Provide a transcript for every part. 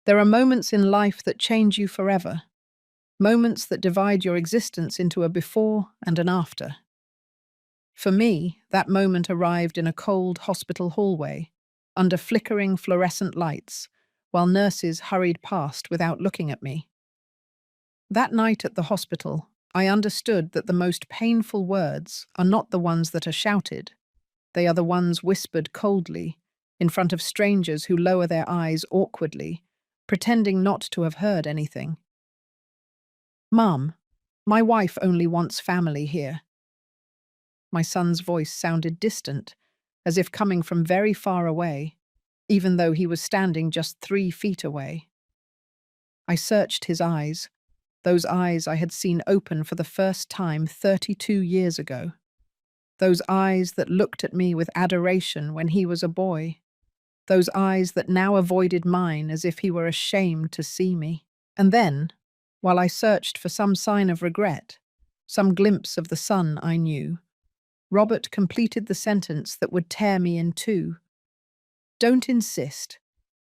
There are moments in life that change you forever, moments that divide your existence into a before and an after. For me, that moment arrived in a cold hospital hallway, under flickering fluorescent lights, while nurses hurried past without looking at me. That night at the hospital, I understood that the most painful words are not the ones that are shouted, they are the ones whispered coldly, in front of strangers who lower their eyes awkwardly, pretending not to have heard anything. "Mum, my wife only wants family here." My son's voice sounded distant, as if coming from very far away, even though he was standing just 3 feet away. I searched his eyes, those eyes I had seen open for the first time 32 years ago. Those eyes that looked at me with adoration when he was a boy. Those eyes that now avoided mine as if he were ashamed to see me. And then, while I searched for some sign of regret, some glimpse of the son I knew, Robert completed the sentence that would tear me in two. "Don't insist.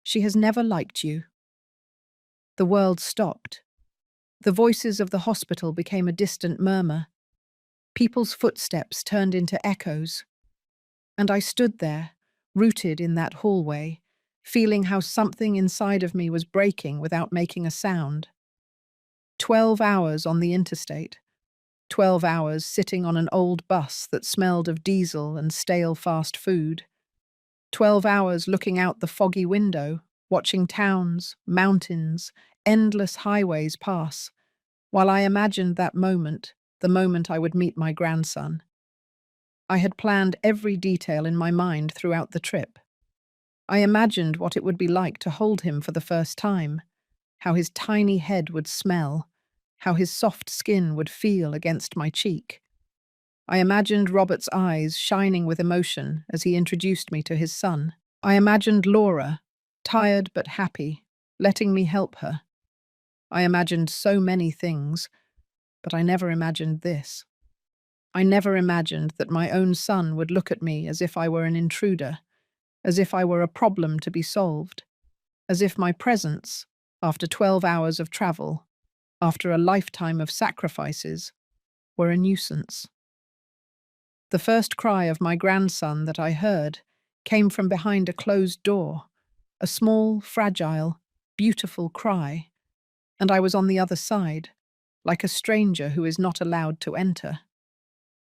She has never liked you." The world stopped. The voices of the hospital became a distant murmur. People's footsteps turned into echoes. And I stood there, rooted in that hallway, feeling how something inside of me was breaking without making a sound. 12 hours on the interstate. 12 hours sitting on an old bus that smelled of diesel and stale fast food. 12 hours looking out the foggy window, watching towns, mountains, endless highways pass, while I imagined that moment, the moment I would meet my grandson. I had planned every detail in my mind throughout the trip. I imagined what it would be like to hold him for the first time, how his tiny head would smell, how his soft skin would feel against my cheek. I imagined Robert's eyes shining with emotion as he introduced me to his son. I imagined Laura, tired but happy, letting me help her. I imagined so many things, but I never imagined this. I never imagined that my own son would look at me as if I were an intruder, as if I were a problem to be solved, as if my presence, after 12 hours of travel, after a lifetime of sacrifices, were a nuisance. The first cry of my grandson that I heard came from behind a closed door, a small, fragile, beautiful cry, and I was on the other side, like a stranger who is not allowed to enter.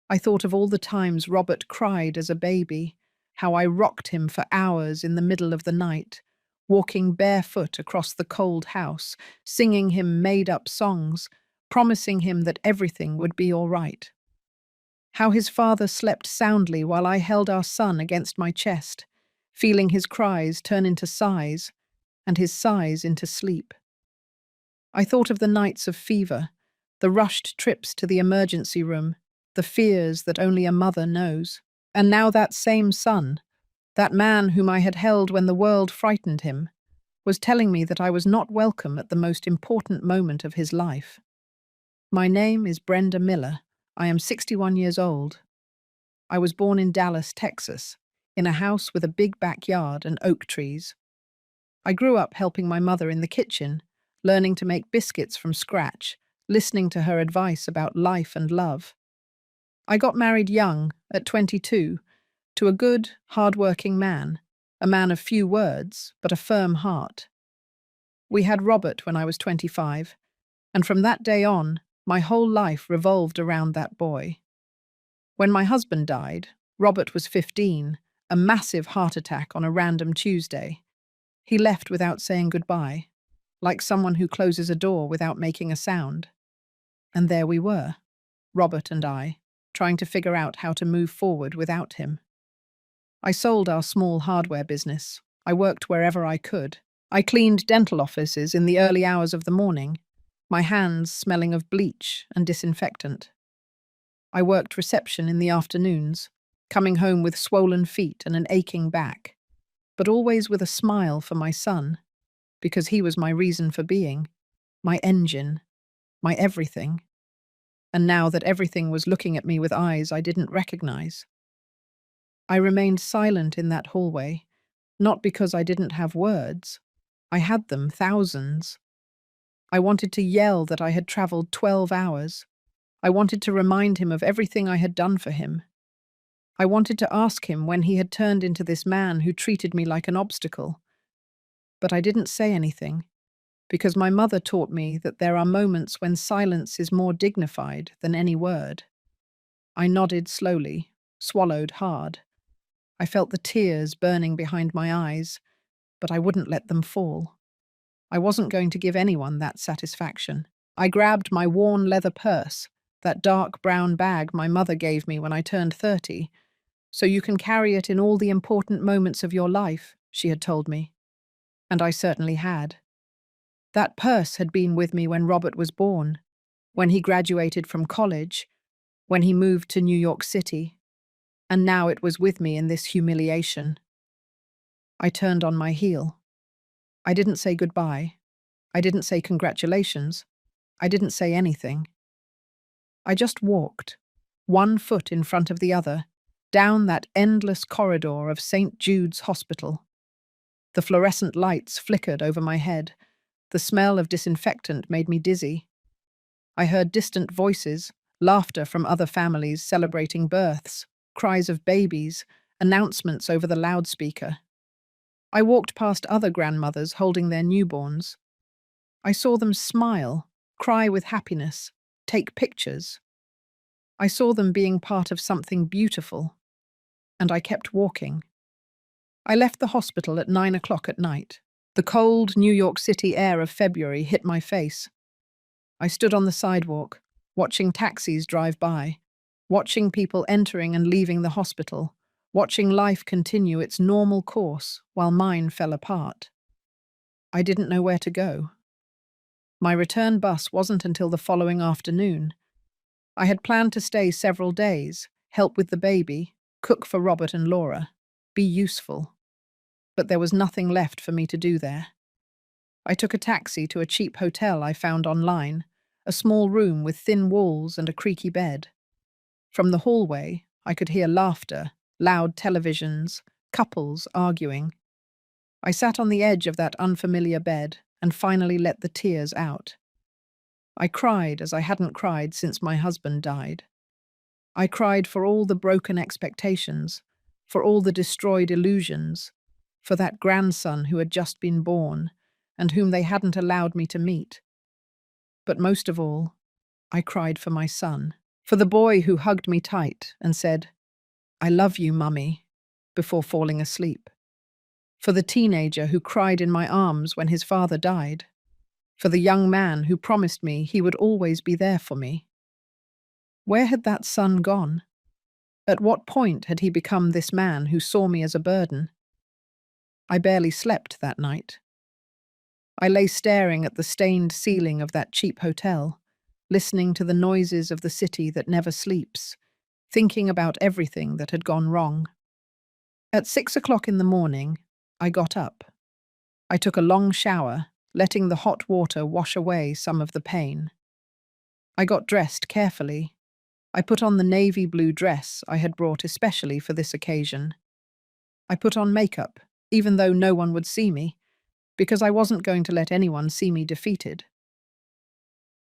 I thought of all the times Robert cried as a baby, how I rocked him for hours in the middle of the night, walking barefoot across the cold house, singing him made-up songs, promising him that everything would be all right. How his father slept soundly while I held our son against my chest, feeling his cries turn into sighs, and his sighs into sleep. I thought of the nights of fever, the rushed trips to the emergency room, the fears that only a mother knows. And now that same son, that man whom I had held when the world frightened him, was telling me that I was not welcome at the most important moment of his life. "My name is Brenda Miller. I am 61 years old. I was born in Dallas, Texas, in a house with a big backyard and oak trees. I grew up helping my mother in the kitchen, learning to make biscuits from scratch, listening to her advice about life and love. I got married young, at 22, to a good, hard-working man, a man of few words, but a firm heart. We had Robert when I was 25, and from that day on, my whole life revolved around that boy. When my husband died, Robert was 15, a massive heart attack on a random Tuesday. He left without saying goodbye, like someone who closes a door without making a sound. And there we were, Robert and I, trying to figure out how to move forward without him. I sold our small hardware business. I worked wherever I could. I cleaned dental offices in the early hours of the morning, my hands smelling of bleach and disinfectant. I worked reception in the afternoons, coming home with swollen feet and an aching back, but always with a smile for my son, because he was my reason for being, my engine, my everything. And now that everything was looking at me with eyes I didn't recognize. I remained silent in that hallway, not because I didn't have words, I had them, thousands. I wanted to yell that I had traveled 12 hours. I wanted to remind him of everything I had done for him. I wanted to ask him when he had turned into this man who treated me like an obstacle. But I didn't say anything, because my mother taught me that there are moments when silence is more dignified than any word. I nodded slowly, swallowed hard. I felt the tears burning behind my eyes, but I wouldn't let them fall. I wasn't going to give anyone that satisfaction. I grabbed my worn leather purse, that dark brown bag my mother gave me when I turned 30, so you can carry it in all the important moments of your life, she had told me. And I certainly had. That purse had been with me when Robert was born, when he graduated from college, when he moved to New York City, and now it was with me in this humiliation. I turned on my heel. I didn't say goodbye. I didn't say congratulations. I didn't say anything. I just walked, one foot in front of the other, down that endless corridor of St. Jude's Hospital. The fluorescent lights flickered over my head. The smell of disinfectant made me dizzy. I heard distant voices, laughter from other families celebrating births, cries of babies, announcements over the loudspeaker. I walked past other grandmothers holding their newborns. I saw them smile, cry with happiness, take pictures. I saw them being part of something beautiful, and I kept walking. I left the hospital at 9 o'clock at night. The cold New York City air of February hit my face. I stood on the sidewalk, watching taxis drive by, watching people entering and leaving the hospital, watching life continue its normal course while mine fell apart. I didn't know where to go. My return bus wasn't until the following afternoon. I had planned to stay several days, help with the baby, cook for Robert and Laura, be useful. But there was nothing left for me to do there. I took a taxi to a cheap hotel I found online, a small room with thin walls and a creaky bed. From the hallway, I could hear laughter, loud televisions, couples arguing. I sat on the edge of that unfamiliar bed and finally let the tears out. I cried as I hadn't cried since my husband died. I cried for all the broken expectations, for all the destroyed illusions, for that grandson who had just been born and whom they hadn't allowed me to meet. But most of all, I cried for my son, for the boy who hugged me tight and said, "I love you, Mummy," before falling asleep. For the teenager who cried in my arms when his father died. For the young man who promised me he would always be there for me. Where had that son gone? At what point had he become this man who saw me as a burden? I barely slept that night. I lay staring at the stained ceiling of that cheap hotel, listening to the noises of the city that never sleeps, thinking about everything that had gone wrong. At 6 o'clock in the morning, I got up. I took a long shower, letting the hot water wash away some of the pain. I got dressed carefully. I put on the navy blue dress I had brought especially for this occasion. I put on makeup, even though no one would see me, because I wasn't going to let anyone see me defeated.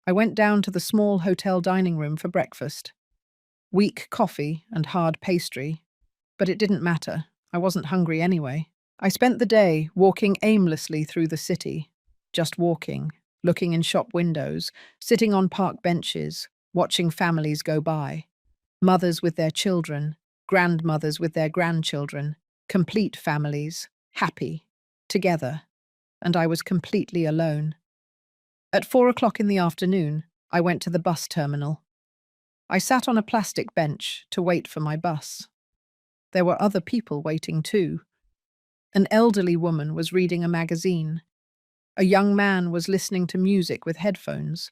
I went down to the small hotel dining room for breakfast. Weak coffee and hard pastry, but it didn't matter. I wasn't hungry anyway. I spent the day walking aimlessly through the city, just walking, looking in shop windows, sitting on park benches, watching families go by. Mothers with their children, grandmothers with their grandchildren, complete families, happy, together, and I was completely alone. At 4 o'clock in the afternoon, I went to the bus terminal. I sat on a plastic bench to wait for my bus. There were other people waiting too. An elderly woman was reading a magazine. A young man was listening to music with headphones.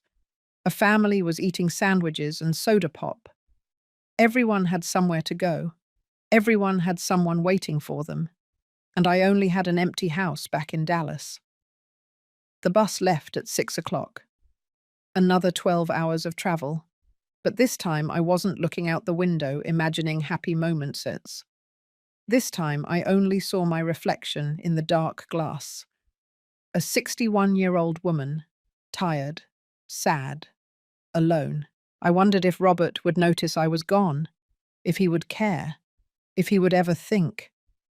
A family was eating sandwiches and soda pop. Everyone had somewhere to go. Everyone had someone waiting for them. And I only had an empty house back in Dallas. The bus left at 6 o'clock. Another 12 hours of travel. But this time I wasn't looking out the window imagining happy moments. This time I only saw my reflection in the dark glass. A 61-year-old woman, tired, sad, alone. I wondered if Robert would notice I was gone, if he would care, if he would ever think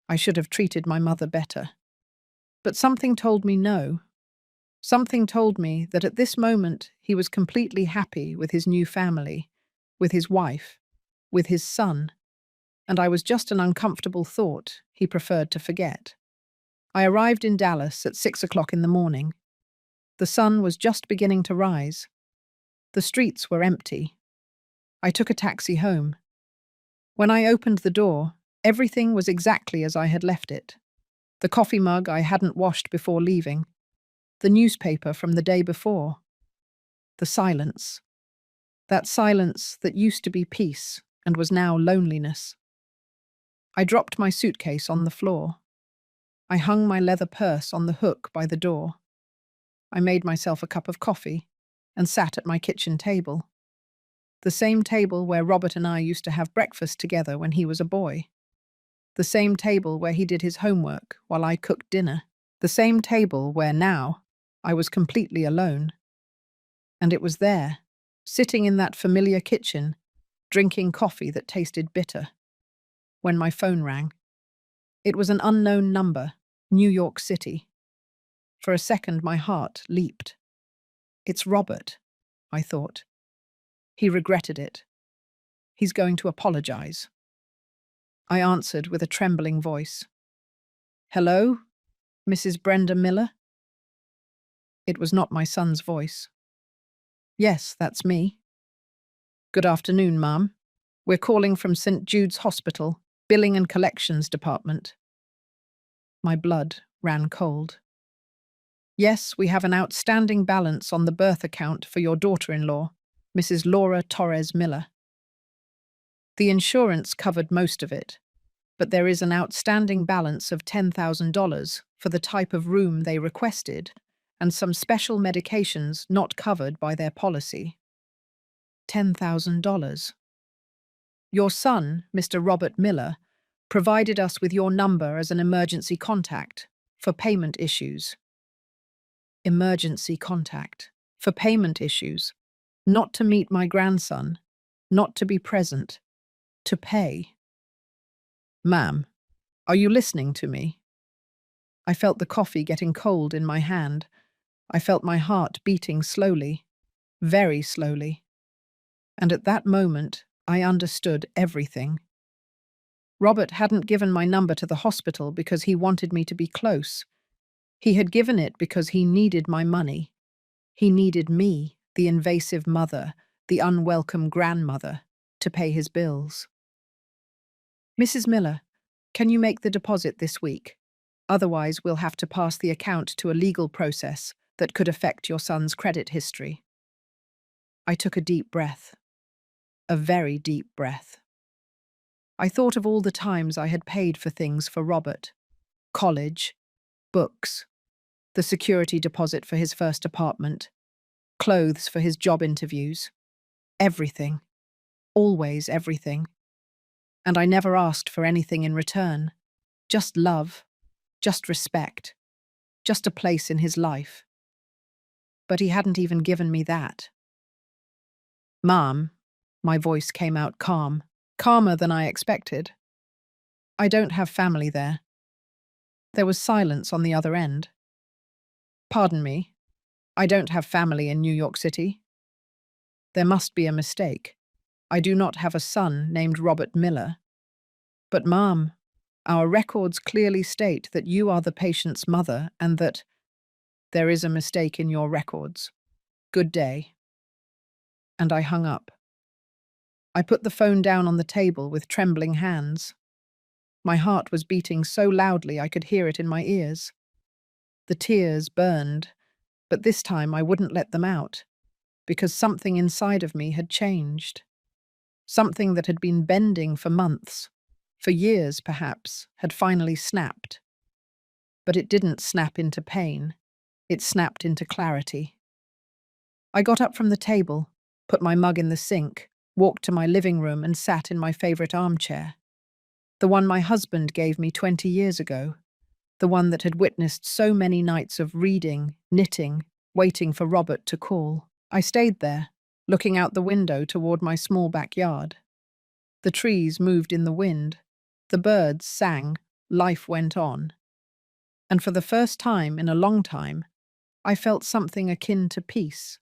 I should have treated my mother better. But something told me no. Something told me that at this moment he was completely happy with his new family, with his wife, with his son, and I was just an uncomfortable thought he preferred to forget. I arrived in Dallas at 6 o'clock in the morning. The sun was just beginning to rise. The streets were empty. I took a taxi home. When I opened the door, everything was exactly as I had left it. The coffee mug I hadn't washed before leaving. The newspaper from the day before. The silence. That silence that used to be peace and was now loneliness. I dropped my suitcase on the floor. I hung my leather purse on the hook by the door. I made myself a cup of coffee and sat at my kitchen table. The same table where Robert and I used to have breakfast together when he was a boy. The same table where he did his homework while I cooked dinner. The same table where now I was completely alone. And it was there, sitting in that familiar kitchen, drinking coffee that tasted bitter, when my phone rang. It was an unknown number, New York City. For a second, my heart leaped. It's Robert, I thought. He regretted it. He's going to apologize. I answered with a trembling voice. Hello, Mrs. Brenda Miller? It was not my son's voice. Yes, that's me. Good afternoon, Ma'am. We're calling from St. Jude's Hospital, Billing and Collections Department. My blood ran cold. Yes, we have an outstanding balance on the birth account for your daughter-in-law, Mrs. Laura Torres Miller. The insurance covered most of it, but there is an outstanding balance of $10,000 for the type of room they requested and some special medications not covered by their policy. $10,000. Your son, Mr. Robert Miller, provided us with your number as an emergency contact for payment issues. Emergency contact for payment issues. Not to meet my grandson, not to be present, to pay. Ma'am, are you listening to me? I felt the coffee getting cold in my hand. I felt my heart beating slowly, very slowly. And at that moment, I understood everything. Robert hadn't given my number to the hospital because he wanted me to be close. He had given it because he needed my money. He needed me, the invasive mother, the unwelcome grandmother, to pay his bills. Mrs. Miller, can you make the deposit this week? Otherwise, we'll have to pass the account to a legal process that could affect your son's credit history. I took a deep breath. A very deep breath. I thought of all the times I had paid for things for Robert. College, books, the security deposit for his first apartment, clothes for his job interviews. Everything. Always everything. And I never asked for anything in return. Just love, just respect, just a place in his life. But he hadn't even given me that. Ma'am, my voice came out calm, calmer than I expected. I don't have family there. There was silence on the other end. Pardon me, I don't have family in New York City. There must be a mistake. I do not have a son named Robert Miller. But, ma'am, our records clearly state that you are the patient's mother and that there is a mistake in your records. Good day. And I hung up. I put the phone down on the table with trembling hands. My heart was beating so loudly I could hear it in my ears. The tears burned, but this time I wouldn't let them out, because something inside of me had changed. Something that had been bending for months, for years perhaps, had finally snapped. But it didn't snap into pain. It snapped into clarity. I got up from the table, put my mug in the sink, walked to my living room and sat in my favorite armchair. The one my husband gave me 20 years ago. the one that had witnessed so many nights of reading, knitting, waiting for Robert to call. I stayed there, looking out the window toward my small backyard. The trees moved in the wind, the birds sang, life went on. And for the first time in a long time, I felt something akin to peace.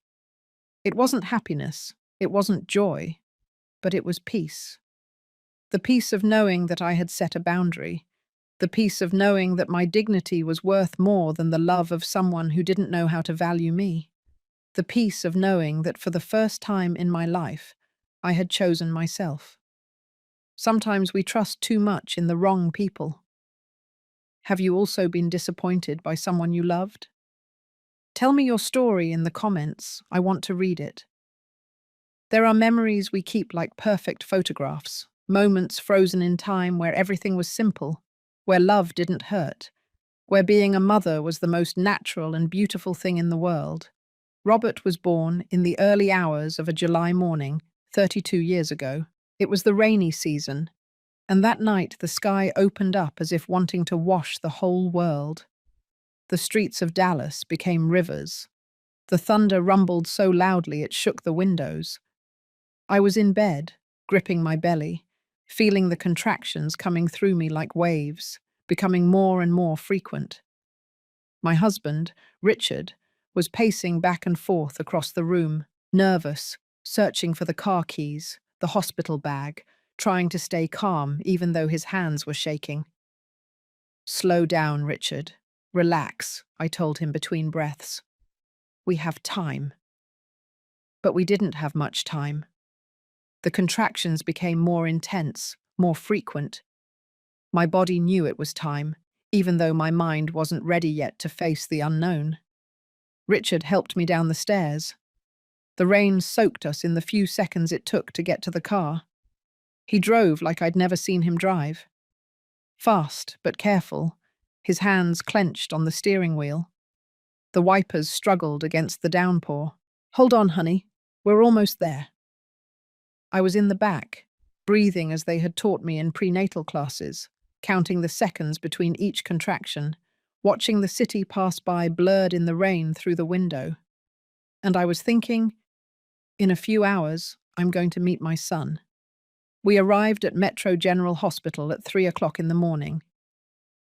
It wasn't happiness, it wasn't joy, but it was peace. The peace of knowing that I had set a boundary, the peace of knowing that my dignity was worth more than the love of someone who didn't know how to value me, the peace of knowing that for the first time in my life, I had chosen myself. Sometimes we trust too much in the wrong people. Have you also been disappointed by someone you loved? Tell me your story in the comments. I want to read it. There are memories we keep like perfect photographs, moments frozen in time where everything was simple, where love didn't hurt, where being a mother was the most natural and beautiful thing in the world. Robert was born in the early hours of a July morning, 32 years ago. It was the rainy season, and that night the sky opened up as if wanting to wash the whole world. The streets of Dallas became rivers. The thunder rumbled so loudly it shook the windows. I was in bed, gripping my belly, feeling the contractions coming through me like waves, becoming more and more frequent. My husband, Richard, was pacing back and forth across the room, nervous, searching for the car keys, the hospital bag, trying to stay calm even though his hands were shaking. "Slow down, Richard. Relax," I told him between breaths. "We have time." But we didn't have much time. The contractions became more intense, more frequent. My body knew it was time, even though my mind wasn't ready yet to face the unknown. Richard helped me down the stairs. The rain soaked us in the few seconds it took to get to the car. He drove like I'd never seen him drive. Fast but careful, his hands clenched on the steering wheel. The wipers struggled against the downpour. "Hold on, honey. We're almost there." I was in the back, breathing as they had taught me in prenatal classes, counting the seconds between each contraction, watching the city pass by blurred in the rain through the window. And I was thinking, in a few hours, I'm going to meet my son. We arrived at Metro General Hospital at 3 o'clock in the morning.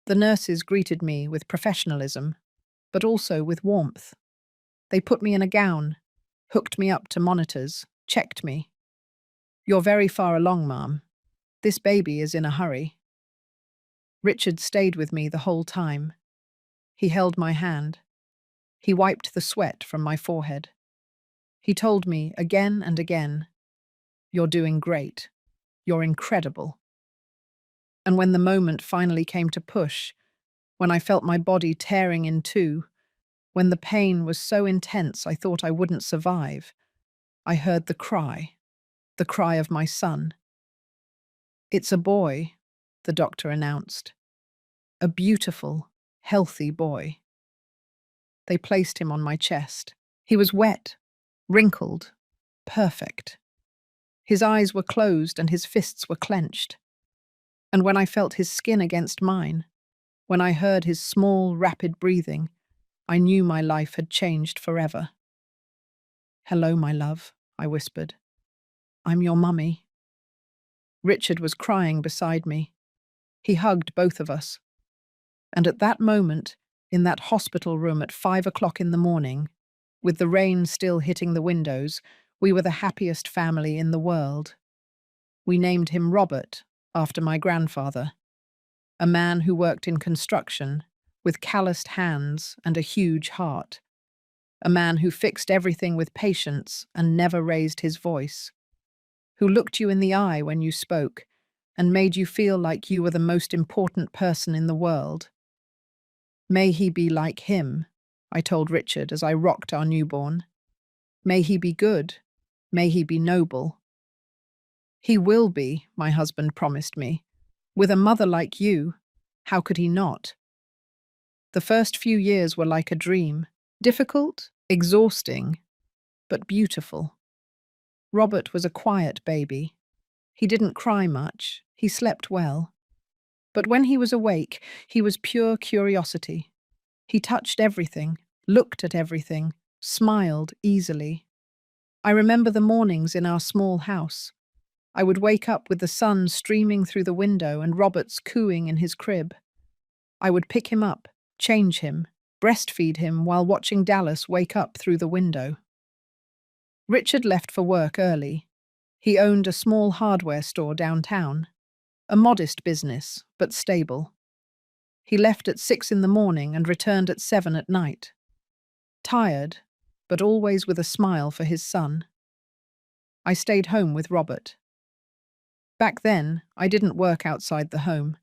The nurses greeted me with professionalism, but also with warmth. They put me in a gown, hooked me up to monitors, checked me. "You're very far along, Ma'am. This baby is in a hurry." Richard stayed with me the whole time. He held my hand. He wiped the sweat from my forehead. He told me again and again, "You're doing great. You're incredible." And when the moment finally came to push, when I felt my body tearing in two, when the pain was so intense I thought I wouldn't survive, I heard the cry of my son. "It's a boy," the doctor announced. "A beautiful, healthy boy." They placed him on my chest. He was wet, wrinkled, perfect. His eyes were closed and his fists were clenched. And when I felt his skin against mine, when I heard his small, rapid breathing, I knew my life had changed forever. "Hello, my love," I whispered. "I'm your mummy." Richard was crying beside me. He hugged both of us. And at that moment, in that hospital room at 5 o'clock in the morning, with the rain still hitting the windows, we were the happiest family in the world. We named him Robert, after my grandfather, a man who worked in construction, with calloused hands and a huge heart, a man who fixed everything with patience and never raised his voice, who looked you in the eye when you spoke and made you feel like you were the most important person in the world. "May he be like him," I told Richard as I rocked our newborn. "May he be good. May he be noble." "He will be," my husband promised me. "With a mother like you, how could he not?" The first few years were like a dream, difficult, exhausting, but beautiful. Robert was a quiet baby. He didn't cry much. He slept well. But when he was awake, he was pure curiosity. He touched everything, looked at everything, smiled easily. I remember the mornings in our small house. I would wake up with the sun streaming through the window and Robert's cooing in his crib. I would pick him up, change him, breastfeed him while watching Dallas wake up through the window. Richard left for work early. He owned a small hardware store downtown. A modest business, but stable. He left at 6 in the morning and returned at 7 at night. Tired, but always with a smile for his son. I stayed home with Robert. Back then, I didn't work outside the home.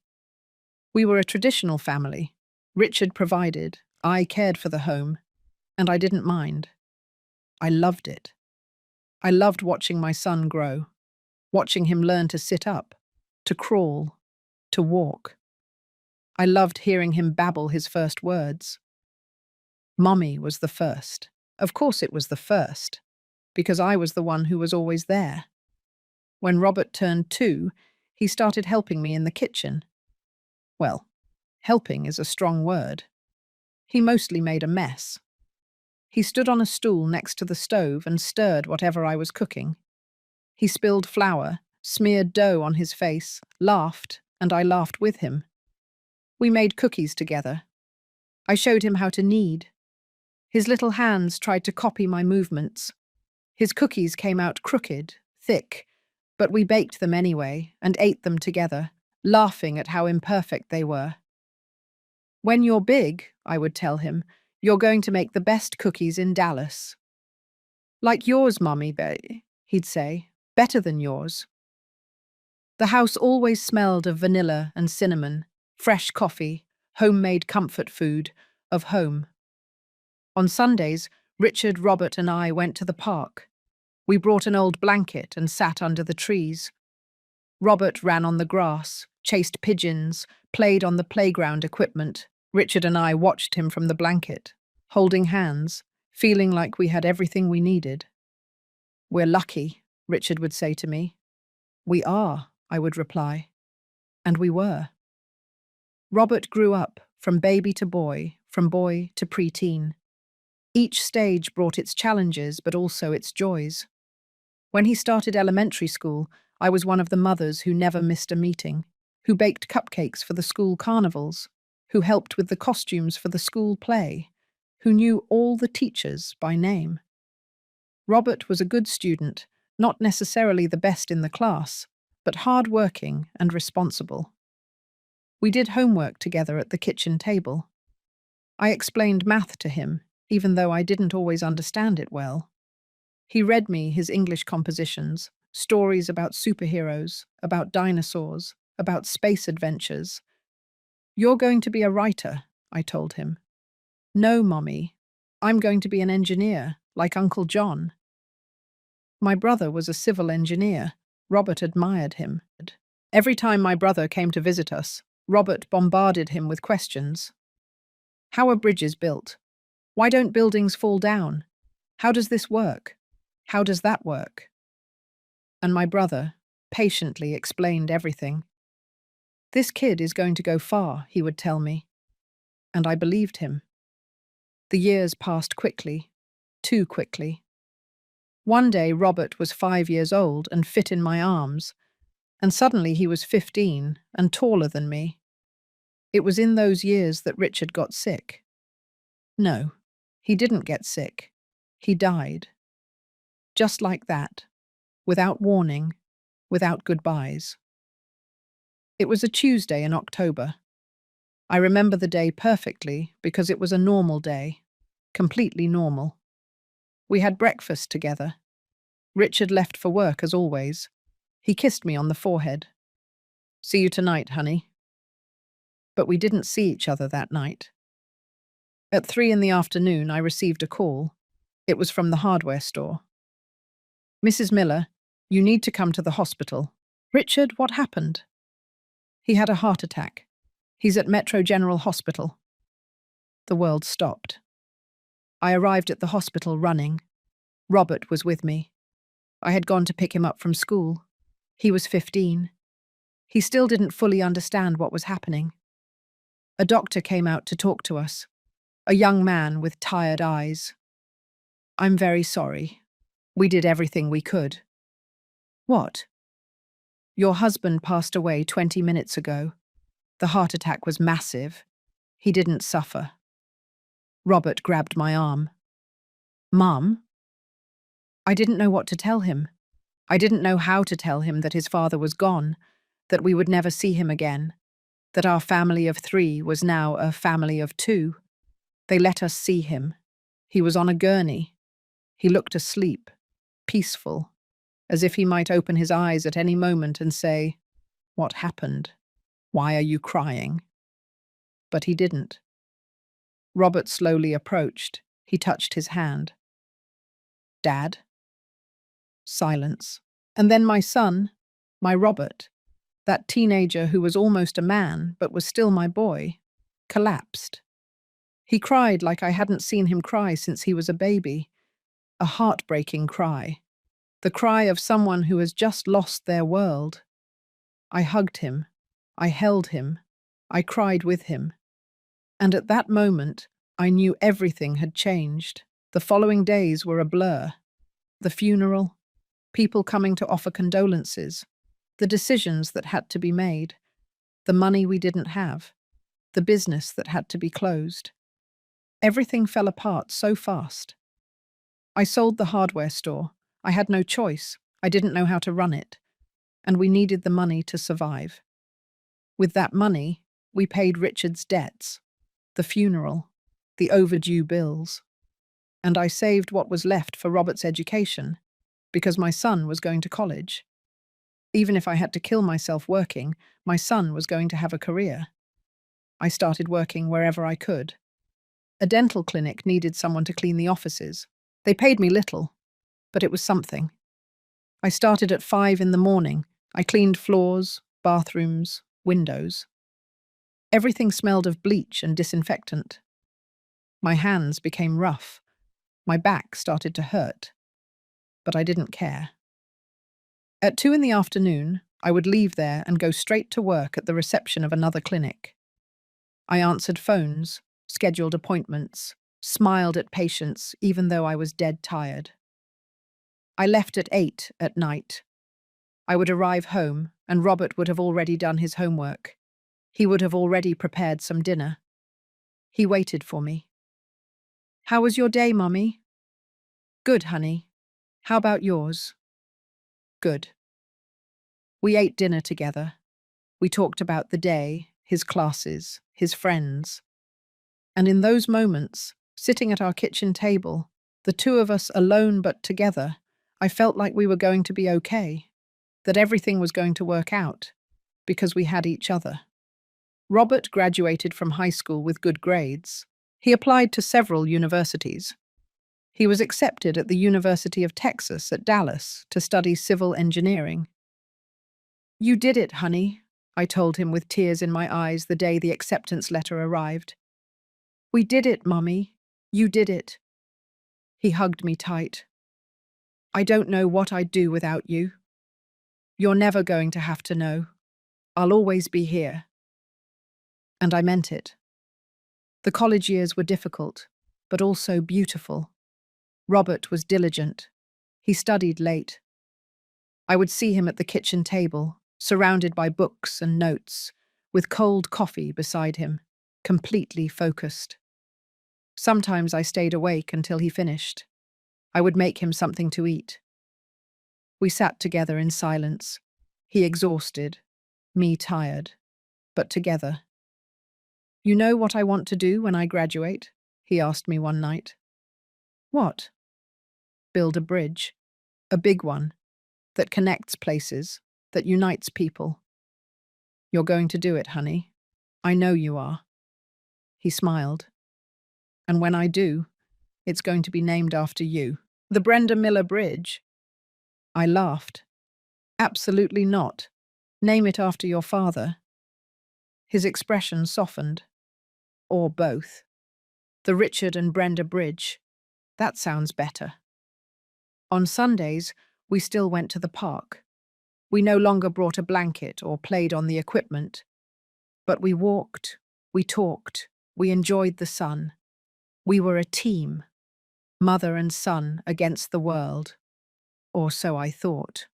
We were a traditional family. Richard provided, I cared for the home, and I didn't mind. I loved it. I loved watching my son grow, watching him learn to sit up, to crawl, to walk. I loved hearing him babble his first words. Mummy was the first. Of course it was the first, because I was the one who was always there. When Robert turned 2, he started helping me in the kitchen. Well, helping is a strong word. He mostly made a mess. He stood on a stool next to the stove and stirred whatever I was cooking. He spilled flour, smeared dough on his face, laughed, and I laughed with him. We made cookies together. I showed him how to knead. His little hands tried to copy my movements. His cookies came out crooked, thick, but we baked them anyway and ate them together, laughing at how imperfect they were. When you're big, I would tell him, you're going to make the best cookies in Dallas. Like yours, Mummy, he'd say, better than yours. The house always smelled of vanilla and cinnamon, fresh coffee, homemade comfort food, of home. On Sundays, Richard, Robert, and I went to the park. We brought an old blanket and sat under the trees. Robert ran on the grass, chased pigeons, played on the playground equipment. Richard and I watched him from the blanket, holding hands, feeling like we had everything we needed. "We're lucky," Richard would say to me. "We are," I would reply. And we were. Robert grew up, from baby to boy, from boy to preteen. Each stage brought its challenges, but also its joys. When he started elementary school, I was one of the mothers who never missed a meeting, who baked cupcakes for the school carnivals, who helped with the costumes for the school play, who knew all the teachers by name. Robert was a good student, not necessarily the best in the class, but hard-working and responsible. We did homework together at the kitchen table. I explained math to him, even though I didn't always understand it well. He read me his English compositions, stories about superheroes, about dinosaurs, about space adventures. "You're going to be a writer," I told him. "No, Mommy, I'm going to be an engineer, like Uncle John." My brother was a civil engineer. Robert admired him. Every time my brother came to visit us, Robert bombarded him with questions. How are bridges built? Why don't buildings fall down? How does this work? How does that work? And my brother patiently explained everything. "This kid is going to go far," he would tell me. And I believed him. The years passed quickly, too quickly. One day Robert was 5 years old and fit in my arms, and suddenly he was 15 and taller than me. It was in those years that Richard got sick. No, he didn't get sick. He died. Just like that, without warning, without goodbyes. It was a Tuesday in October. I remember the day perfectly because it was a normal day, completely normal. We had breakfast together. Richard left for work as always. He kissed me on the forehead. "See you tonight, honey." But we didn't see each other that night. At 3 in the afternoon, I received a call. It was from the hardware store. "Mrs. Miller, you need to come to the hospital." "Richard, what happened?" "He had a heart attack. He's at Metro General Hospital." The world stopped. I arrived at the hospital running. Robert was with me. I had gone to pick him up from school. He was 15. He still didn't fully understand what was happening. A doctor came out to talk to us, a young man with tired eyes. "I'm very sorry. We did everything we could." "What?" "Your husband passed away 20 minutes ago. The heart attack was massive. He didn't suffer." Robert grabbed my arm. "Mum?" I didn't know what to tell him. I didn't know how to tell him that his father was gone, that we would never see him again, that our family of 3 was now a family of 2. They let us see him. He was on a gurney. He looked asleep, peaceful, as if he might open his eyes at any moment and say, "What happened? Why are you crying?" But he didn't. Robert slowly approached. He touched his hand. "Dad?" Silence. And then my son, my Robert, that teenager who was almost a man but was still my boy, collapsed. He cried like I hadn't seen him cry since he was a baby. A heartbreaking cry. The cry of someone who has just lost their world. I hugged him. I held him. I cried with him. And at that moment, I knew everything had changed. The following days were a blur. The funeral, people coming to offer condolences, the decisions that had to be made, the money we didn't have, the business that had to be closed. Everything fell apart so fast. I sold the hardware store. I had no choice. I didn't know how to run it. And we needed the money to survive. With that money, we paid Richard's debts, the funeral, the overdue bills. And I saved what was left for Robert's education, because my son was going to college. Even if I had to kill myself working, my son was going to have a career. I started working wherever I could. A dental clinic needed someone to clean the offices. They paid me little, but it was something. I started at 5 in the morning. I cleaned floors, bathrooms, windows. Everything smelled of bleach and disinfectant. My hands became rough. My back started to hurt. But I didn't care. At 2 in the afternoon, I would leave there and go straight to work at the reception of another clinic. I answered phones, scheduled appointments, smiled at patients even though I was dead tired. I left at 8 at night. I would arrive home and Robert would have already done his homework. He would have already prepared some dinner. He waited for me. "How was your day, Mummy?" "Good, honey. How about yours?" "Good." We ate dinner together. We talked about the day, his classes, his friends. And in those moments, sitting at our kitchen table, the two of us alone but together, I felt like we were going to be okay, that everything was going to work out, because we had each other. Robert graduated from high school with good grades. He applied to several universities. He was accepted at the University of Texas at Dallas to study civil engineering. "You did it, honey," I told him with tears in my eyes the day the acceptance letter arrived. "We did it, Mummy. You did it." He hugged me tight. "I don't know what I'd do without you. You're never going to have to know. I'll always be here." And I meant it. The college years were difficult, but also beautiful. Robert was diligent. He studied late. I would see him at the kitchen table, surrounded by books and notes, with cold coffee beside him, completely focused. Sometimes I stayed awake until he finished. I would make him something to eat. We sat together in silence, he exhausted, me tired, but together. "You know what I want to do when I graduate?" he asked me one night. "What?" "Build a bridge. A big one. That connects places. That unites people." "You're going to do it, honey. I know you are." He smiled. "And when I do, it's going to be named after you. The Brenda Miller Bridge." I laughed. "Absolutely not. Name it after your father." His expression softened. "Or both. The Richard and Brenda Bridge. That sounds better." On Sundays, we still went to the park. We no longer brought a blanket or played on the equipment, but we walked, we talked, we enjoyed the sun. We were a team, mother and son against the world, or so I thought.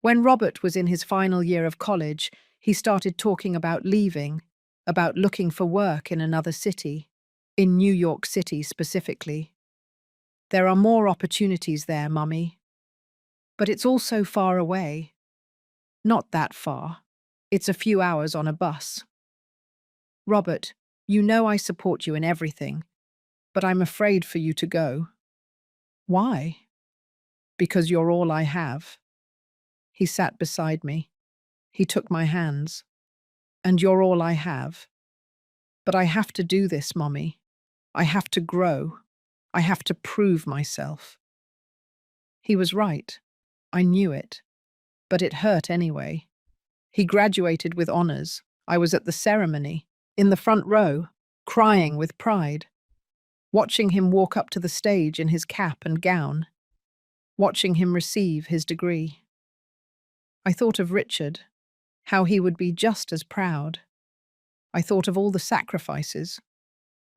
When Robert was in his final year of college, he started talking about leaving, about looking for work in another city, in New York City specifically. There are more opportunities there, Mummy. But it's all so far away. Not that far. It's a few hours on a bus. Robert, you know I support you in everything, but I'm afraid for you to go. Why? Because you're all I have. He sat beside me. He took my hands. And you're all I have. But I have to do this, Mommy. I have to grow. I have to prove myself. He was right. I knew it. But it hurt anyway. He graduated with honors. I was at the ceremony, in the front row, crying with pride. Watching him walk up to the stage in his cap and gown. Watching him receive his degree. I thought of Richard, how he would be just as proud. I thought of all the sacrifices,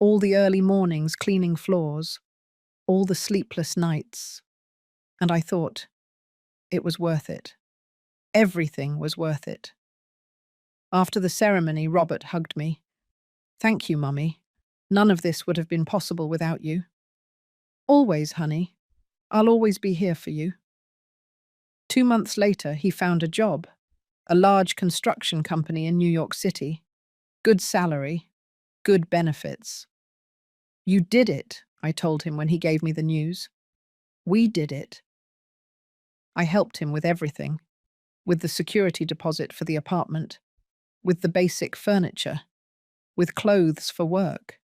all the early mornings cleaning floors, all the sleepless nights. And I thought, it was worth it. Everything was worth it. After the ceremony, Robert hugged me. Thank you, Mummy. None of this would have been possible without you. Always, honey. I'll always be here for you. 2 months later, he found a job, a large construction company in New York City. Good salary, good benefits. You did it, I told him when he gave me the news. We did it. I helped him with everything, with the security deposit for the apartment, with the basic furniture, with clothes for work.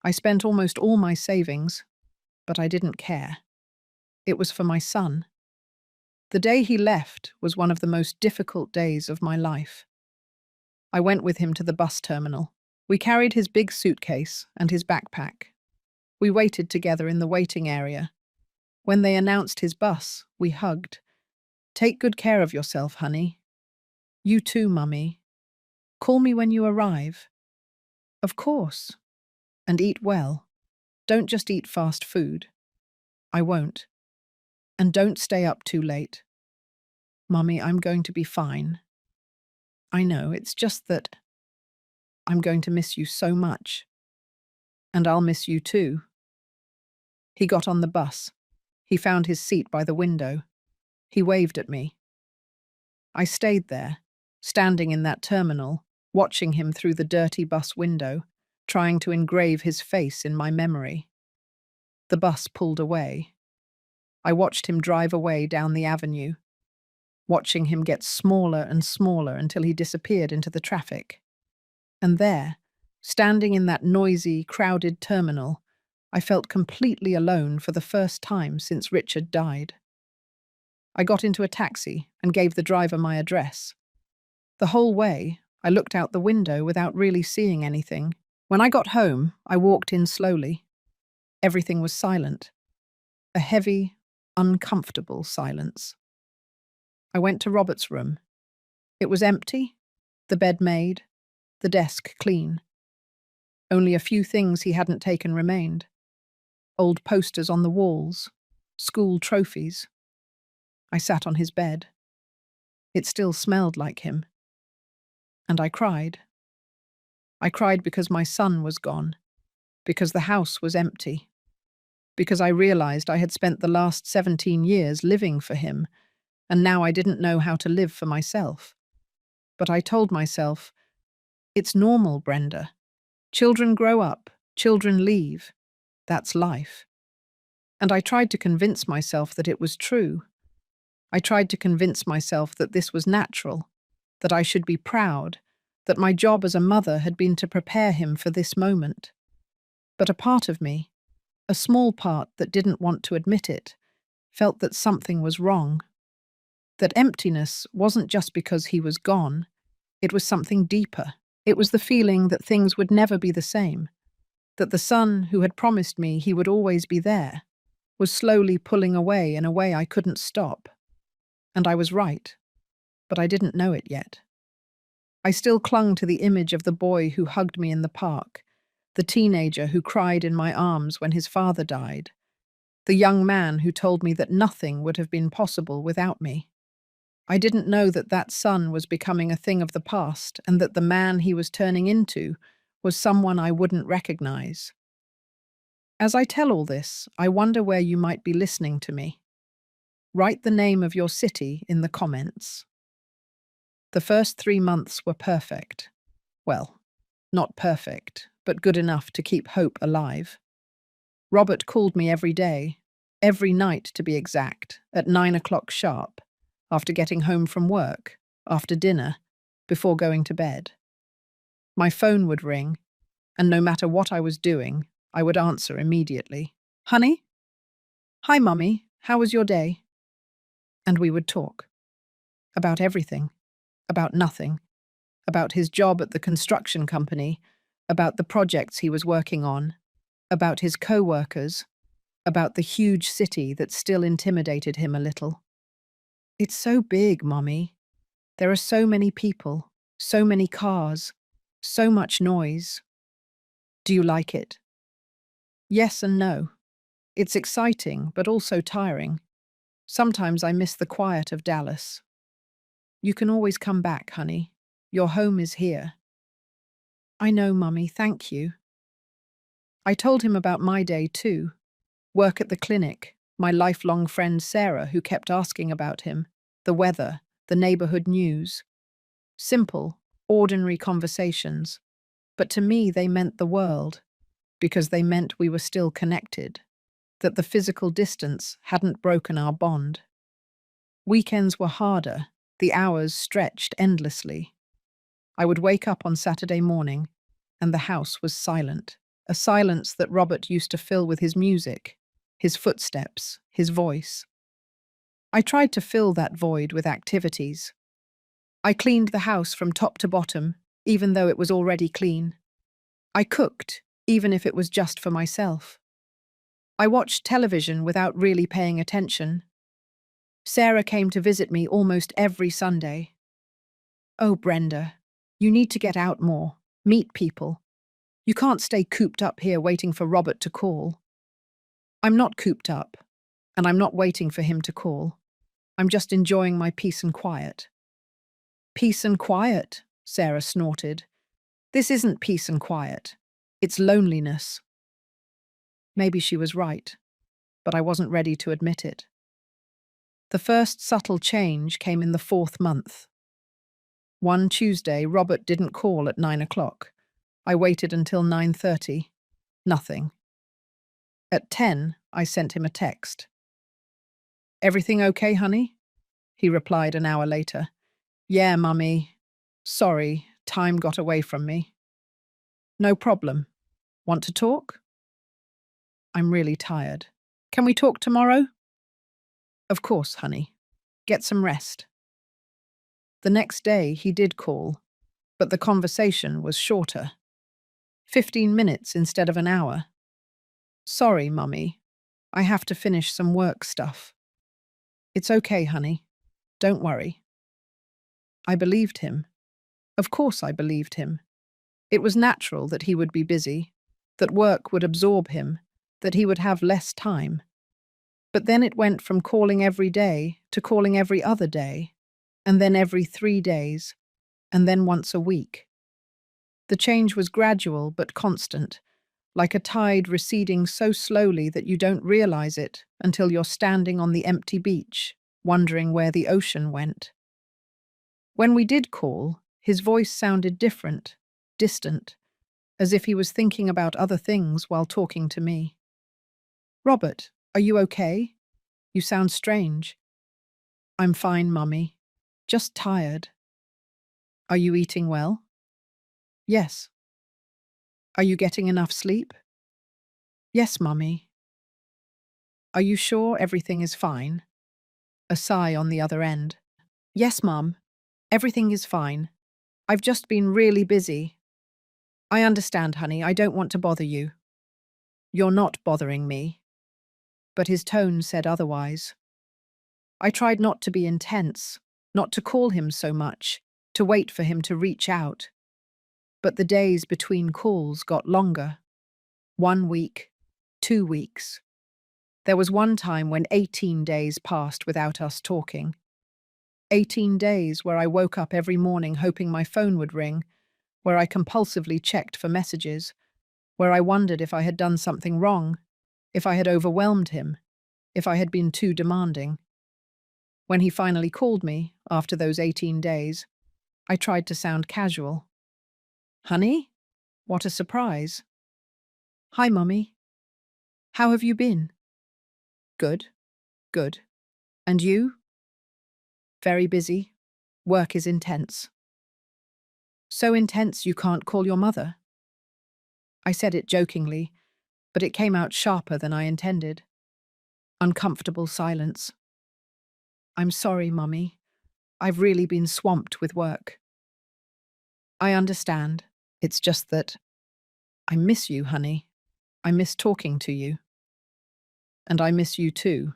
I spent almost all my savings, but I didn't care. It was for my son. The day he left was one of the most difficult days of my life. I went with him to the bus terminal. We carried his big suitcase and his backpack. We waited together in the waiting area. When they announced his bus, we hugged. Take good care of yourself, honey. You too, Mummy. Call me when you arrive. Of course. And eat well. Don't just eat fast food. I won't. And don't stay up too late. Mummy, I'm going to be fine. I know, it's just that I'm going to miss you so much. And I'll miss you too. He got on the bus. He found his seat by the window. He waved at me. I stayed there, standing in that terminal, watching him through the dirty bus window, trying to engrave his face in my memory. The bus pulled away. I watched him drive away down the avenue, watching him get smaller and smaller until he disappeared into the traffic. And there, standing in that noisy, crowded terminal, I felt completely alone for the first time since Richard died. I got into a taxi and gave the driver my address. The whole way, I looked out the window without really seeing anything. When I got home, I walked in slowly. Everything was silent. A heavy, uncomfortable silence. I went to Robert's room. It was empty, the bed made, the desk clean. Only a few things he hadn't taken remained. Old posters on the walls, school trophies. I sat on his bed. It still smelled like him. And I cried. I cried because my son was gone, because the house was empty, because I realized I had spent the last 17 years living for him, and now I didn't know how to live for myself. But I told myself, it's normal, Brenda. Children grow up, children leave. That's life. And I tried to convince myself that it was true. I tried to convince myself that this was natural, that I should be proud, that my job as a mother had been to prepare him for this moment. But a part of me, a small part that didn't want to admit it, felt that something was wrong. That emptiness wasn't just because he was gone, it was something deeper. It was the feeling that things would never be the same, that the son who had promised me he would always be there was slowly pulling away in a way I couldn't stop. And I was right, but I didn't know it yet. I still clung to the image of the boy who hugged me in the park, the teenager who cried in my arms when his father died, the young man who told me that nothing would have been possible without me. I didn't know that that son was becoming a thing of the past and that the man he was turning into was someone I wouldn't recognize. As I tell all this, I wonder where you might be listening to me. Write the name of your city in the comments. The first 3 months were perfect. Well, not perfect, but good enough to keep hope alive. Robert called me every day, every night to be exact, at 9 o'clock sharp, after getting home from work, after dinner, before going to bed. My phone would ring, and no matter what I was doing, I would answer immediately. Honey? Hi, Mummy. How was your day? And we would talk. About everything. About nothing. About his job at the construction company. About the projects he was working on. About his co-workers. About the huge city that still intimidated him a little. It's so big, Mummy. There are so many people, so many cars, so much noise. Do you like it? Yes and no. It's exciting, but also tiring. Sometimes I miss the quiet of Dallas. You can always come back, honey. Your home is here. I know, Mummy, thank you. I told him about my day too. Work at the clinic, my lifelong friend Sarah who kept asking about him, the weather, the neighborhood news. Simple, ordinary conversations. But to me they meant the world, because they meant we were still connected, that the physical distance hadn't broken our bond. Weekends were harder, the hours stretched endlessly. I would wake up on Saturday morning, and the house was silent, a silence that Robert used to fill with his music, his footsteps, his voice. I tried to fill that void with activities. I cleaned the house from top to bottom, even though it was already clean. I cooked, even if it was just for myself. I watched television without really paying attention. Sarah came to visit me almost every Sunday. Oh, Brenda, you need to get out more, meet people. You can't stay cooped up here waiting for Robert to call. I'm not cooped up, and I'm not waiting for him to call. I'm just enjoying my peace and quiet. Peace and quiet, Sarah snorted. This isn't peace and quiet. It's loneliness. Maybe she was right, but I wasn't ready to admit it. The first subtle change came in the 4th month. One Tuesday, Robert didn't call at 9 o'clock. I waited until 9:30. Nothing. At 10, I sent him a text. Everything okay, honey? He replied an hour later. Yeah, Mummy. Sorry, time got away from me. No problem. Want to talk? I'm really tired. Can we talk tomorrow? Of course, honey. Get some rest. The next day he did call, but the conversation was shorter. 15 minutes instead of an hour. Sorry, Mummy. I have to finish some work stuff. It's okay, honey. Don't worry. I believed him. Of course I believed him. It was natural that he would be busy, that work would absorb him, that he would have less time. But then it went from calling every day to calling every other day, and then every 3 days, and then once a week. The change was gradual but constant, like a tide receding so slowly that you don't realize it until you're standing on the empty beach, wondering where the ocean went. When we did call, his voice sounded different, distant, as if he was thinking about other things while talking to me. Robert, are you okay? You sound strange. I'm fine, Mummy. Just tired. Are you eating well? Yes. Are you getting enough sleep? Yes, Mummy. Are you sure everything is fine? A sigh on the other end. Yes, Mum. Everything is fine. I've just been really busy. I understand, honey. I don't want to bother you. You're not bothering me. But his tone said otherwise. I tried not to be intense, not to call him so much, to wait for him to reach out. But the days between calls got longer. 1 week, 2 weeks. There was one time when 18 days passed without us talking. 18 days where I woke up every morning hoping my phone would ring, where I compulsively checked for messages, where I wondered if I had done something wrong, if I had overwhelmed him, if I had been too demanding. When he finally called me, after those 18 days, I tried to sound casual. "Honey? What a surprise." "Hi, Mummy. How have you been?" "Good, good. And you?" "Very busy. Work is intense." "So intense you can't call your mother?" I said it jokingly, but it came out sharper than I intended. Uncomfortable silence. "I'm sorry, Mummy. I've really been swamped with work." "I understand. It's just that I miss you, honey. I miss talking to you. And I miss you too.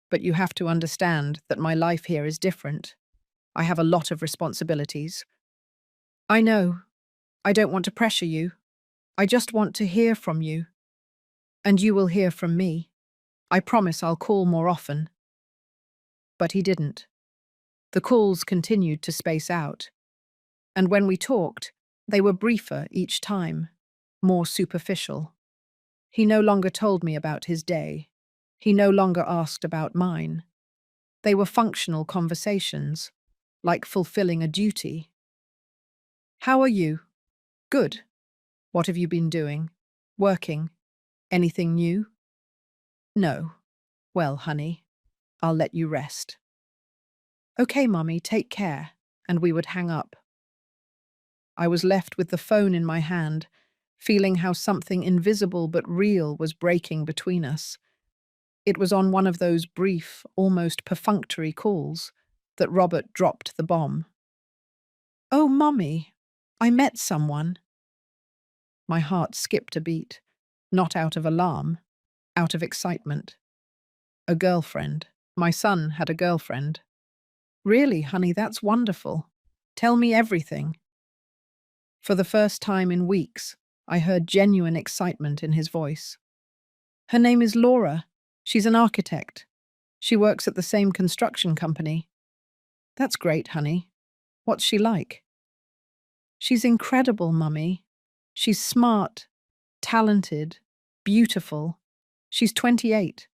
But you have to understand that my life here is different. I have a lot of responsibilities." "I know. I don't want to pressure you. I just want to hear from you. And you will hear from me. I promise I'll call more often." But he didn't. The calls continued to space out. And when we talked, they were briefer each time, more superficial. He no longer told me about his day. He no longer asked about mine. They were functional conversations, like fulfilling a duty. "How are you?" "Good. What have you been doing?" "Working. Anything new?" "No." "Well, honey, I'll let you rest." "Okay, Mummy, take care," and we would hang up. I was left with the phone in my hand, feeling how something invisible but real was breaking between us. It was on one of those brief, almost perfunctory calls that Robert dropped the bomb. "Oh, Mummy, I met someone." My heart skipped a beat, not out of alarm, out of excitement. A girlfriend. My son had a girlfriend. "Really, honey, that's wonderful. Tell me everything." For the first time in weeks, I heard genuine excitement in his voice. "Her name is Laura. She's an architect. She works at the same construction company." "That's great, honey. What's she like?" "She's incredible, Mummy. She's smart, talented, beautiful. She's 28.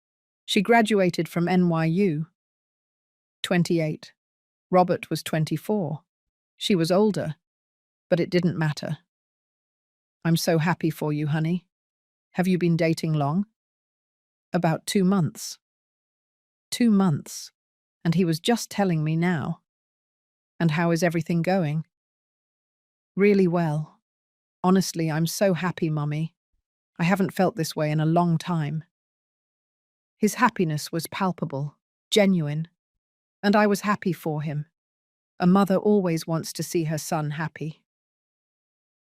She graduated from NYU." 28. Robert was 24. She was older, but it didn't matter. "I'm so happy for you, honey. Have you been dating long?" "About 2 months." 2 months. And he was just telling me now. "And how is everything going?" "Really well. Honestly, I'm so happy, Mummy. I haven't felt this way in a long time." His happiness was palpable, genuine, and I was happy for him. A mother always wants to see her son happy.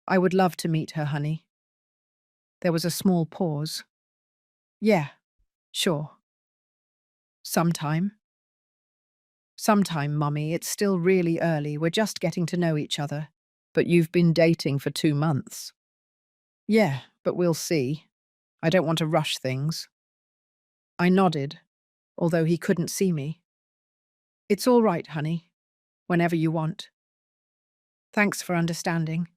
"I would love to meet her, honey." There was a small pause. "Yeah, sure. Sometime." "Sometime, Mummy. It's still really early. We're just getting to know each other." "But you've been dating for 2 months." "Yeah, but we'll see. I don't want to rush things." I nodded, although he couldn't see me. "It's all right, honey. Whenever you want." "Thanks for understanding."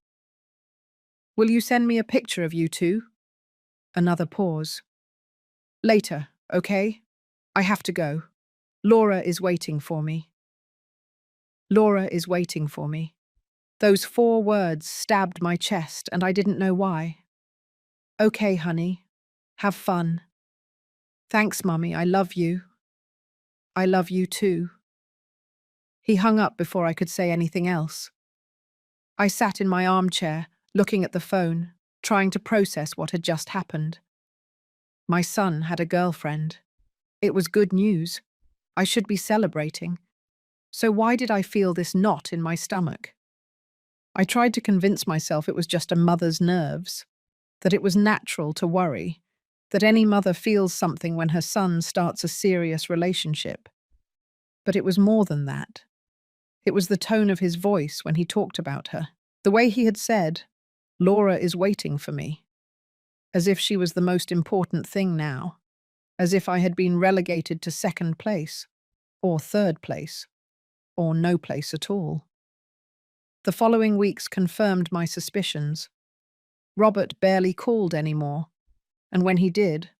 "Will you send me a picture of you two?" Another pause. "Later, okay? I have to go. Laura is waiting for me." Laura is waiting for me. Those 4 words stabbed my chest, and I didn't know why. "Okay, honey. Have fun." "Thanks, Mummy. I love you." "I love you too." He hung up before I could say anything else. I sat in my armchair, looking at the phone, trying to process what had just happened. My son had a girlfriend. It was good news. I should be celebrating. So why did I feel this knot in my stomach? I tried to convince myself it was just a mother's nerves, that it was natural to worry, that any mother feels something when her son starts a serious relationship. But it was more than that. It was the tone of his voice when he talked about her. The way he had said, "Laura is waiting for me," as if she was the most important thing now, as if I had been relegated to second place, or third place, or no place at all. The following weeks confirmed my suspicions. Robert barely called anymore, and when he did,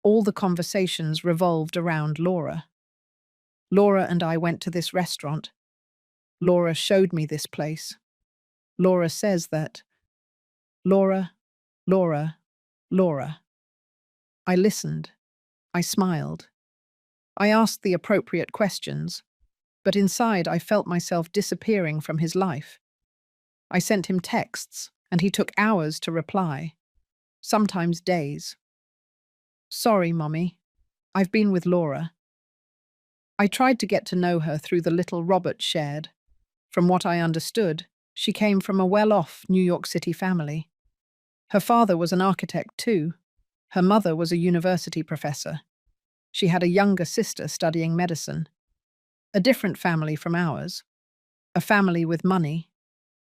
all the conversations revolved around Laura. Laura and I went to this restaurant. Laura showed me this place. Laura says that. Laura, Laura, Laura. I listened. I smiled. I asked the appropriate questions, but inside I felt myself disappearing from his life. I sent him texts, and he took hours to reply, sometimes days. "Sorry, Mommy. I've been with Laura." I tried to get to know her through the little Robert shared. From what I understood, she came from a well-off New York City family. Her father was an architect too. Her mother was a university professor. She had a younger sister studying medicine. A different family from ours. A family with money,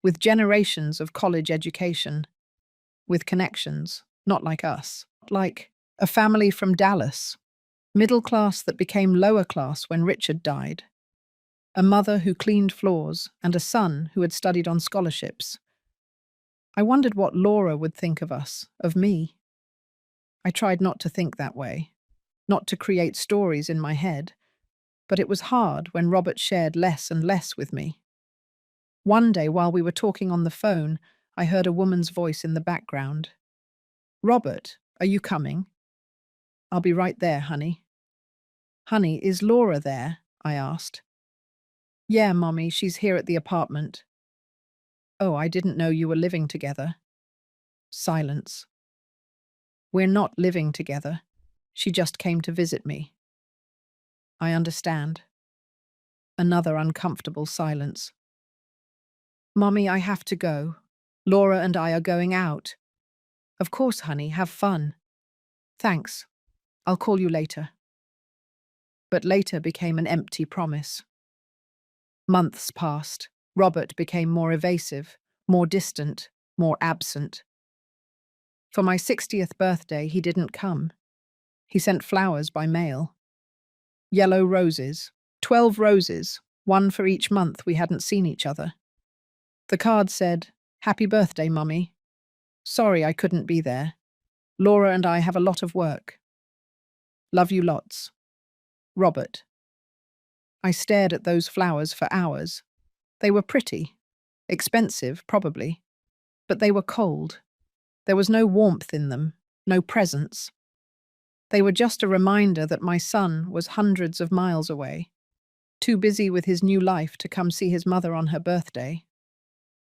with generations of college education, with connections, not like us. Like a family from Dallas, middle class that became lower class when Richard died. A mother who cleaned floors and a son who had studied on scholarships. I wondered what Laura would think of us, of me. I tried not to think that way, not to create stories in my head, but it was hard when Robert shared less and less with me. One day, while we were talking on the phone, I heard a woman's voice in the background. "Robert, are you coming?" "I'll be right there, honey." "Honey, is Laura there?" I asked. "Yeah, Mommy, she's here at the apartment." "Oh, I didn't know you were living together." Silence. "We're not living together. She just came to visit me." "I understand." Another uncomfortable silence. "Mommy, I have to go. Laura and I are going out." "Of course, honey, have fun." "Thanks. I'll call you later." But later became an empty promise. Months passed. Robert became more evasive, more distant, more absent. For my 60th birthday, he didn't come. He sent flowers by mail. Yellow roses, 12 roses, one for each month we hadn't seen each other. The card said, "Happy birthday, Mummy. Sorry I couldn't be there. Laura and I have a lot of work. Love you lots. Robert." I stared at those flowers for hours. They were pretty. Expensive, probably. But they were cold. There was no warmth in them, no presence. They were just a reminder that my son was hundreds of miles away, too busy with his new life to come see his mother on her birthday.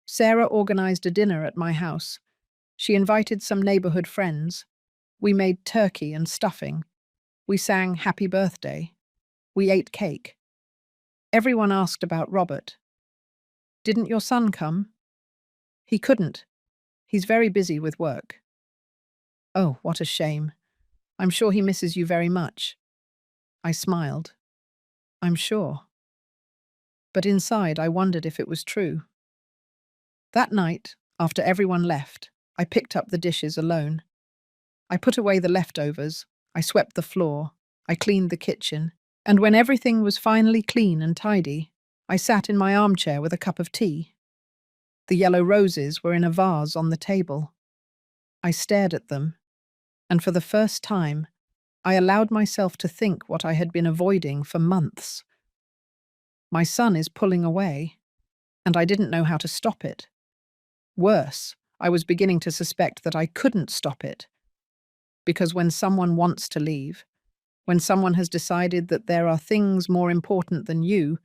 Sarah organized a dinner at my house. She invited some neighborhood friends. We made turkey and stuffing. We sang Happy Birthday. We ate cake. Everyone asked about Robert. "Didn't your son come?" "He couldn't. He's very busy with work." "Oh, what a shame. I'm sure he misses you very much." I smiled. I'm sure. But inside, I wondered if it was true. That night, after everyone left, I picked up the dishes alone. I put away the leftovers, I swept the floor, I cleaned the kitchen, and when everything was finally clean and tidy, I sat in my armchair with a cup of tea. The yellow roses were in a vase on the table. I stared at them, and for the first time, I allowed myself to think what I had been avoiding for months. My son is pulling away, and I didn't know how to stop it. Worse, I was beginning to suspect that I couldn't stop it. Because when someone wants to leave, when someone has decided that there are things more important than you,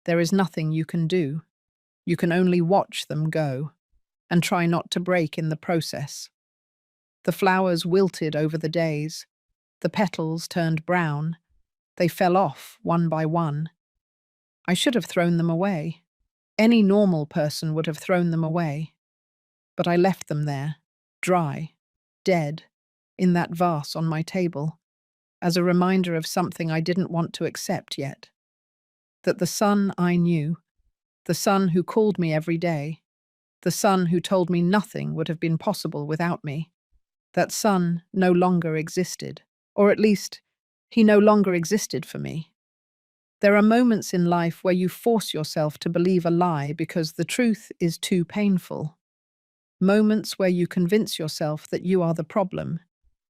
there is nothing you can do. You can only watch them go, and try not to break in the process. The flowers wilted over the days. The petals turned brown. They fell off one by one. I should have thrown them away. Any normal person would have thrown them away. But I left them there, dry, dead, in that vase on my table, as a reminder of something I didn't want to accept yet. That the son I knew, the son who called me every day, the son who told me nothing would have been possible without me, that son no longer existed, or at least, he no longer existed for me. There are moments in life where you force yourself to believe a lie because the truth is too painful. Moments where you convince yourself that you are the problem,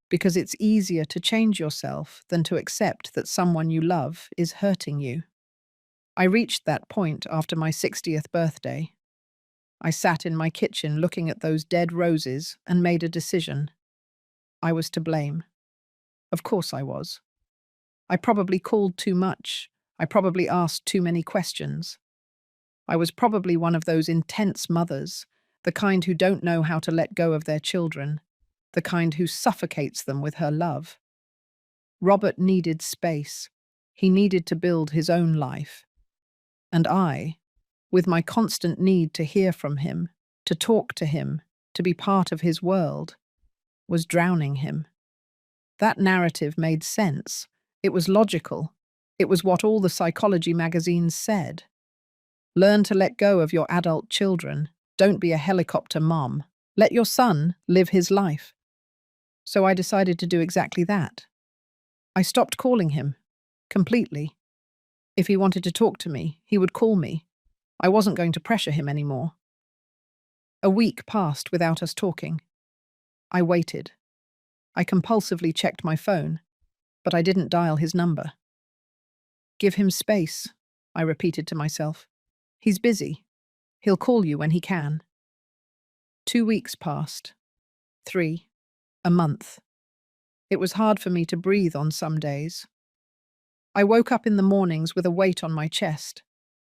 because it's easier to change yourself than to accept that someone you love is hurting you. I reached that point after my 60th birthday. I sat in my kitchen looking at those dead roses and made a decision. I was to blame. Of course I was. I probably called too much. I probably asked too many questions. I was probably one of those intense mothers, the kind who don't know how to let go of their children, the kind who suffocates them with her love. Robert needed space. He needed to build his own life. And I, with my constant need to hear from him, to talk to him, to be part of his world, was drowning him. That narrative made sense. It was logical. It was what all the psychology magazines said. Learn to let go of your adult children. Don't be a helicopter mom. Let your son live his life. So I decided to do exactly that. I stopped calling him. Completely. If he wanted to talk to me, he would call me. I wasn't going to pressure him anymore. A week passed without us talking. I waited. I compulsively checked my phone, but I didn't dial his number. Give him space, I repeated to myself. He's busy. He'll call you when he can. 2 weeks passed. 3. A month. It was hard for me to breathe on some days. I woke up in the mornings with a weight on my chest,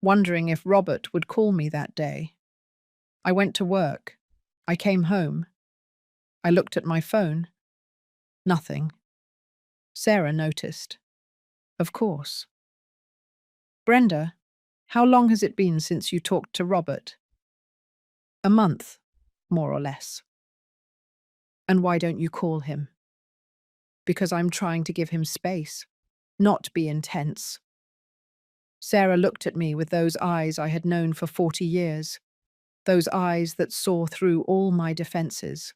wondering if Robert would call me that day. I went to work. I came home. I looked at my phone. Nothing. Sarah noticed. Of course. Brenda, how long has it been since you talked to Robert? A month, more or less. And why don't you call him? Because I'm trying to give him space, not be intense. Sarah looked at me with those eyes I had known for 40 years, those eyes that saw through all my defenses.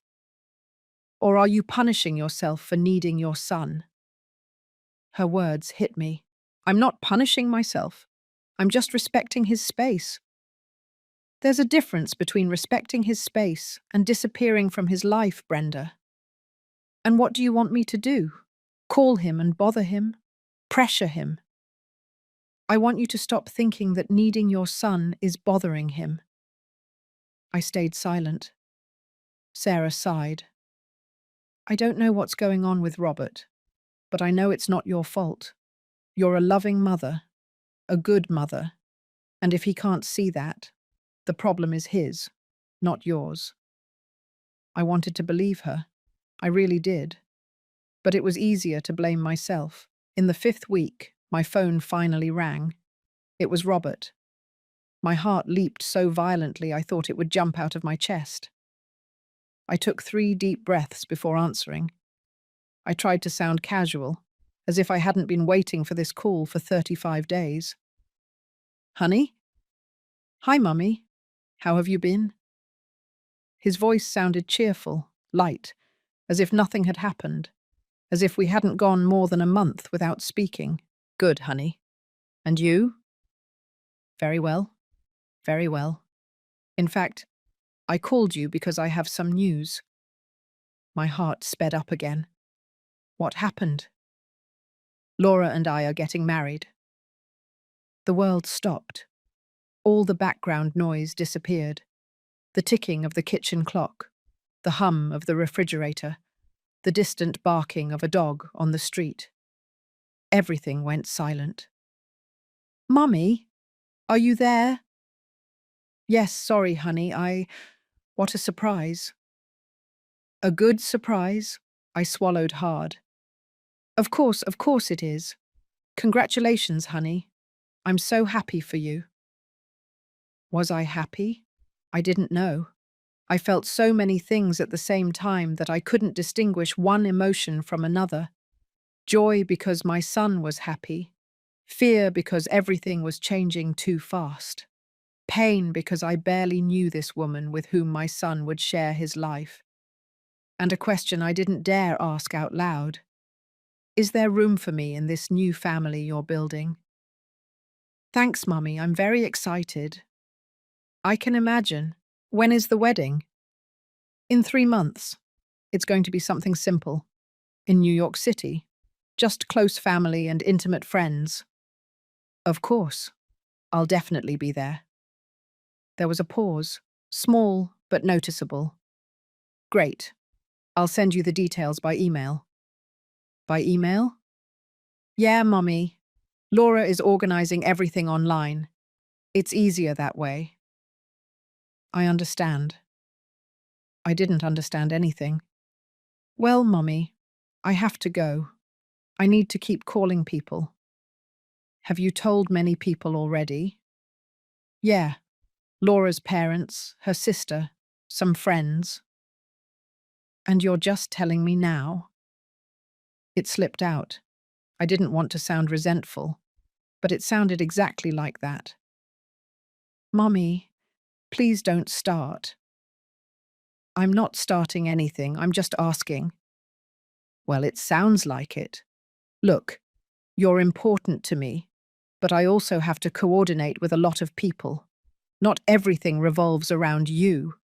Or are you punishing yourself for needing your son? Her words hit me. I'm not punishing myself. I'm just respecting his space. There's a difference between respecting his space and disappearing from his life, Brenda. And what do you want me to do? Call him and bother him? Pressure him? I want you to stop thinking that needing your son is bothering him. I stayed silent. Sarah sighed. I don't know what's going on with Robert, but I know it's not your fault. You're a loving mother, a good mother, and if he can't see that, the problem is his, not yours. I wanted to believe her. I really did. But it was easier to blame myself. In the 5th week, my phone finally rang. It was Robert. My heart leaped so violently I thought it would jump out of my chest. I took 3 deep breaths before answering. I tried to sound casual, as if I hadn't been waiting for this call for 35 days. Honey? Hi, Mummy. How have you been? His voice sounded cheerful, light, as if nothing had happened, as if we hadn't gone more than a month without speaking. Good, honey. And you? Very well. Very well. In fact, I called you because I have some news. My heart sped up again. What happened? Laura and I are getting married. The world stopped. All the background noise disappeared. The ticking of the kitchen clock, the hum of the refrigerator, the distant barking of a dog on the street. Everything went silent. Mummy, are you there? Yes, sorry, honey, What a surprise. A good surprise? I swallowed hard. Of course it is. Congratulations, honey. I'm so happy for you. Was I happy? I didn't know. I felt so many things at the same time that I couldn't distinguish one emotion from another. Joy because my son was happy. Fear because everything was changing too fast. Pain because I barely knew this woman with whom my son would share his life. And a question I didn't dare ask out loud. Is there room for me in this new family you're building? Thanks, Mummy. I'm very excited. I can imagine. When is the wedding? In 3 months. It's going to be something simple. In New York City. Just close family and intimate friends. Of course. I'll definitely be there. There was a pause. Small, but noticeable. Great. I'll send you the details by email. By email? Yeah, Mummy. Laura is organizing everything online. It's easier that way. I understand. I didn't understand anything. Well, Mummy, I have to go. I need to keep calling people. Have you told many people already? Yeah. Laura's parents, her sister, some friends. And you're just telling me now? It slipped out. I didn't want to sound resentful, but it sounded exactly like that. Mummy, please don't start. I'm not starting anything, I'm just asking. Well, it sounds like it. Look, you're important to me, but I also have to coordinate with a lot of people. Not everything revolves around you.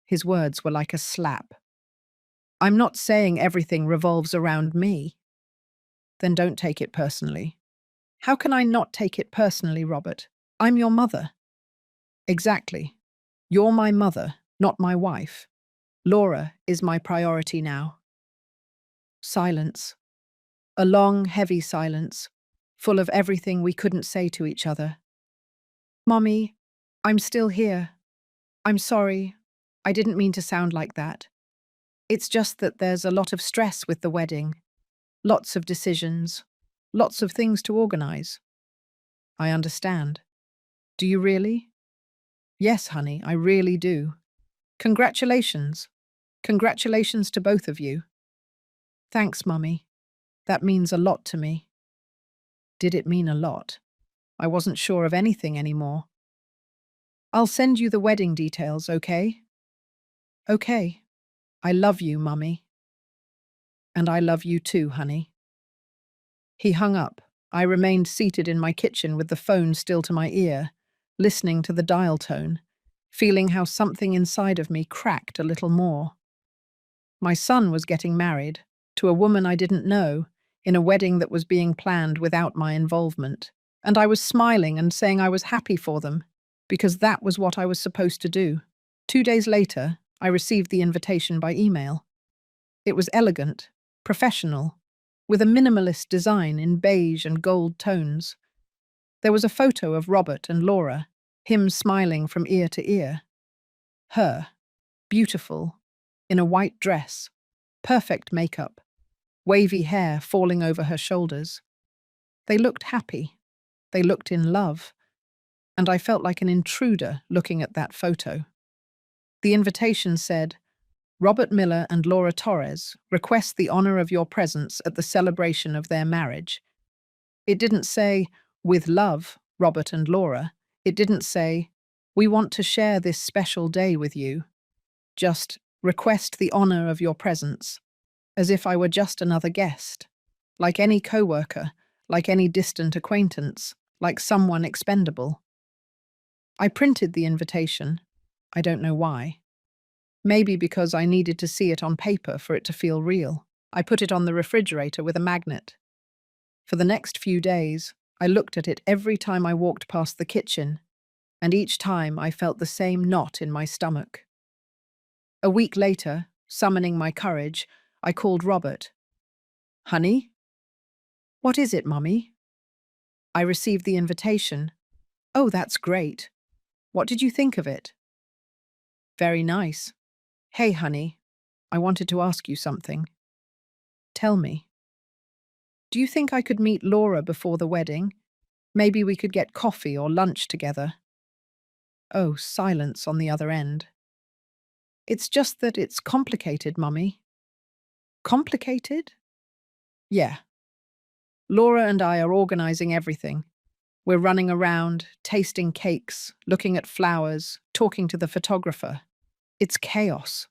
His words were like a slap. I'm not saying everything revolves around me. Then don't take it personally. How can I not take it personally, Robert? I'm your mother. Exactly. You're my mother, not my wife. Laura is my priority now. Silence. A long, heavy silence, full of everything we couldn't say to each other. Mommy, I'm still here. I'm sorry. I didn't mean to sound like that. It's just that there's a lot of stress with the wedding. Lots of decisions. Lots of things to organize. I understand. Do you really? Yes, honey, I really do. Congratulations. Congratulations to both of you. Thanks, Mummy. That means a lot to me. Did it mean a lot? I wasn't sure of anything anymore. I'll send you the wedding details, okay? Okay. I love you, Mummy. And I love you too, honey. He hung up. I remained seated in my kitchen with the phone still to my ear, listening to the dial tone, feeling how something inside of me cracked a little more. My son was getting married, to a woman I didn't know, in a wedding that was being planned without my involvement. And I was smiling and saying I was happy for them, because that was what I was supposed to do. 2 days later, I received the invitation by email. It was elegant, professional, with a minimalist design in beige and gold tones. There was a photo of Robert and Laura, him smiling from ear to ear. Her, beautiful, in a white dress, perfect makeup, wavy hair falling over her shoulders. They looked happy. They looked in love. And I felt like an intruder looking at that photo. The invitation said, Robert Miller and Laura Torres request the honor of your presence at the celebration of their marriage. It didn't say, with love, Robert and Laura. It didn't say, we want to share this special day with you. Just, request the honor of your presence, as if I were just another guest, like any coworker, like any distant acquaintance, like someone expendable. I printed the invitation. I don't know why. Maybe because I needed to see it on paper for it to feel real. I put it on the refrigerator with a magnet. For the next few days, I looked at it every time I walked past the kitchen, and each time I felt the same knot in my stomach. A week later, summoning my courage, I called Robert. Honey? What is it, Mummy? I received the invitation. Oh, that's great. What did you think of it? Very nice. Hey, honey, I wanted to ask you something. Tell me. Do you think I could meet Laura before the wedding? Maybe we could get coffee or lunch together. Oh, silence on the other end. It's just that it's complicated, Mummy. Complicated? Yeah. Laura and I are organizing everything. We're running around, tasting cakes, looking at flowers, talking to the photographer. It's chaos.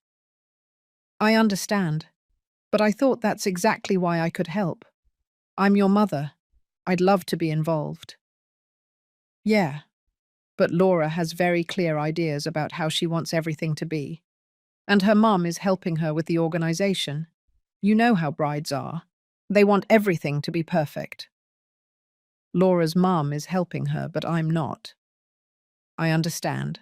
I understand, but I thought that's exactly why I could help. I'm your mother. I'd love to be involved. Yeah, but Laura has very clear ideas about how she wants everything to be. And her mum is helping her with the organization. You know how brides are. They want everything to be perfect. Laura's mum is helping her, but I'm not. I understand.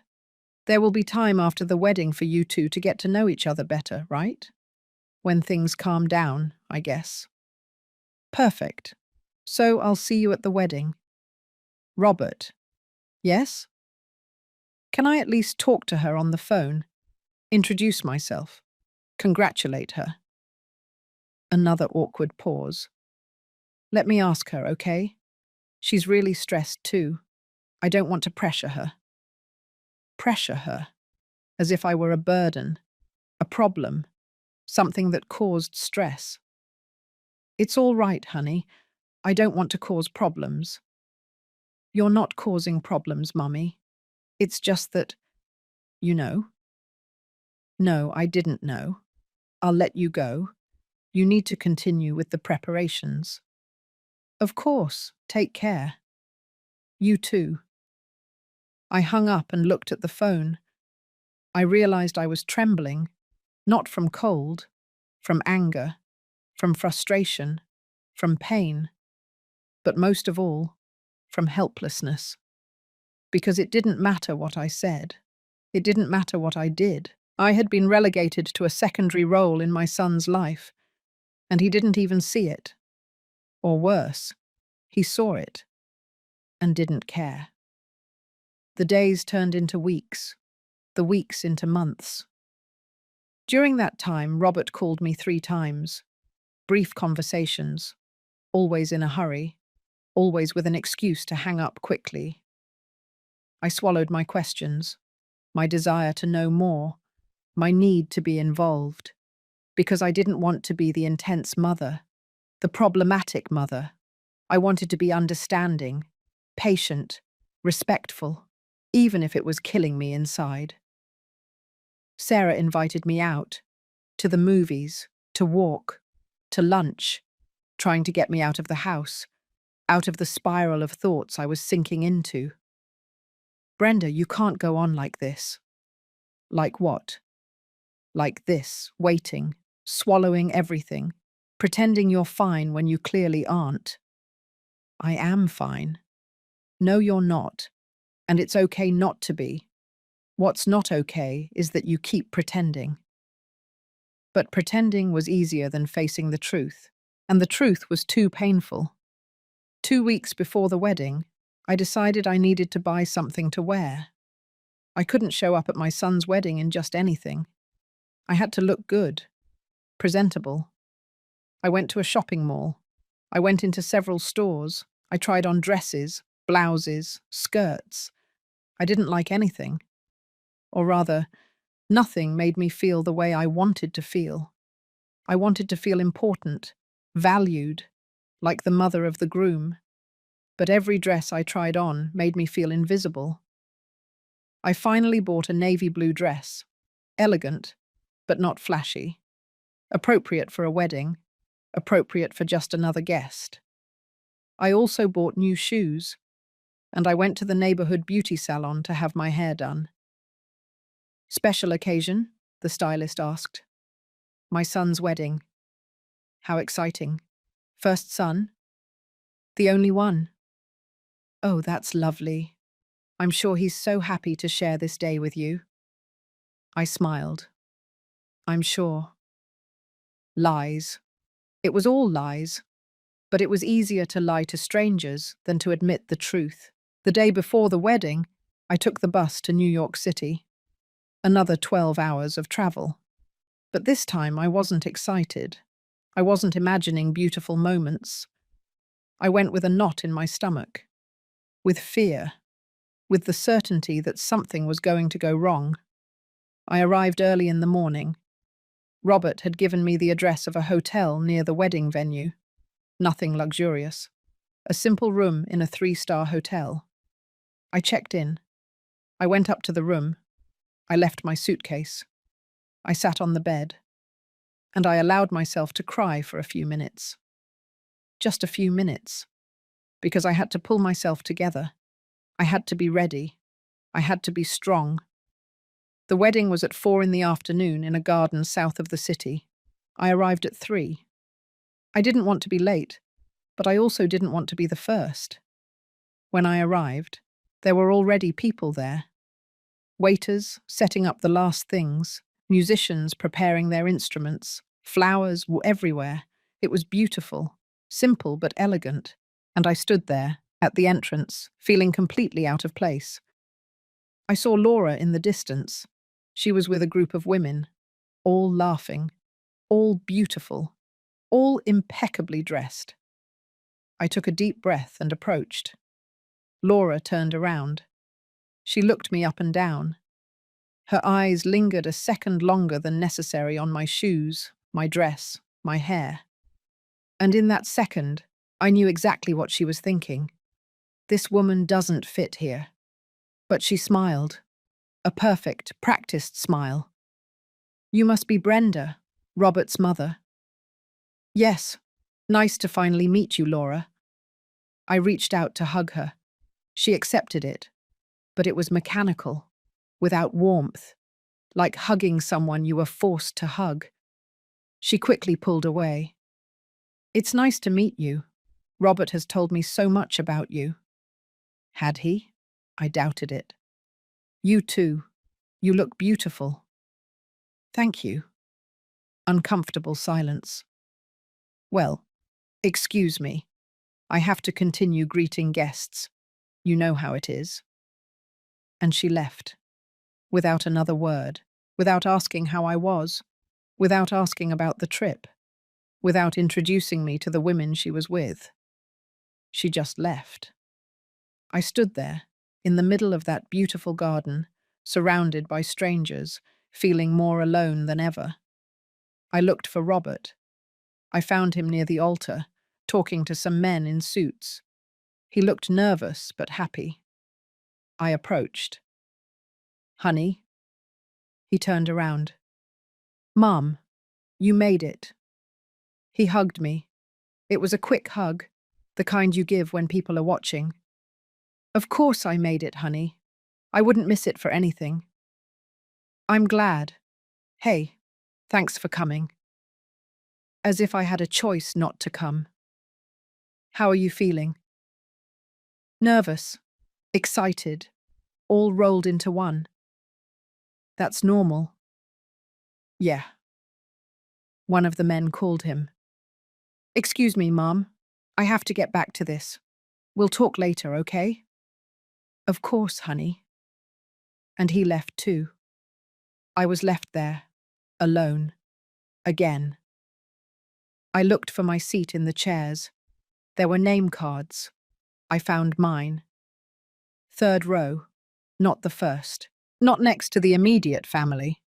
There will be time after the wedding for you two to get to know each other better, right? When things calm down, I guess. Perfect. So I'll see you at the wedding. Robert. Yes? Can I at least talk to her on the phone? Introduce myself. Congratulate her. Another awkward pause. Let me ask her, okay? She's really stressed too. I don't want to pressure her. Pressure her? As if I were a burden, a problem, something that caused stress. It's all right, honey. I don't want to cause problems. You're not causing problems, Mummy. It's just that, you know. No, I didn't know. I'll let you go. You need to continue with the preparations. Of course, take care. You too. I hung up and looked at the phone. I realized I was trembling, not from cold, from anger, from frustration, from pain, but most of all, from helplessness. Because it didn't matter what I said. It didn't matter what I did. I had been relegated to a secondary role in my son's life, and he didn't even see it. Or worse, he saw it and didn't care. The days turned into weeks, the weeks into months. During that time, Robert called me 3 times. Brief conversations, always in a hurry, always with an excuse to hang up quickly. I swallowed my questions, my desire to know more, my need to be involved, because I didn't want to be the intense mother, the problematic mother. I wanted to be understanding, patient, respectful, even if it was killing me inside. Sarah invited me out, to the movies, to walk, to lunch, trying to get me out of the house, out of the spiral of thoughts I was sinking into. Brenda, you can't go on like this. Like what? Like this, waiting, swallowing everything, pretending you're fine when you clearly aren't. I am fine. No, you're not. And it's okay not to be. What's not okay is that you keep pretending. But pretending was easier than facing the truth, and the truth was too painful. 2 weeks before the wedding, I decided I needed to buy something to wear. I couldn't show up at my son's wedding in just anything. I had to look good, presentable. I went to a shopping mall. I went into several stores. I tried on dresses, blouses, skirts. I didn't like anything. Or rather, nothing made me feel the way I wanted to feel. I wanted to feel important, valued, like the mother of the groom. But every dress I tried on made me feel invisible. I finally bought a navy blue dress, elegant, but not flashy, appropriate for a wedding, appropriate for just another guest. I also bought new shoes, and I went to the neighborhood beauty salon to have my hair done. Special occasion? The stylist asked. My son's wedding. How exciting. First son? The only one. Oh, that's lovely. I'm sure he's so happy to share this day with you. I smiled. I'm sure. Lies. It was all lies, but it was easier to lie to strangers than to admit the truth. The day before the wedding, I took the bus to New York City. Another 12 hours of travel. But this time I wasn't excited. I wasn't imagining beautiful moments. I went with a knot in my stomach. With fear. With the certainty that something was going to go wrong. I arrived early in the morning. Robert had given me the address of a hotel near the wedding venue. Nothing luxurious. A simple room in a 3-star hotel. I checked in. I went up to the room. I left my suitcase. I sat on the bed. And I allowed myself to cry for a few minutes. Just a few minutes. Because I had to pull myself together. I had to be ready. I had to be strong. The wedding was at 4 in the afternoon in a garden south of the city. I arrived at 3. I didn't want to be late, but I also didn't want to be the first. When I arrived, there were already people there. Waiters setting up the last things, musicians preparing their instruments, flowers everywhere. It was beautiful, simple but elegant, and I stood there, at the entrance, feeling completely out of place. I saw Laura in the distance. She was with a group of women, all laughing, all beautiful, all impeccably dressed. I took a deep breath and approached. Laura turned around. She looked me up and down. Her eyes lingered a second longer than necessary on my shoes, my dress, my hair. And in that second, I knew exactly what she was thinking. This woman doesn't fit here. But she smiled. A perfect, practiced smile. You must be Brenda, Robert's mother. Yes, nice to finally meet you, Laura. I reached out to hug her. She accepted it, but it was mechanical, without warmth, like hugging someone you were forced to hug. She quickly pulled away. It's nice to meet you. Robert has told me so much about you. Had he? I doubted it. You too. You look beautiful. Thank you. Uncomfortable silence. Well, excuse me. I have to continue greeting guests. You know how it is. And she left, without another word, without asking how I was, without asking about the trip, without introducing me to the women she was with. She just left. I stood there, in the middle of that beautiful garden, surrounded by strangers, feeling more alone than ever. I looked for Robert. I found him near the altar, talking to some men in suits. He looked nervous but happy. I approached. Honey? He turned around. Mom, you made it. He hugged me. It was a quick hug, the kind you give when people are watching. Of course I made it, honey. I wouldn't miss it for anything. I'm glad. Hey, thanks for coming. As if I had a choice not to come. How are you feeling? Nervous, excited, all rolled into one. That's normal. Yeah. One of the men called him. Excuse me, Mom. I have to get back to this. We'll talk later, okay? Of course, honey. And he left too. I was left there, alone, again. I looked for my seat in the chairs. There were name cards. I found mine. 3rd row, not the first. Not next to the immediate family.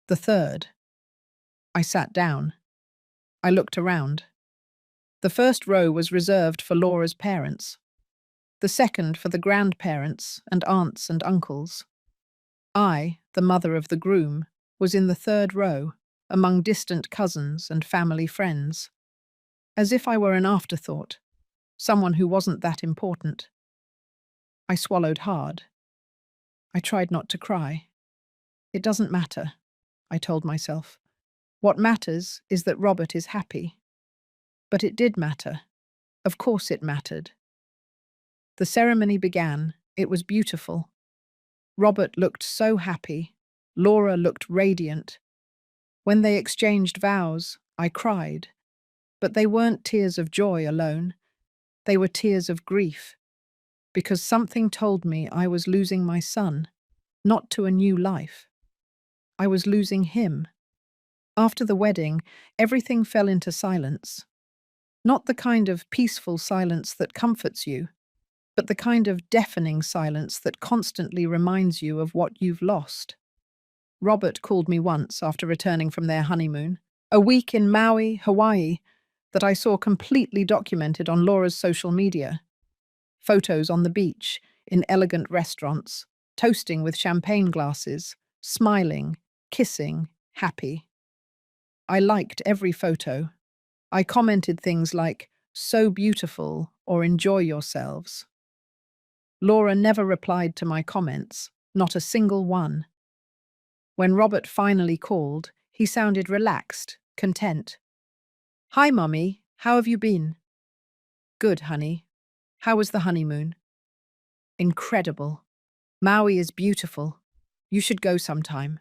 The 3rd. I sat down. I looked around. The 1st row was reserved for Laura's parents. The 2nd for the grandparents and aunts and uncles. I, the mother of the groom, was in the 3rd row, among distant cousins and family friends. As if I were an afterthought, someone who wasn't that important. I swallowed hard. I tried not to cry. It doesn't matter, I told myself. What matters is that Robert is happy. But it did matter. Of course it mattered. The ceremony began. It was beautiful. Robert looked so happy. Laura looked radiant. When they exchanged vows, I cried. But they weren't tears of joy alone. They were tears of grief. Because something told me I was losing my son, not to a new life. I was losing him. After the wedding, everything fell into silence. Not the kind of peaceful silence that comforts you, but the kind of deafening silence that constantly reminds you of what you've lost. Robert called me once after returning from their honeymoon, a week in Maui, Hawaii, that I saw completely documented on Laura's social media. Photos on the beach, in elegant restaurants, toasting with champagne glasses, smiling, kissing, happy. I liked every photo. I commented things like, "So beautiful," or "Enjoy yourselves." Laura never replied to my comments, not a single one. When Robert finally called, he sounded relaxed, content. "Hi, Mummy. How have you been?" "Good, honey. How was the honeymoon?" "Incredible. Maui is beautiful. You should go sometime."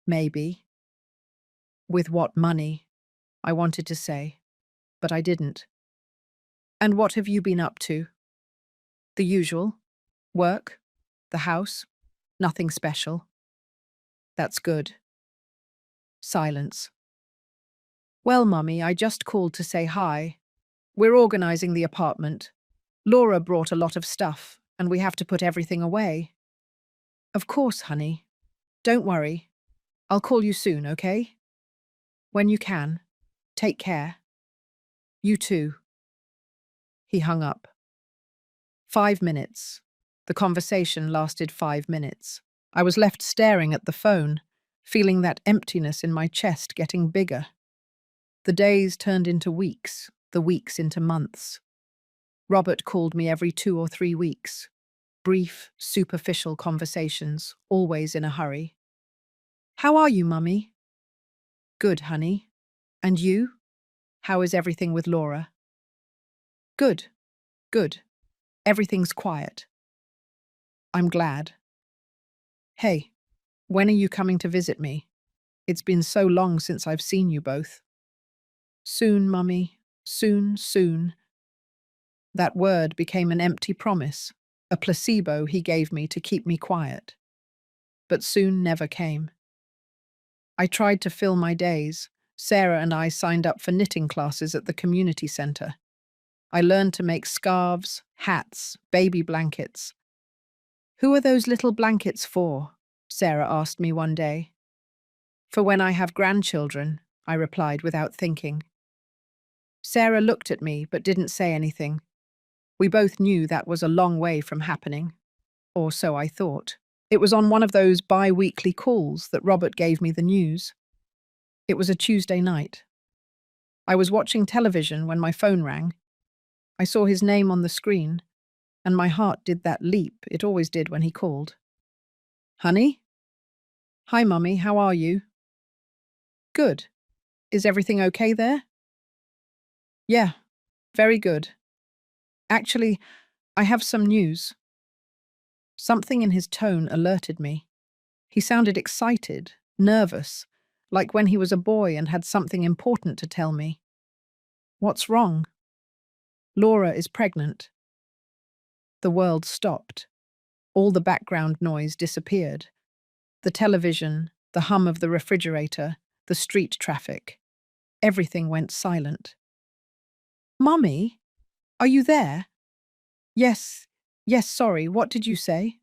"Maybe." "With what money?" I wanted to say, but I didn't. "And what have you been up to?" "The usual. Work. The house. Nothing special." "That's good." Silence. "Well, Mummy, I just called to say hi. We're organizing the apartment. Laura brought a lot of stuff, and we have to put everything away." "Of course, honey. Don't worry. I'll call you soon, okay?" "When you can. Take care." "You too." He hung up. 5 minutes. The conversation lasted 5 minutes. I was left staring at the phone, feeling that emptiness in my chest getting bigger. The days turned into weeks, the weeks into months. Robert called me every 2 or 3 weeks. Brief, superficial conversations, always in a hurry. "How are you, Mummy?" "Good, honey. And you? How is everything with Laura?" "Good, good. Everything's quiet." "I'm glad." "Hey, when are you coming to visit me? It's been so long since I've seen you both." "Soon, Mummy. Soon, soon." That word became an empty promise, a placebo he gave me to keep me quiet. But soon never came. I tried to fill my days. Sarah and I signed up for knitting classes at the community centre. I learned to make scarves, hats, baby blankets. "Who are those little blankets for?" Sarah asked me one day. "For when I have grandchildren," I replied without thinking. Sarah looked at me but didn't say anything. We both knew that was a long way from happening. Or so I thought. It was on one of those bi-weekly calls that Robert gave me the news. It was a Tuesday night. I was watching television when my phone rang. I saw his name on the screen, and my heart did that leap it always did when he called. "Honey?" "Hi, Mummy, how are you?" "Good. Is everything okay there?" "Yeah, very good. Actually, I have some news." Something in his tone alerted me. He sounded excited, nervous, like when he was a boy and had something important to tell me. "What's wrong?" "Laura is pregnant." The world stopped. All the background noise disappeared. The television, the hum of the refrigerator, the street traffic. Everything went silent. "Mummy, are you there?" "Yes, yes, sorry, what did you say?"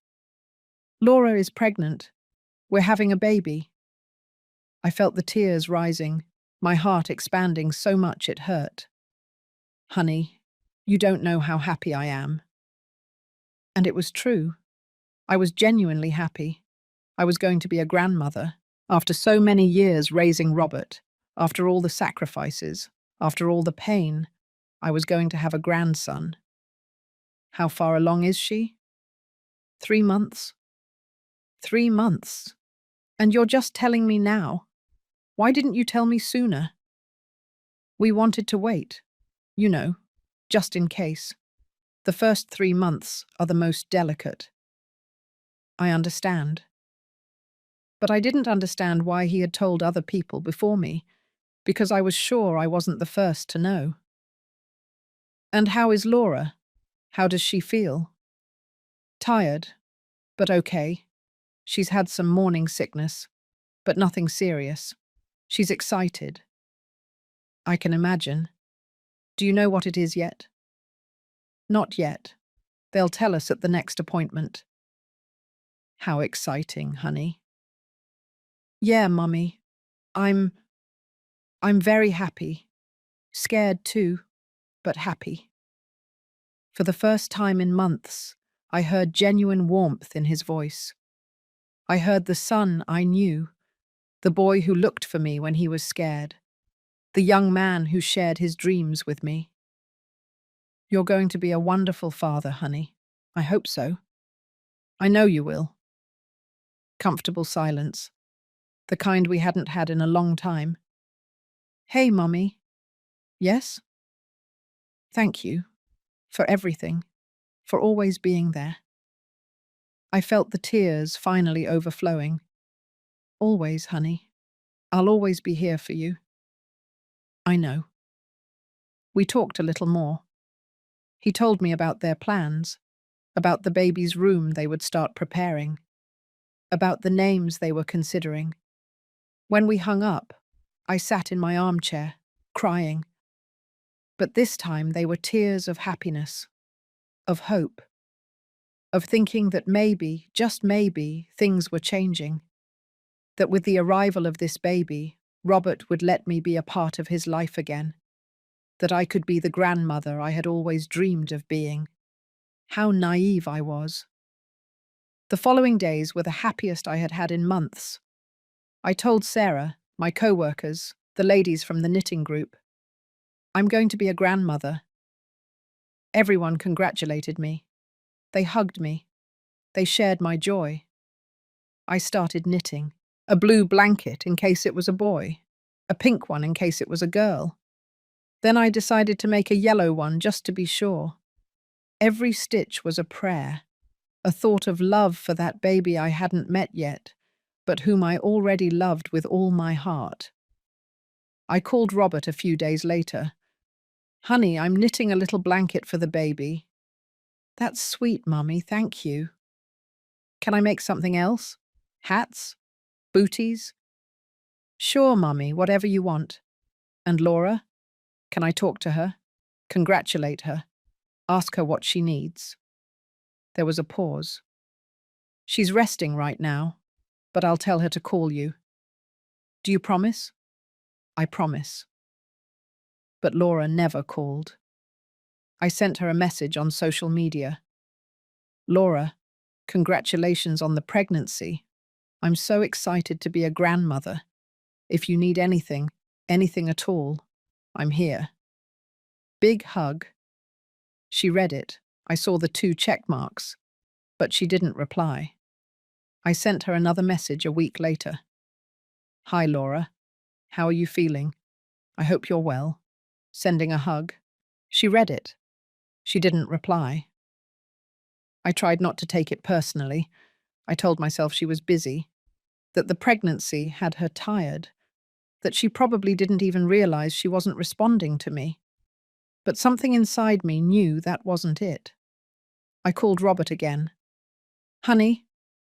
"Laura is pregnant. We're having a baby." I felt the tears rising, my heart expanding so much it hurt. "Honey, you don't know how happy I am." And it was true. I was genuinely happy. I was going to be a grandmother. After so many years raising Robert, after all the sacrifices, after all the pain, I was going to have a grandson. How far along is she? 3 months. 3 months. And you're just telling me now? Why didn't you tell me sooner? We wanted to wait. You know, just in case. The first 3 months are the most delicate. I understand. But I didn't understand why he had told other people before me, because I was sure I wasn't the first to know. "And how is Laura? How does she feel?" "Tired, but okay. She's had some morning sickness, but nothing serious. She's excited." "I can imagine. Do you know what it is yet?" "Not yet. They'll tell us at the next appointment." "How exciting, honey." "Yeah, Mummy. I'm very happy." Scared too, but happy. For the first time in months, I heard genuine warmth in his voice. I heard the son I knew, the boy who looked for me when he was scared, the young man who shared his dreams with me. You're going to be a wonderful father, honey. I hope so. I know you will. Comfortable silence, the kind we hadn't had in a long time. Hey, Mummy. Yes? Thank you. For everything. For always being there. I felt the tears finally overflowing. Always, honey. I'll always be here for you. I know. We talked a little more. He told me about their plans, about the baby's room they would start preparing, about the names they were considering. When we hung up, I sat in my armchair, crying. But this time they were tears of happiness, of hope, of thinking that maybe, just maybe, things were changing. That with the arrival of this baby, Robert would let me be a part of his life again. That I could be the grandmother I had always dreamed of being. How naive I was. The following days were the happiest I had had in months. I told Sarah, my co-workers, the ladies from the knitting group, I'm going to be a grandmother. Everyone congratulated me. They hugged me. They shared my joy. I started knitting. A blue blanket in case it was a boy. A pink one in case it was a girl. Then I decided to make a yellow one just to be sure. Every stitch was a prayer, a thought of love for that baby I hadn't met yet, but whom I already loved with all my heart. I called Robert a few days later. Honey, I'm knitting a little blanket for the baby. That's sweet, Mummy, thank you. Can I make something else? Hats? Booties? Sure, Mummy, whatever you want. And Laura? Can I talk to her? Congratulate her? Ask her what she needs? There was a pause. She's resting right now, but I'll tell her to call you. Do you promise? I promise. But Laura never called. I sent her a message on social media. Laura, congratulations on the pregnancy. I'm so excited to be a grandmother. If you need anything, anything at all, I'm here. Big hug. She read it. I saw the 2 check marks, but she didn't reply. I sent her another message a week later. Hi, Laura. How are you feeling? I hope you're well. Sending a hug. She read it. She didn't reply. I tried not to take it personally. I told myself she was busy, that the pregnancy had her tired, that she probably didn't even realize she wasn't responding to me. But something inside me knew that wasn't it. I called Robert again. Honey,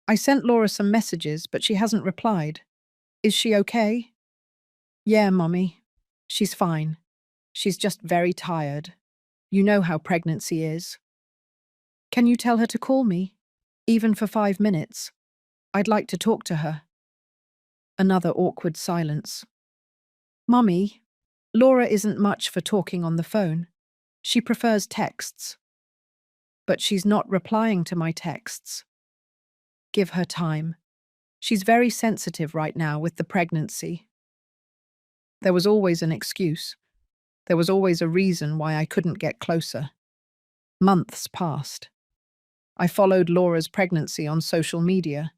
I sent Laura some messages, but she hasn't replied. Is she okay? Yeah, Mummy. She's fine. She's just very tired. You know how pregnancy is. Can you tell her to call me? Even for 5 minutes. I'd like to talk to her. Another awkward silence. Mummy, Laura isn't much for talking on the phone. She prefers texts. But she's not replying to my texts. Give her time. She's very sensitive right now with the pregnancy. There was always an excuse. There was always a reason why I couldn't get closer. Months passed. I followed Laura's pregnancy on social media.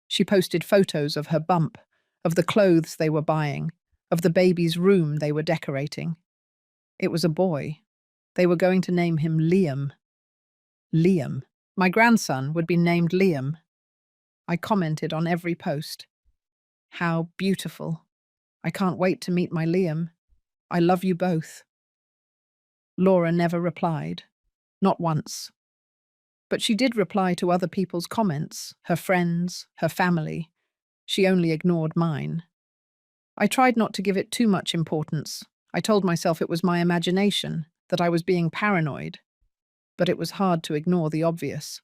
She posted photos of her bump, of the clothes they were buying, of the baby's room they were decorating. It was a boy. They were going to name him Liam. Liam. My grandson would be named Liam. I commented on every post. How beautiful. I can't wait to meet my Liam. I love you both. Laura never replied. Not once. But she did reply to other people's comments, her friends, her family. She only ignored mine. I tried not to give it too much importance. I told myself it was my imagination, that I was being paranoid. But it was hard to ignore the obvious.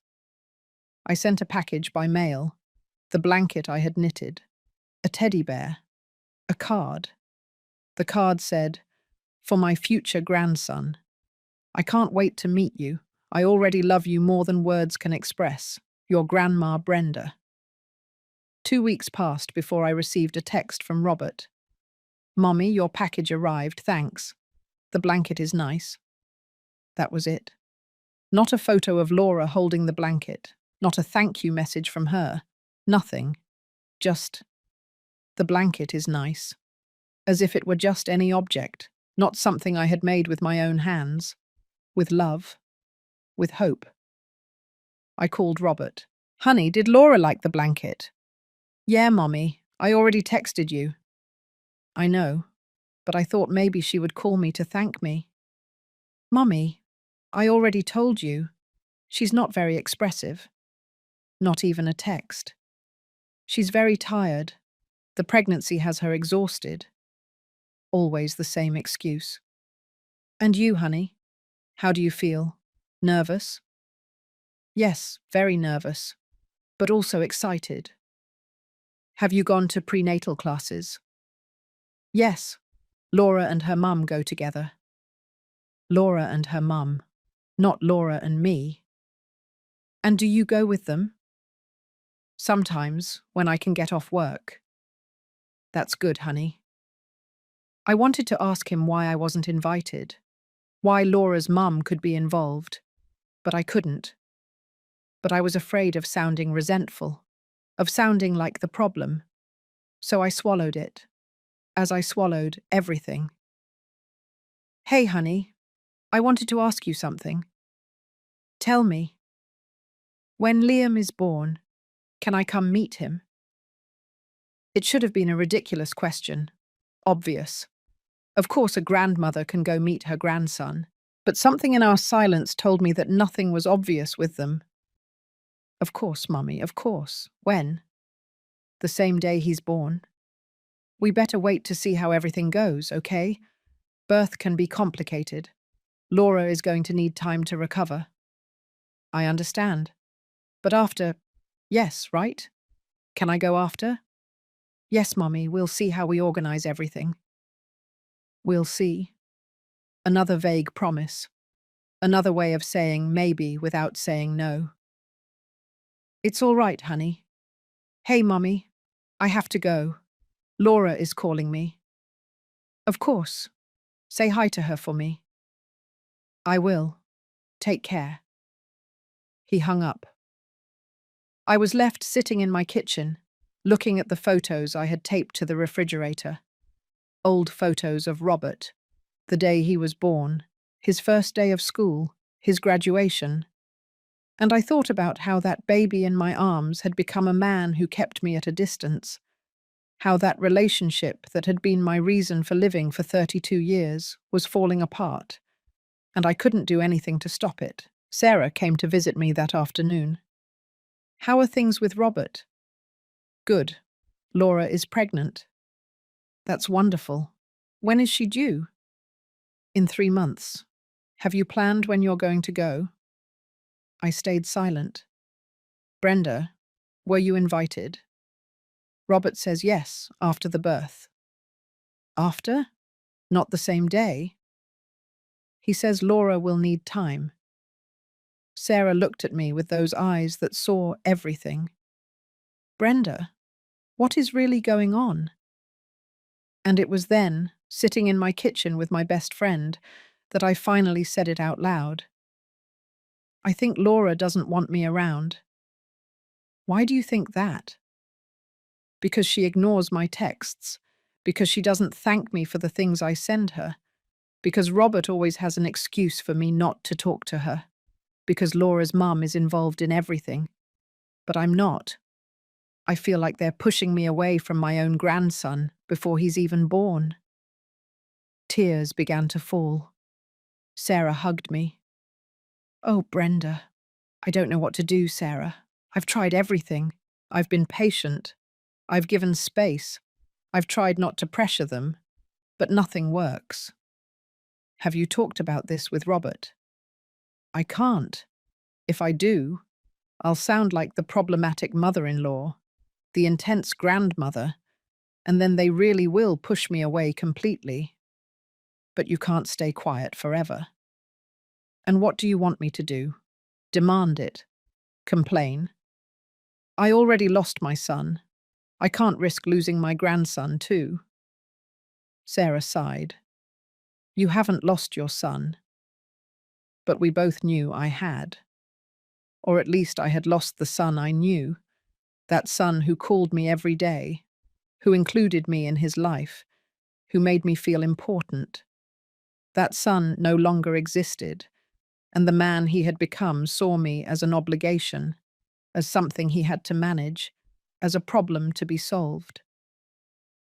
I sent a package by mail, the blanket I had knitted, a teddy bear, a card. The card said, For my future grandson. I can't wait to meet you. I already love you more than words can express. Your Grandma Brenda. 2 weeks passed before I received a text from Robert. Mommy, your package arrived, thanks. The blanket is nice. That was it. Not a photo of Laura holding the blanket. Not a thank you message from her. Nothing. Just, the blanket is nice. As if it were just any object, not something I had made with my own hands. With love. With hope. I called Robert. Honey, did Laura like the blanket? Yeah, Mommy. I already texted you. I know, but I thought maybe she would call me to thank me. Mummy, I already told you. She's not very expressive. Not even a text. She's very tired. The pregnancy has her exhausted. Always the same excuse. And you, honey? How do you feel? Nervous? Yes, very nervous, but also excited. Have you gone to prenatal classes? Yes. Laura and her mum go together. Laura and her mum, not Laura and me. And do you go with them? Sometimes, when I can get off work. That's good, honey. I wanted to ask him why I wasn't invited, why Laura's mum could be involved, but I couldn't. But I was afraid of sounding resentful, of sounding like the problem. So I swallowed it, as I swallowed everything. Hey, honey, I wanted to ask you something. Tell me, when Liam is born, can I come meet him? It should have been a ridiculous question. Obvious. Of course, a grandmother can go meet her grandson, but something in our silence told me that nothing was obvious with them. Of course, Mummy, of course. When? The same day he's born. We better wait to see how everything goes, okay? Birth can be complicated. Laura is going to need time to recover. I understand. But after, yes, right? Can I go after? Yes, Mummy, we'll see how we organize everything. We'll see. Another vague promise. Another way of saying maybe without saying no. It's all right, honey. Hey, Mummy, I have to go. Laura is calling me. Of course. Say hi to her for me. I will. Take care. He hung up. I was left sitting in my kitchen, looking at the photos I had taped to the refrigerator. Old photos of Robert, the day he was born, his first day of school, his graduation. And I thought about how that baby in my arms had become a man who kept me at a distance, how that relationship that had been my reason for living for 32 years was falling apart, and I couldn't do anything to stop it. Sarah came to visit me that afternoon. How are things with Robert? Good. Laura is pregnant. That's wonderful. When is she due? In 3 months. Have you planned when you're going to go? I stayed silent. Brenda, were you invited? Robert says yes, after the birth. After? Not the same day? He says Laura will need time. Sarah looked at me with those eyes that saw everything. Brenda, what is really going on? And it was then, sitting in my kitchen with my best friend, that I finally said it out loud. I think Laura doesn't want me around. Why do you think that? Because she ignores my texts, because she doesn't thank me for the things I send her, because Robert always has an excuse for me not to talk to her, because Laura's mum is involved in everything. But I'm not. I feel like they're pushing me away from my own grandson before he's even born. Tears began to fall. Sarah hugged me. Oh, Brenda. I don't know what to do, Sarah. I've tried everything. I've been patient. I've given space. I've tried not to pressure them. But nothing works. Have you talked about this with Robert? I can't. If I do, I'll sound like the problematic mother-in-law, the intense grandmother, and then they really will push me away completely. but you can't stay quiet forever. And what do you want me to do? Demand it? Complain? I already lost my son. I can't risk losing my grandson, too. Sarah sighed. You haven't lost your son. But we both knew I had. Or at least I had lost the son I knew, that son who called me every day, who included me in his life, who made me feel important. That son no longer existed, and the man he had become saw me as an obligation, as something he had to manage, as a problem to be solved.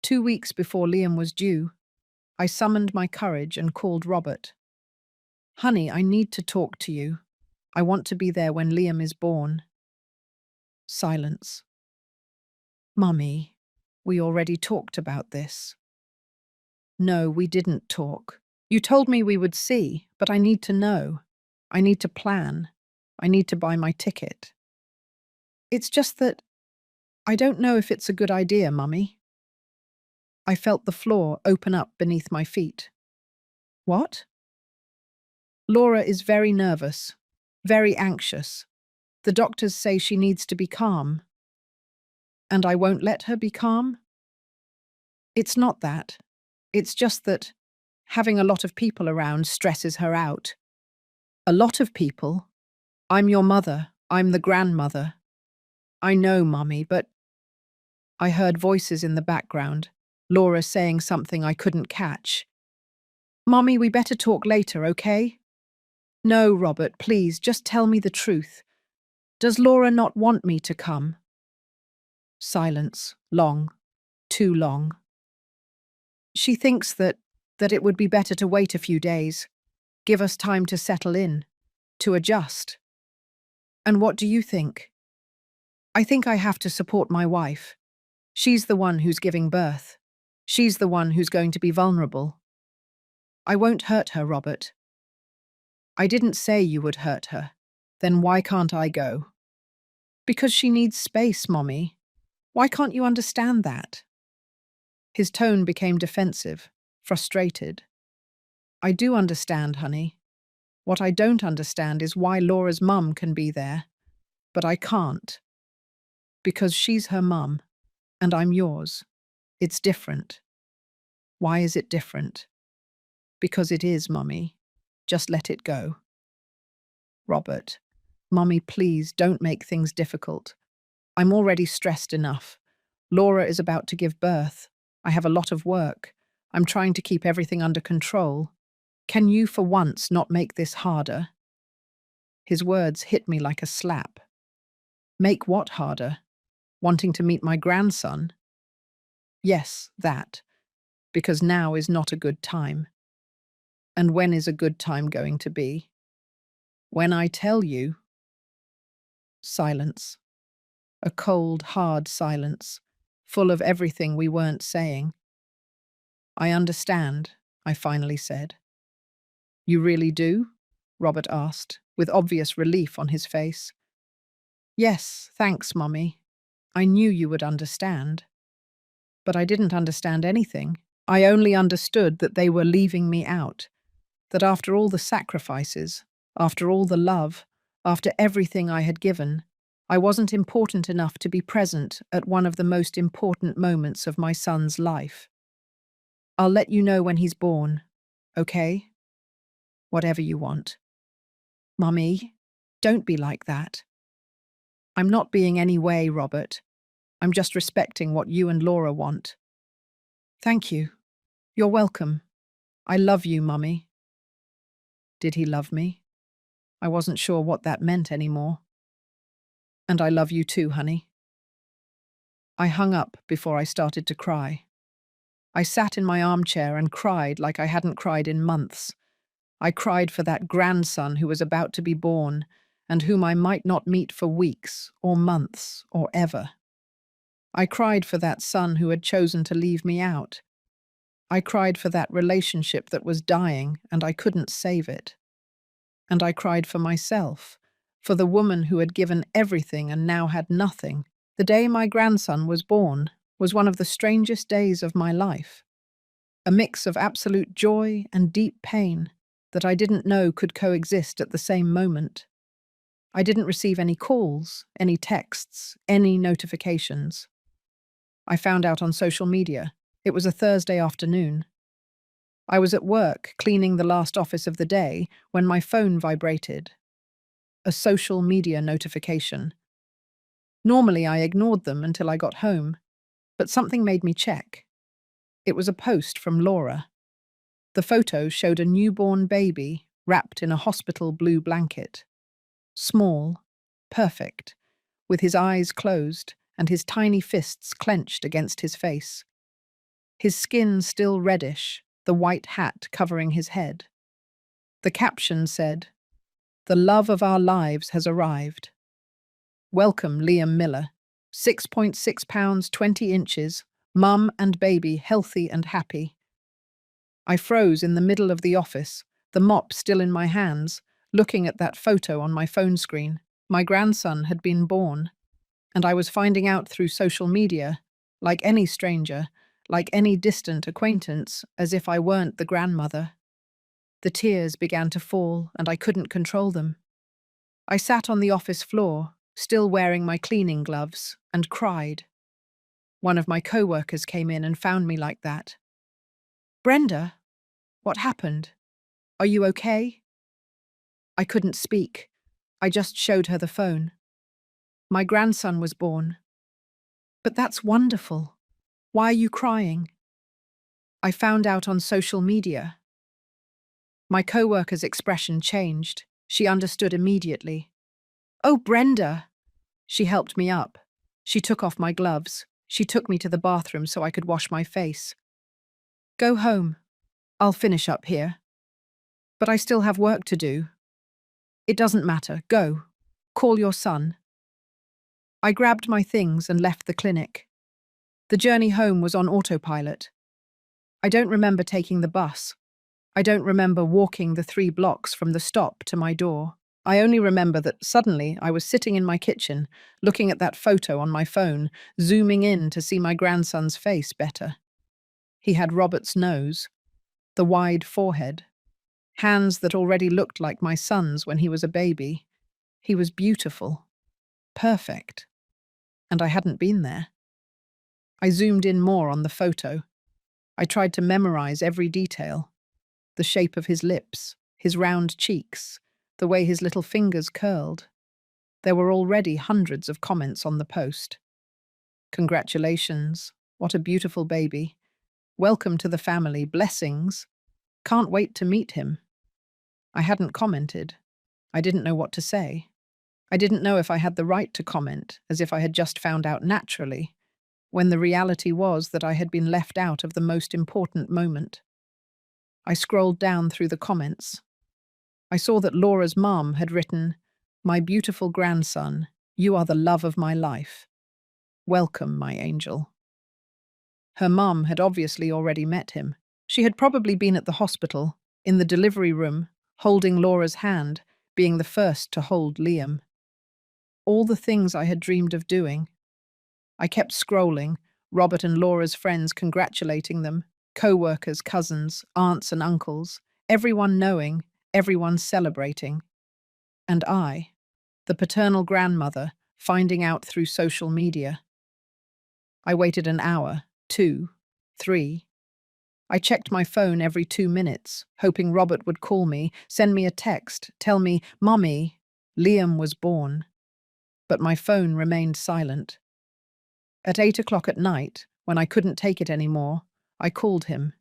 2 weeks before Liam was due, I summoned my courage and called Robert. Honey, I need to talk to you. I want to be there when Liam is born. Silence. Mummy, we already talked about this. No, we didn't talk. You told me we would see, but I need to know. I need to plan. I need to buy my ticket. It's just that I don't know if it's a good idea, Mummy. I felt the floor open up beneath my feet. What? Laura is very nervous, very anxious. The doctors say she needs to be calm. And I won't let her be calm? It's not that. It's just that having a lot of people around stresses her out. A lot of people? I'm your mother. I'm the grandmother. I know, Mummy, but I heard voices in the background, Laura saying something I couldn't catch. Mummy, we better talk later, okay? No, Robert, please, just tell me the truth. Does Laura not want me to come? Silence. Long. Too long. She thinks that it would be better to wait a few days, give us time to settle in, to adjust. And what do you think? I think I have to support my wife. She's the one who's giving birth. She's the one who's going to be vulnerable. I won't hurt her, Robert. I didn't say you would hurt her. Then why can't I go? Because she needs space, Mommy. Why can't you understand that? His tone became defensive, frustrated. I do understand, honey. What I don't understand is why Laura's mum can be there, but I can't. Because she's her mum, and I'm yours. It's different. Why is it different? Because it is, Mummy. Just let it go. Robert, Mummy, please don't make things difficult. I'm already stressed enough. Laura is about to give birth. I have a lot of work. I'm trying to keep everything under control. Can you, for once, not make this harder? His words hit me like a slap. Make what harder? Wanting to meet my grandson? Yes, that. Because now is not a good time. And when is a good time going to be? When I tell you. Silence. A cold, hard silence, full of everything we weren't saying. I understand, I finally said. You really do? Robert asked, with obvious relief on his face. Yes, thanks, Mummy. I knew you would understand. But I didn't understand anything. I only understood that they were leaving me out, that after all the sacrifices, after all the love, after everything I had given, I wasn't important enough to be present at one of the most important moments of my son's life. I'll let you know when he's born, okay? Whatever you want. Mummy, don't be like that. I'm not being any way, Robert. I'm just respecting what you and Laura want. Thank you. You're welcome. I love you, Mummy. Did he love me? I wasn't sure what that meant anymore. And I love you too, honey. I hung up before I started to cry. I sat in my armchair and cried like I hadn't cried in months. I cried for that grandson who was about to be born and whom I might not meet for weeks or months or ever. I cried for that son who had chosen to leave me out. I cried for that relationship that was dying and I couldn't save it. And I cried for myself, for the woman who had given everything and now had nothing. The day my grandson was born was one of the strangest days of my life. a mix of absolute joy and deep pain that I didn't know could coexist at the same moment. I didn't receive any calls, any texts, any notifications. I found out on social media. It was a Thursday afternoon. I was at work cleaning the last office of the day when my phone vibrated. A social media notification. Normally I ignored them until I got home, but something made me check. It was a post from Laura. The photo showed a newborn baby wrapped in a hospital blue blanket. Small, perfect, with his eyes closed and his tiny fists clenched against his face. His skin still reddish, the white hat covering his head. The caption said, "The love of our lives has arrived. Welcome, Liam Miller. 6.6 pounds, 20 inches, mum and baby healthy and happy." I froze in the middle of the office, the mop still in my hands, looking at that photo on my phone screen. My grandson had been born, and I was finding out through social media, like any stranger, like any distant acquaintance, as if I weren't the grandmother. The tears began to fall, and I couldn't control them. I sat on the office floor, still wearing my cleaning gloves, and cried. One of my co-workers came in and found me like that. "Brenda, what happened? Are you okay?" I couldn't speak. I just showed her the phone. My grandson was born. "But that's wonderful. Why are you crying?" "I found out on social media." My co-worker's expression changed. She understood immediately. "Oh, Brenda!" She helped me up. She took off my gloves. She took me to the bathroom so I could wash my face. "Go home. I'll finish up here." "But I still have work to do." "It doesn't matter. Go. Call your son." I grabbed my things and left the clinic. The journey home was on autopilot. I don't remember taking the bus. I don't remember walking the 3 blocks from the stop to my door. I only remember that suddenly I was sitting in my kitchen, looking at that photo on my phone, zooming in to see my grandson's face better. He had Robert's nose, the wide forehead, hands that already looked like my son's when he was a baby. He was beautiful, perfect, and I hadn't been there. I zoomed in more on the photo. I tried to memorize every detail. The shape of his lips, his round cheeks, the way his little fingers curled. There were already hundreds of comments on the post. "Congratulations. What a beautiful baby. Welcome to the family. Blessings. Can't wait to meet him." I hadn't commented. I didn't know what to say. I didn't know if I had the right to comment, as if I had just found out naturally, when the reality was that I had been left out of the most important moment. I scrolled down through the comments. I saw that Laura's mom had written, "My beautiful grandson, you are the love of my life. Welcome, my angel." Her mum had obviously already met him. She had probably been at the hospital, in the delivery room, holding Laura's hand, being the first to hold Liam. All the things I had dreamed of doing. I kept scrolling, Robert and Laura's friends congratulating them, co-workers, cousins, aunts and uncles, everyone knowing, everyone celebrating. And I, the paternal grandmother, finding out through social media. I waited an hour, 2, 3. I checked my phone every 2 minutes, hoping Robert would call me, send me a text, tell me, "Mummy, Liam was born." But my phone remained silent. At 8 o'clock at night, when I couldn't take it anymore, I called him.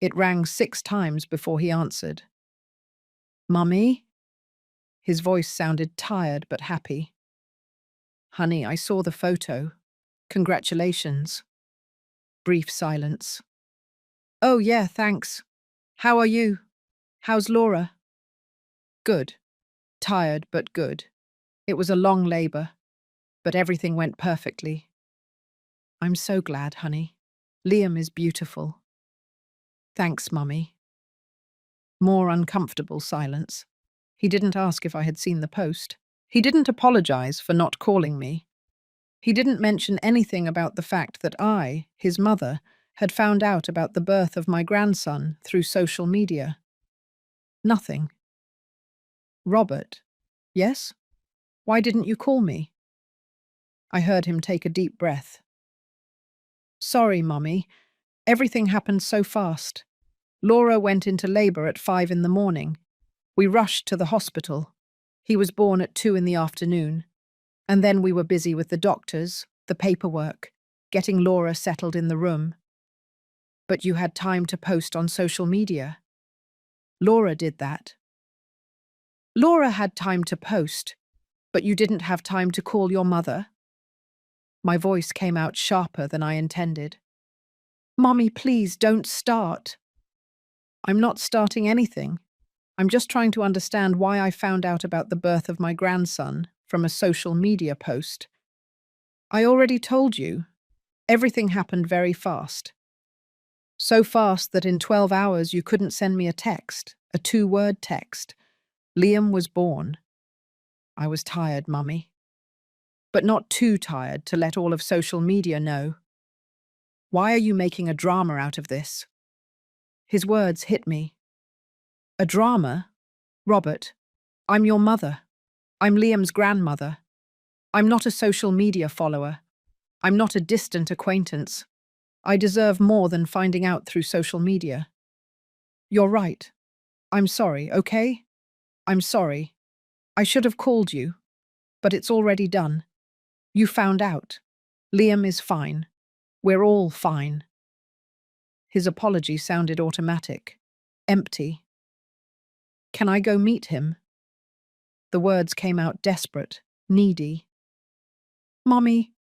It rang 6 times before he answered. "Mummy?" His voice sounded tired but happy. "Honey, I saw the photo. Congratulations." Brief silence. "Oh yeah, thanks. How are you? How's Laura?" "Good. Tired but good. It was a long labor, but everything went perfectly." "I'm so glad, honey. Liam is beautiful." "Thanks, Mummy." More uncomfortable silence. He didn't ask if I had seen the post. He didn't apologize for not calling me. He didn't mention anything about the fact that I, his mother, had found out about the birth of my grandson through social media? Nothing. Robert. Yes? Why didn't you call me? I heard him take a deep breath. Sorry, Mummy. Everything happened so fast. Laura went into labor at 5 in the morning. We rushed to the hospital. He was born at 2 in the afternoon. And then we were busy with the doctors, the paperwork, getting Laura settled in the room. But you had time to post on social media. Laura did that. Laura had time to post, but you didn't have time to call your mother? My voice came out sharper than I intended. Mummy, please don't start. I'm not starting anything. I'm just trying to understand why I found out about the birth of my grandson from a social media post. I already told you. Everything happened very fast. So fast that in 12 hours you couldn't send me a text, a 2-word text. Liam was born. I was tired, Mummy. But not too tired to let all of social media know. Why are you making a drama out of this? His words hit me. A drama? Robert, I'm your mother. I'm Liam's grandmother. I'm not a social media follower. I'm not a distant acquaintance. I deserve more than finding out through social media. You're right. I'm sorry, okay? I'm sorry. I should have called you, but it's already done. You found out. Liam is fine. We're all fine. His apology sounded automatic, empty. Can I go meet him? The words came out desperate, needy. Mummy,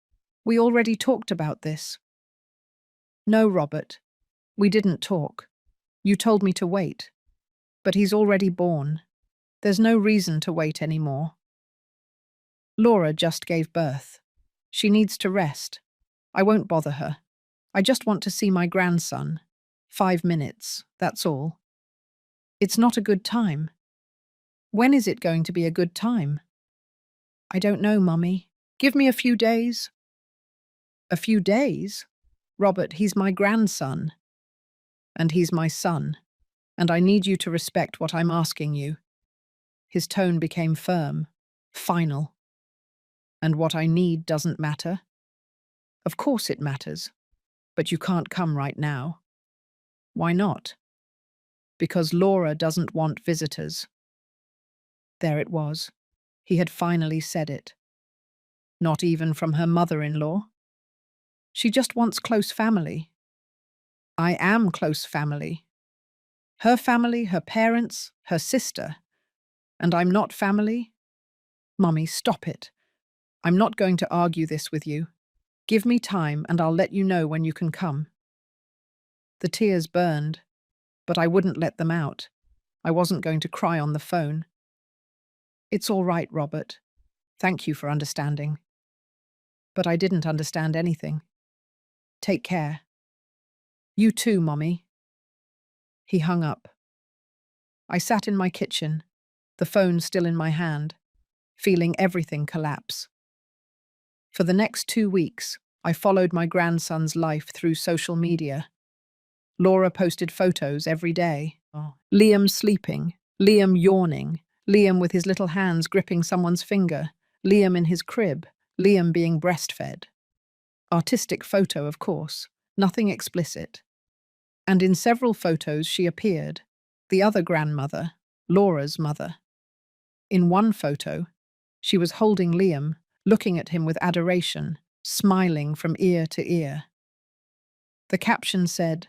we already talked about this. No, Robert. We didn't talk. You told me to wait. But he's already born. There's no reason to wait anymore. Laura just gave birth. She needs to rest. I won't bother her. I just want to see my grandson. 5 minutes, that's all. It's not a good time. When is it going to be a good time? I don't know, Mummy. Give me a few days. A few days? Robert, he's my grandson. And he's my son. And I need you to respect what I'm asking you. His tone became firm, final. And what I need doesn't matter? Of course it matters. But you can't come right now. Why not? Because Laura doesn't want visitors. There it was. He had finally said it. Not even from her mother-in-law. She just wants close family. I am close family. Her family, her parents, her sister. And I'm not family? Mummy, stop it. I'm not going to argue this with you. Give me time and I'll let you know when you can come. The tears burned, but I wouldn't let them out. I wasn't going to cry on the phone. It's all right, Robert. Thank you for understanding. But I didn't understand anything. Take care. You too, Mommy. He hung up. I sat in my kitchen, the phone still in my hand, feeling everything collapse. For the next 2 weeks, I followed my grandson's life through social media. Laura posted photos every day. Liam sleeping, Liam yawning, Liam with his little hands gripping someone's finger, Liam in his crib, Liam being breastfed. Artistic photo, of course, nothing explicit. And in several photos she appeared, the other grandmother, Laura's mother. In one photo, she was holding Liam, looking at him with adoration, smiling from ear to ear. The caption said,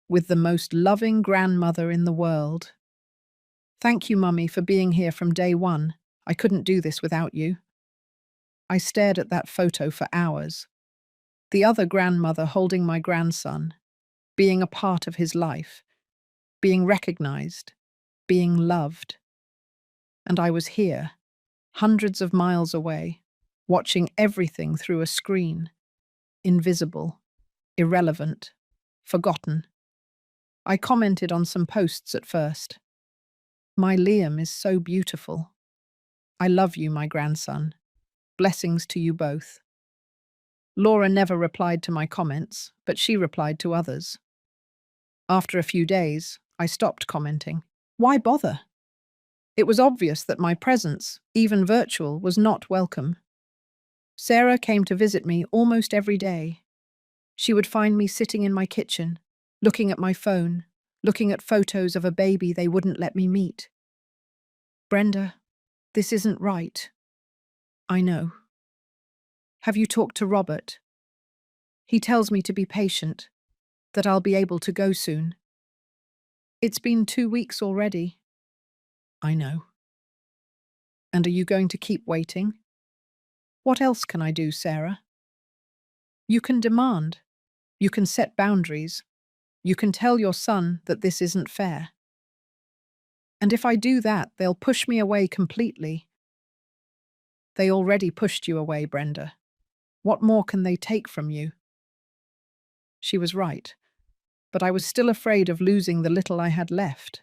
"With the most loving grandmother in the world. Thank you, Mummy, for being here from day one. I couldn't do this without you." I stared at that photo for hours. The other grandmother holding my grandson, being a part of his life, being recognized, being loved. And I was here, hundreds of miles away, watching everything through a screen, invisible, irrelevant, forgotten. I commented on some posts at first. My Liam is so beautiful. I love you, my grandson. Blessings to you both. Laura never replied to my comments, but she replied to others. After a few days, I stopped commenting. Why bother? It was obvious that my presence, even virtual, was not welcome. Sarah came to visit me almost every day. She would find me sitting in my kitchen, looking at my phone, looking at photos of a baby they wouldn't let me meet. Brenda, this isn't right. I know. Have you talked to Robert? He tells me to be patient, that I'll be able to go soon. It's been 2 weeks already. I know. And are you going to keep waiting? What else can I do, Sarah? You can demand. You can set boundaries. You can tell your son that this isn't fair. And if I do that, they'll push me away completely. They already pushed you away, Brenda. What more can they take from you? She was right, but I was still afraid of losing the little I had left.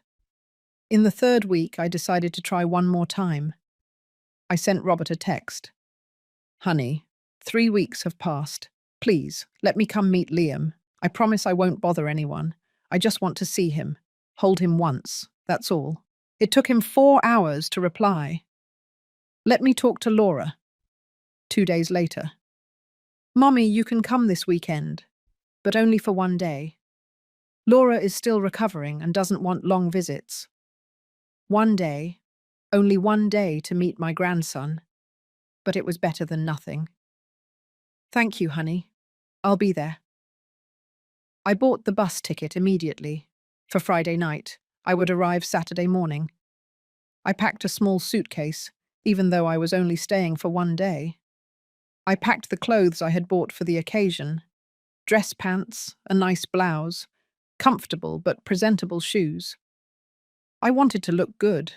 In the 3rd week, I decided to try one more time. I sent Robert a text. Honey, 3 weeks have passed. Please, let me come meet Liam. I promise I won't bother anyone. I just want to see him. Hold him once. That's all. It took him 4 hours to reply. Let me talk to Laura. 2 days later. Mommy, you can come this weekend, but only for one day. Laura is still recovering and doesn't want long visits. One day, only one day to meet my grandson, but it was better than nothing. Thank you, honey. I'll be there. I bought the bus ticket immediately. For Friday night, I would arrive Saturday morning. I packed a small suitcase, even though I was only staying for one day. I packed the clothes I had bought for the occasion: dress pants, a nice blouse, comfortable but presentable shoes. I wanted to look good.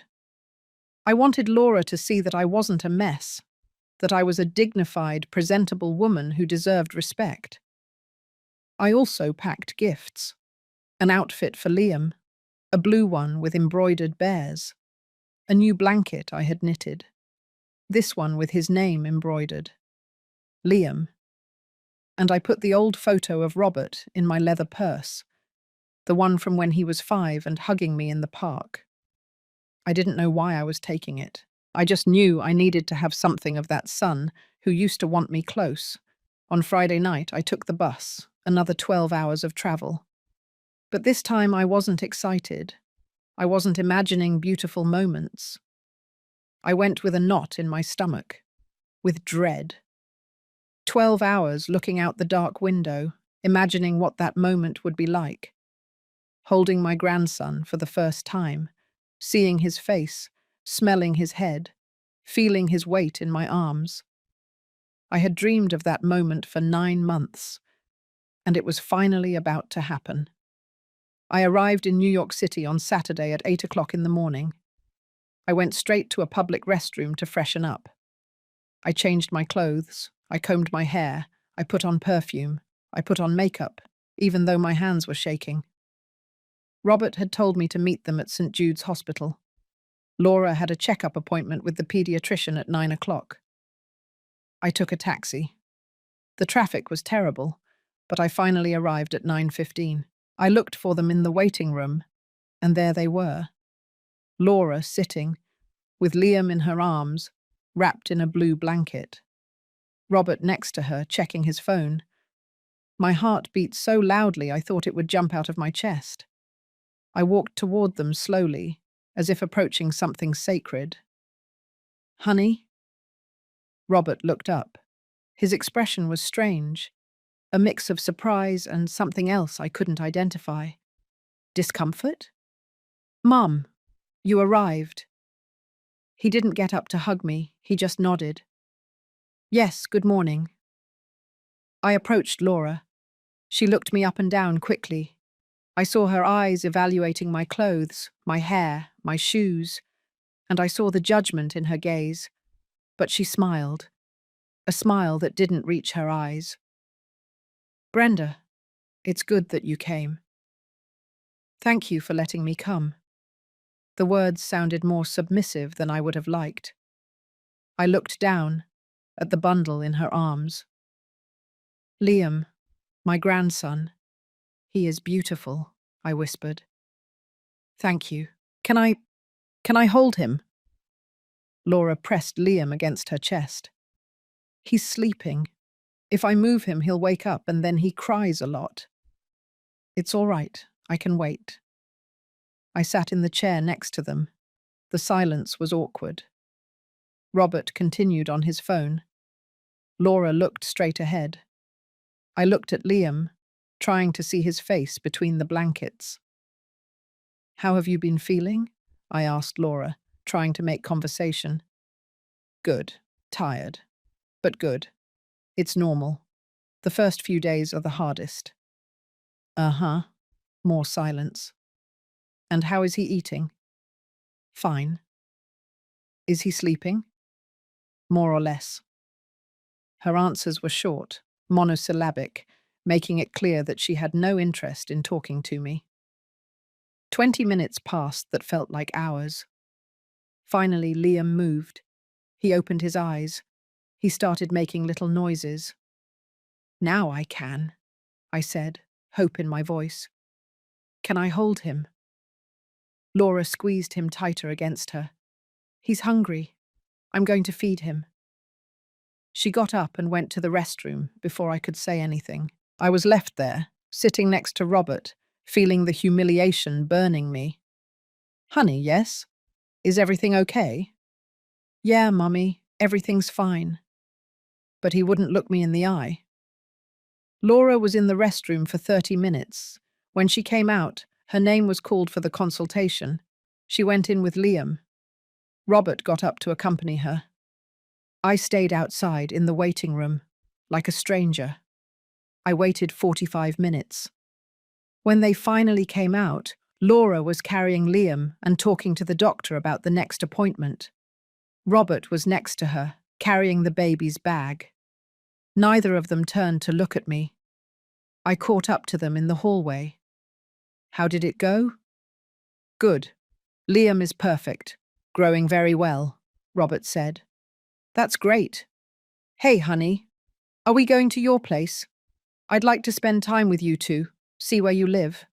I wanted Laura to see that I wasn't a mess, that I was a dignified, presentable woman who deserved respect. I also packed gifts: an outfit for Liam, a blue one with embroidered bears, a new blanket I had knitted, this one with his name embroidered, Liam. And I put the old photo of Robert in my leather purse, the one from when he was 5 and hugging me in the park. I didn't know why I was taking it. I just knew I needed to have something of that son who used to want me close. On Friday night, I took the bus, another 12 hours of travel. But this time I wasn't excited. I wasn't imagining beautiful moments. I went with a knot in my stomach, with dread. 12 hours looking out the dark window, imagining what that moment would be like. Holding my grandson for the first time, seeing his face, smelling his head, feeling his weight in my arms. I had dreamed of that moment for 9 months, and it was finally about to happen. I arrived in New York City on Saturday at 8 o'clock in the morning. I went straight to a public restroom to freshen up. I changed my clothes, I combed my hair, I put on perfume, I put on makeup, even though my hands were shaking. Robert had told me to meet them at St. Jude's Hospital. Laura had a checkup appointment with the pediatrician at 9 o'clock. I took a taxi. The traffic was terrible, but I finally arrived at 9:15. I looked for them in the waiting room, and there they were. Laura sitting, with Liam in her arms, wrapped in a blue blanket. Robert next to her, checking his phone. My heart beat so loudly I thought it would jump out of my chest. I walked toward them slowly, as if approaching something sacred. Honey? Robert looked up. His expression was strange, a mix of surprise and something else I couldn't identify. Discomfort? Mum, you arrived. He didn't get up to hug me, he just nodded. Yes, good morning. I approached Laura. She looked me up and down quickly. I saw her eyes evaluating my clothes, my hair, my shoes, and I saw the judgment in her gaze. But she smiled, a smile that didn't reach her eyes. Brenda, it's good that you came. Thank you for letting me come. The words sounded more submissive than I would have liked. I looked down at the bundle in her arms. Liam, my grandson. He is beautiful, I whispered. Thank you. Can I, can I hold him? Laura pressed Liam against her chest. He's sleeping. If I move him, he'll wake up and then he cries a lot. It's all right. I can wait. I sat in the chair next to them. The silence was awkward. Robert continued on his phone. Laura looked straight ahead. I looked at Liam, trying to see his face between the blankets. How have you been feeling? I asked Laura, trying to make conversation. Good. Tired. But good. It's normal. The first few days are the hardest. Uh-huh. More silence. And how is he eating? Fine. Is he sleeping? More or less. Her answers were short, monosyllabic, making it clear that she had no interest in talking to me. 20 minutes passed that felt like hours. Finally, Liam moved. He opened his eyes. He started making little noises. Now I can, I said, hope in my voice. Can I hold him? Laura squeezed him tighter against her. He's hungry. I'm going to feed him. She got up and went to the restroom before I could say anything. I was left there, sitting next to Robert, feeling the humiliation burning me. Honey, yes? Is everything okay? Yeah, Mummy, everything's fine. But he wouldn't look me in the eye. Laura was in the restroom for 30 minutes. When she came out, her name was called for the consultation. She went in with Liam. Robert got up to accompany her. I stayed outside in the waiting room, like a stranger. I waited 45 minutes. When they finally came out, Laura was carrying Liam and talking to the doctor about the next appointment. Robert was next to her, carrying the baby's bag. Neither of them turned to look at me. I caught up to them in the hallway. How did it go? Good. Liam is perfect, growing very well, Robert said. That's great. Hey, honey, are we going to your place? I'd like to spend time with you two, see where you live.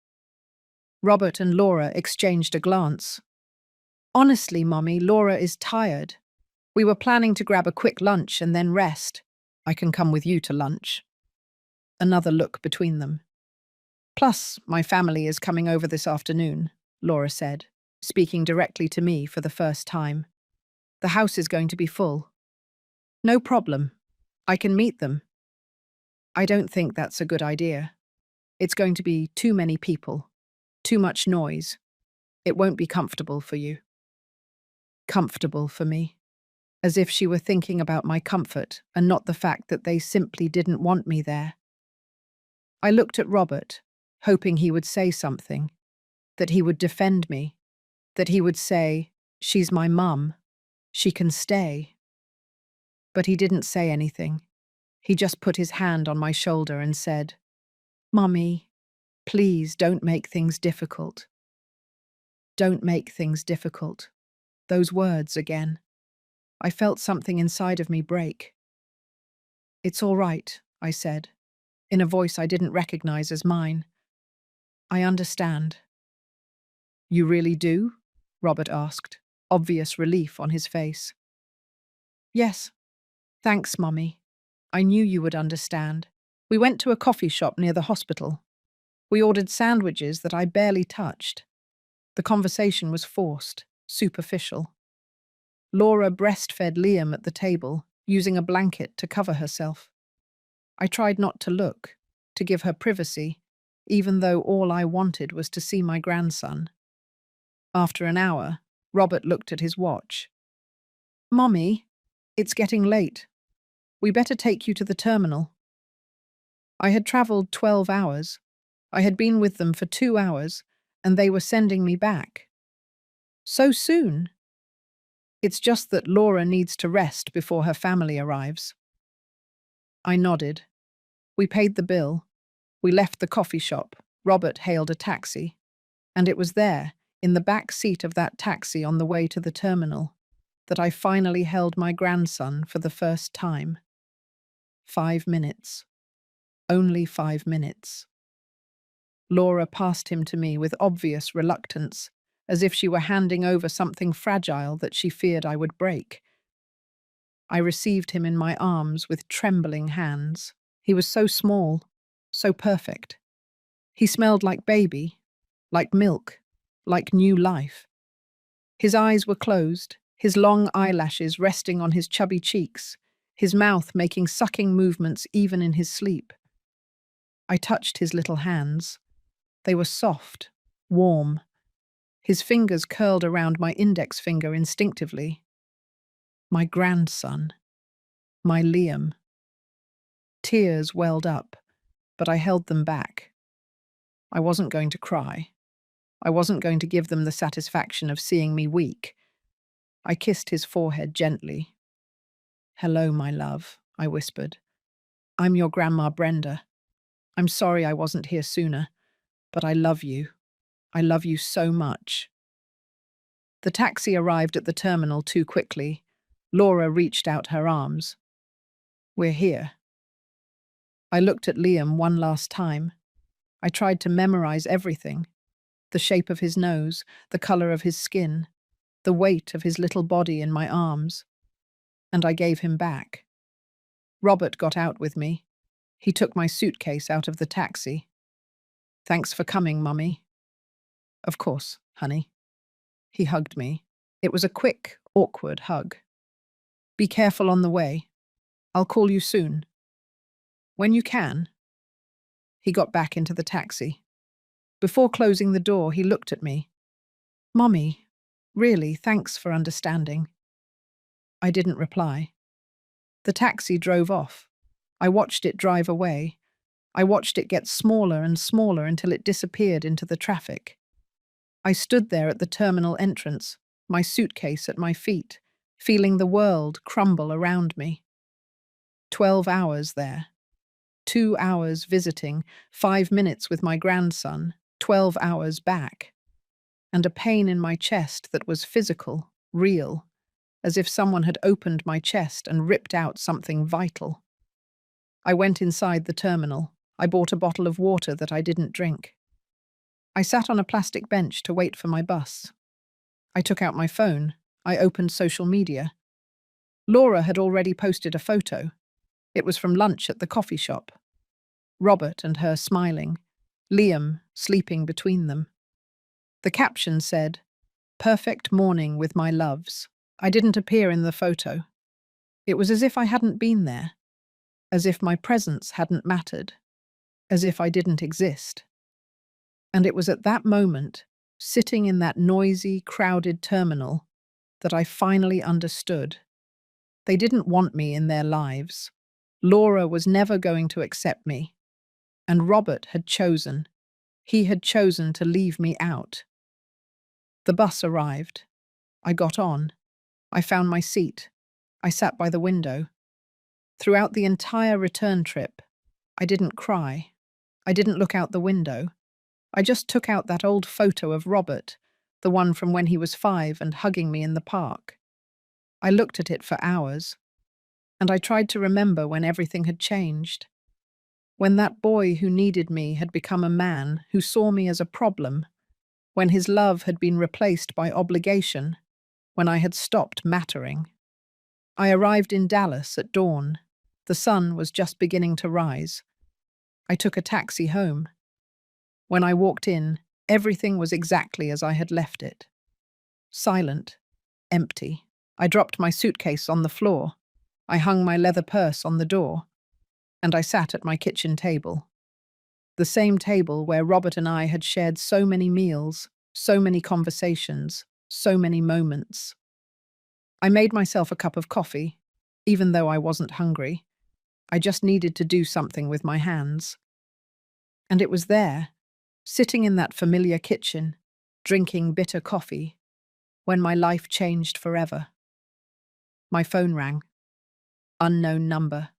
Robert and Laura exchanged a glance. Honestly, Mommy, Laura is tired. We were planning to grab a quick lunch and then rest. I can come with you to lunch. Another look between them. Plus, my family is coming over this afternoon, Laura said, speaking directly to me for the first time. The house is going to be full. No problem. I can meet them. I don't think that's a good idea. It's going to be too many people, too much noise. It won't be comfortable for you. Comfortable for me. As if she were thinking about my comfort and not the fact that they simply didn't want me there. I looked at Robert, hoping he would say something, that he would defend me, that he would say, she's my mum, she can stay. But he didn't say anything. He just put his hand on my shoulder and said, Mummy, please don't make things difficult. Don't make things difficult. Those words again. I felt something inside of me break. It's all right, I said, in a voice I didn't recognize as mine. I understand. You really do? Robert asked, obvious relief on his face. Yes. Thanks, Mummy. I knew you would understand. We went to a coffee shop near the hospital. We ordered sandwiches that I barely touched. The conversation was forced, superficial. Laura breastfed Liam at the table, using a blanket to cover herself. I tried not to look, to give her privacy, even though all I wanted was to see my grandson. After an hour, Robert looked at his watch. Mommy, it's getting late. We better take you to the terminal. I had travelled 12 hours. I had been with them for 2 hours, and they were sending me back. So soon? It's just that Laura needs to rest before her family arrives. I nodded. We paid the bill. We left the coffee shop. Robert hailed a taxi. And it was there, in the back seat of that taxi on the way to the terminal, that I finally held my grandson for the first time. 5 minutes. Only 5 minutes. Laura passed him to me with obvious reluctance, as if she were handing over something fragile that she feared I would break. I received him in my arms with trembling hands. He was so small, so perfect. He smelled like baby, like milk, like new life. His eyes were closed, his long eyelashes resting on his chubby cheeks, his mouth making sucking movements even in his sleep. I touched his little hands. They were soft, warm. His fingers curled around my index finger instinctively. My grandson. My Liam. Tears welled up, but I held them back. I wasn't going to cry. I wasn't going to give them the satisfaction of seeing me weak. I kissed his forehead gently. "Hello, my love," I whispered. "I'm your Grandma Brenda. I'm sorry I wasn't here sooner, but I love you. I love you so much." The taxi arrived at the terminal too quickly. Laura reached out her arms. "We're here." I looked at Liam one last time. I tried to memorize everything. The shape of his nose, the color of his skin, the weight of his little body in my arms. And I gave him back. Robert got out with me. He took my suitcase out of the taxi. "Thanks for coming, Mummy." "Of course, honey." He hugged me. It was a quick, awkward hug. "Be careful on the way. I'll call you soon." "When you can." He got back into the taxi. Before closing the door, he looked at me. "Mummy, really, thanks for understanding." I didn't reply. The taxi drove off. I watched it drive away. I watched it get smaller and smaller until it disappeared into the traffic. I stood there at the terminal entrance, my suitcase at my feet, feeling the world crumble around me. 12 hours there. 2 hours visiting, 5 minutes with my grandson, 12 hours back. And a pain in my chest that was physical, real, as if someone had opened my chest and ripped out something vital. I went inside the terminal. I bought a bottle of water that I didn't drink. I sat on a plastic bench to wait for my bus. I took out my phone. I opened social media. Laura had already posted a photo. It was from lunch at the coffee shop. Robert and her smiling. Liam sleeping between them. The caption said, "Perfect morning with my loves." I didn't appear in the photo. It was as if I hadn't been there, as if my presence hadn't mattered, as if I didn't exist. And it was at that moment, sitting in that noisy, crowded terminal, that I finally understood. They didn't want me in their lives. Laura was never going to accept me. And Robert had chosen. He had chosen to leave me out. The bus arrived. I got on. I found my seat. I sat by the window. Throughout the entire return trip, I didn't cry. I didn't look out the window. I just took out that old photo of Robert, the one from when he was 5 and hugging me in the park. I looked at it for hours, and I tried to remember when everything had changed. When that boy who needed me had become a man who saw me as a problem, when his love had been replaced by obligation, when I had stopped mattering. I arrived in Dallas at dawn. The sun was just beginning to rise. I took a taxi home. When I walked in, everything was exactly as I had left it. Silent, empty. I dropped my suitcase on the floor. I hung my leather purse on the door. And I sat at my kitchen table. The same table where Robert and I had shared so many meals, so many conversations, so many moments. I made myself a cup of coffee, even though I wasn't hungry. I just needed to do something with my hands. And it was there, sitting in that familiar kitchen, drinking bitter coffee, when my life changed forever. My phone rang. Unknown number,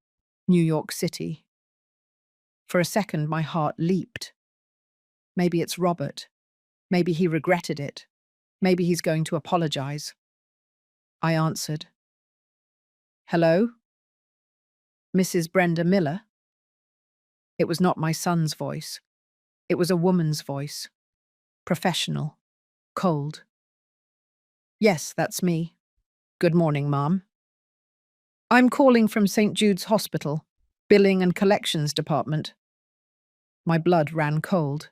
New York City. For a second, my heart leaped. Maybe it's Robert. Maybe he regretted it. Maybe he's going to apologize. I answered. "Hello? Mrs. Brenda Miller?" It was not my son's voice. It was a woman's voice. Professional. Cold. Yes, that's me. Good morning, Mom. I'm calling from St. Jude's Hospital, Billing and Collections Department. My blood ran cold.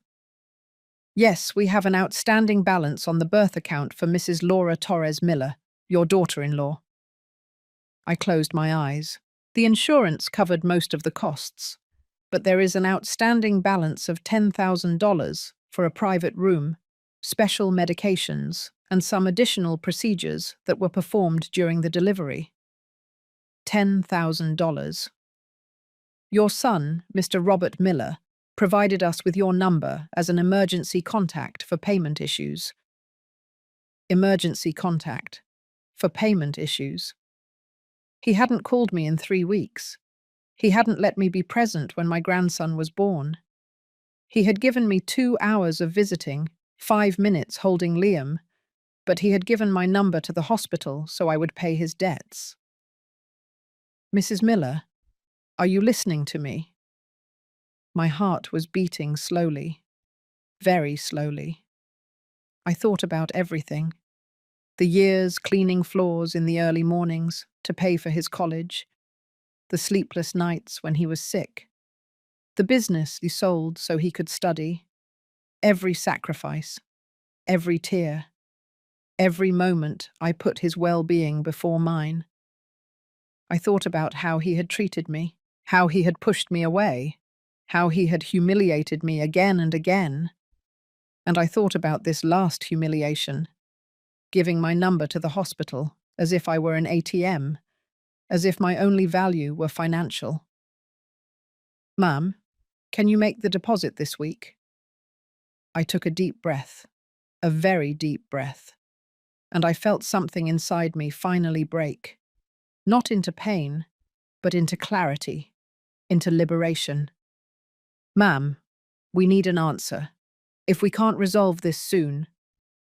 Yes, we have an outstanding balance on the birth account for Mrs. Laura Torres Miller, your daughter-in-law. I closed my eyes. The insurance covered most of the costs, but there is an outstanding balance of $10,000 for a private room, special medications, and some additional procedures that were performed during the delivery. $10,000. Your son, Mr. Robert Miller, provided us with your number as an emergency contact for payment issues. Emergency contact. For payment issues. He hadn't called me in 3 weeks. He hadn't let me be present when my grandson was born. He had given me 2 hours of visiting, 5 minutes holding Liam, but he had given my number to the hospital so I would pay his debts. Mrs. Miller, are you listening to me? My heart was beating slowly, very slowly. I thought about everything. The years cleaning floors in the early mornings to pay for his college, the sleepless nights when he was sick, the business he sold so he could study, every sacrifice, every tear, every moment I put his well-being before mine. I thought about how he had treated me, how he had pushed me away, how he had humiliated me again and again. And I thought about this last humiliation, giving my number to the hospital as if I were an ATM, as if my only value were financial. Ma'am, can you make the deposit this week? I took a deep breath, a very deep breath, and I felt something inside me finally break, not into pain, but into clarity, into liberation. Ma'am, we need an answer. If we can't resolve this soon,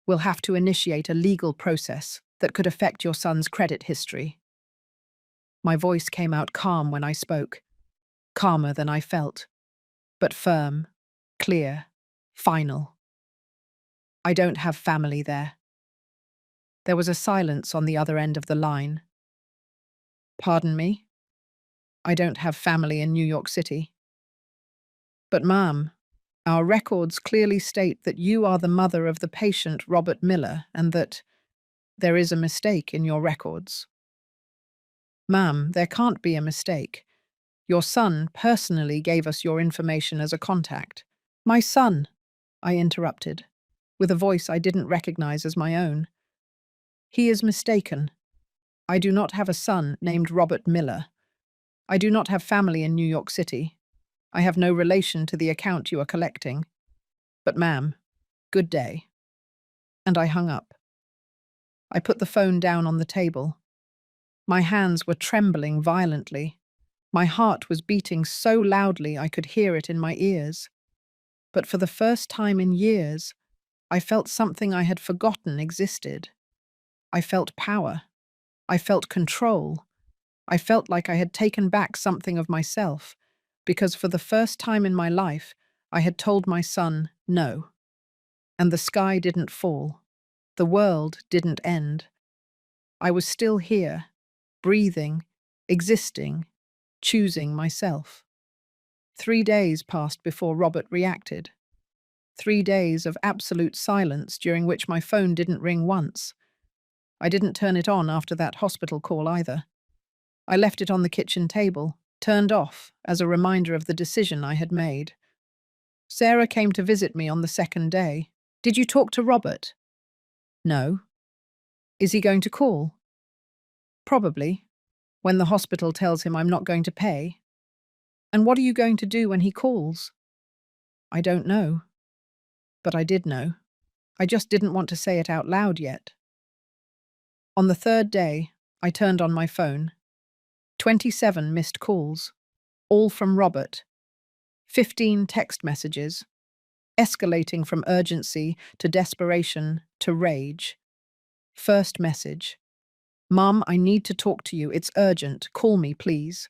we'll have to initiate a legal process that could affect your son's credit history. My voice came out calm when I spoke, calmer than I felt, but firm, clear, final. I don't have family there. There was a silence on the other end of the line. Pardon me? I don't have family in New York City. But ma'am, our records clearly state that you are the mother of the patient Robert Miller and that there is a mistake in your records. Ma'am, there can't be a mistake. Your son personally gave us your information as a contact. My son, I interrupted, with a voice I didn't recognize as my own. He is mistaken. I do not have a son named Robert Miller. I do not have family in New York City. I have no relation to the account you are collecting. But ma'am, good day. And I hung up. I put the phone down on the table. My hands were trembling violently. My heart was beating so loudly I could hear it in my ears. But for the first time in years, I felt something I had forgotten existed. I felt power. I felt control. I felt like I had taken back something of myself, because for the first time in my life, I had told my son no. And the sky didn't fall. The world didn't end. I was still here, breathing, existing, choosing myself. 3 days passed before Robert reacted. 3 days of absolute silence during which my phone didn't ring once. I didn't turn it on after that hospital call either. I left it on the kitchen table, turned off as a reminder of the decision I had made. Sarah came to visit me on the second day. Did you talk to Robert? No. Is he going to call? Probably, when the hospital tells him I'm not going to pay. And what are you going to do when he calls? I don't know. But I did know. I just didn't want to say it out loud yet. On the third day, I turned on my phone. 27 missed calls, all from Robert. 15 text messages, escalating from urgency to desperation to rage. First message. Mum, I need to talk to you. It's urgent. Call me, please.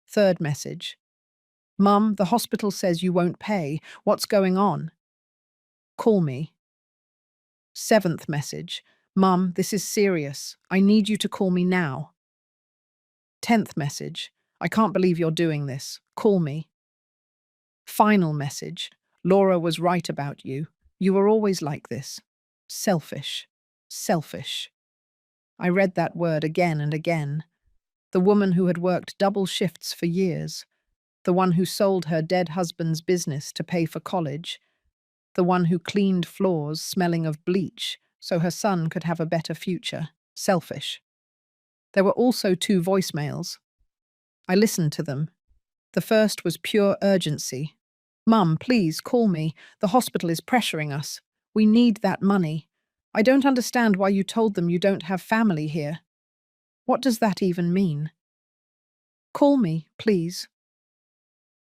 Third message. Mum, the hospital says you won't pay. What's going on? Call me. Seventh message. Mum, this is serious. I need you to call me now. 10th message. I can't believe you're doing this. Call me. Final message. Laura was right about you. You were always like this. Selfish. Selfish. I read that word again and again. The woman who had worked double shifts for years. The one who sold her dead husband's business to pay for college. The one who cleaned floors smelling of bleach so her son could have a better future. Selfish. There were also 2 voicemails. I listened to them. The first was pure urgency. Mum, please call me. The hospital is pressuring us. We need that money. I don't understand why you told them you don't have family here. What does that even mean? Call me, please.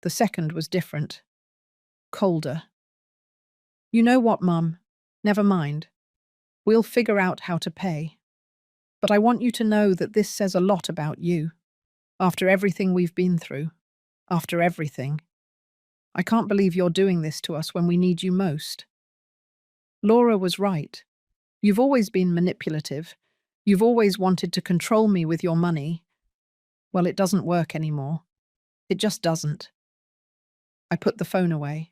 The second was different. Colder. You know what, Mum? Never mind. We'll figure out how to pay. But I want you to know that this says a lot about you. After everything we've been through. After everything. I can't believe you're doing this to us when we need you most. Laura was right. You've always been manipulative. You've always wanted to control me with your money. Well, it doesn't work anymore. It just doesn't. I put the phone away.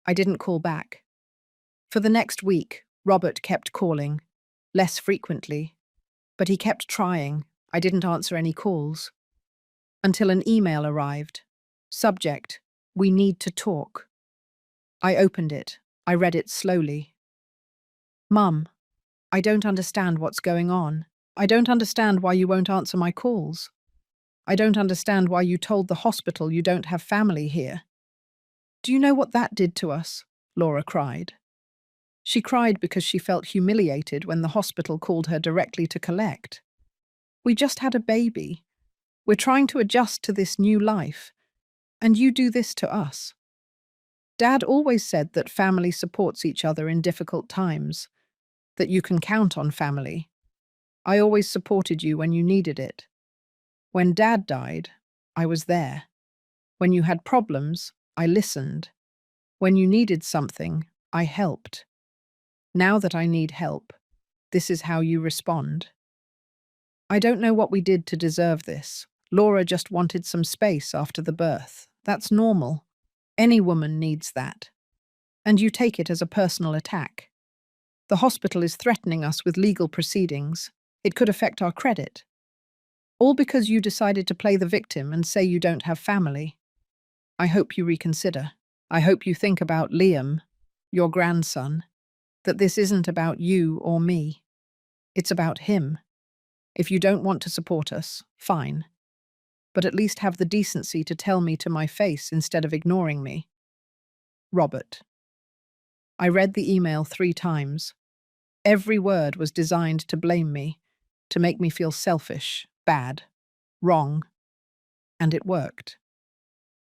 I didn't call back. For the next week, Robert kept calling, less frequently, but he kept trying. I didn't answer any calls. Until an email arrived. Subject: We need to talk. I opened it. I read it slowly. Mum, I don't understand what's going on. I don't understand why you won't answer my calls. I don't understand why you told the hospital you don't have family here. Do you know what that did to us? Laura cried. She cried because she felt humiliated when the hospital called her directly to collect. We just had a baby. We're trying to adjust to this new life. And you do this to us. Dad always said that family supports each other in difficult times, that you can count on family. I always supported you when you needed it. When Dad died, I was there. When you had problems, I listened. When you needed something, I helped. Now that I need help, this is how you respond. I don't know what we did to deserve this. Laura just wanted some space after the birth. That's normal. Any woman needs that. And you take it as a personal attack. The hospital is threatening us with legal proceedings. It could affect our credit. All because you decided to play the victim and say you don't have family. I hope you reconsider. I hope you think about Liam, your grandson, that this isn't about you or me. It's about him. If you don't want to support us, fine. But at least have the decency to tell me to my face instead of ignoring me. Robert. I read the email 3 times. Every word was designed to blame me, to make me feel selfish, bad, wrong. And it worked.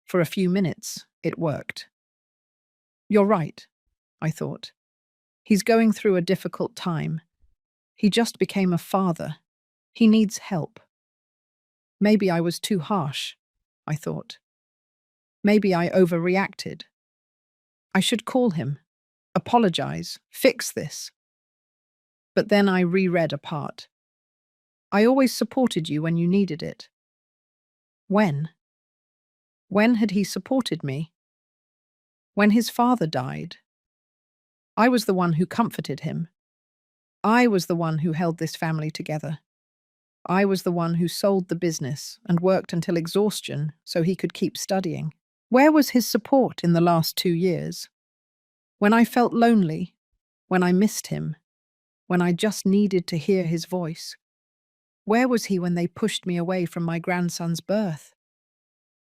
For a few minutes, it worked. You're right, I thought. He's going through a difficult time. He just became a father. He needs help. Maybe I was too harsh, I thought. Maybe I overreacted. I should call him, apologize, fix this. But then I reread a part. I always supported you when you needed it. When? When had he supported me? When his father died. I was the one who comforted him. I was the one who held this family together. I was the one who sold the business and worked until exhaustion so he could keep studying. Where was his support in the last 2 years? When I felt lonely, when I missed him, when I just needed to hear his voice. Where was he when they pushed me away from my grandson's birth?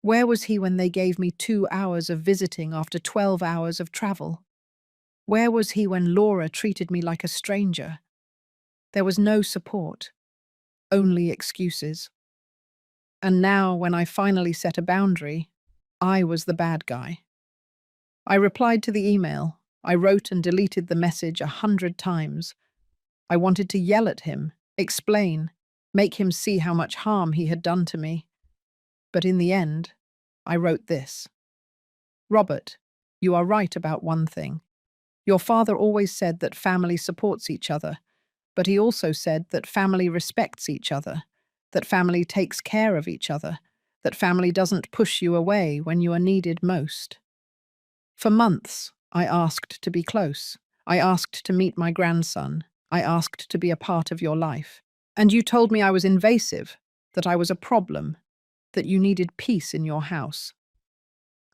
Where was he when they gave me 2 hours of visiting after 12 hours of travel? Where was he when Laura treated me like a stranger? There was no support, only excuses. And now, when I finally set a boundary, I was the bad guy. I replied to the email. I wrote and deleted the message 100 times. I wanted to yell at him, explain, make him see how much harm he had done to me. But in the end, I wrote this. Robert, you are right about one thing. Your father always said that family supports each other, but he also said that family respects each other, that family takes care of each other, that family doesn't push you away when you are needed most. For months, I asked to be close. I asked to meet my grandson. I asked to be a part of your life. And you told me I was invasive, that I was a problem, that you needed peace in your house.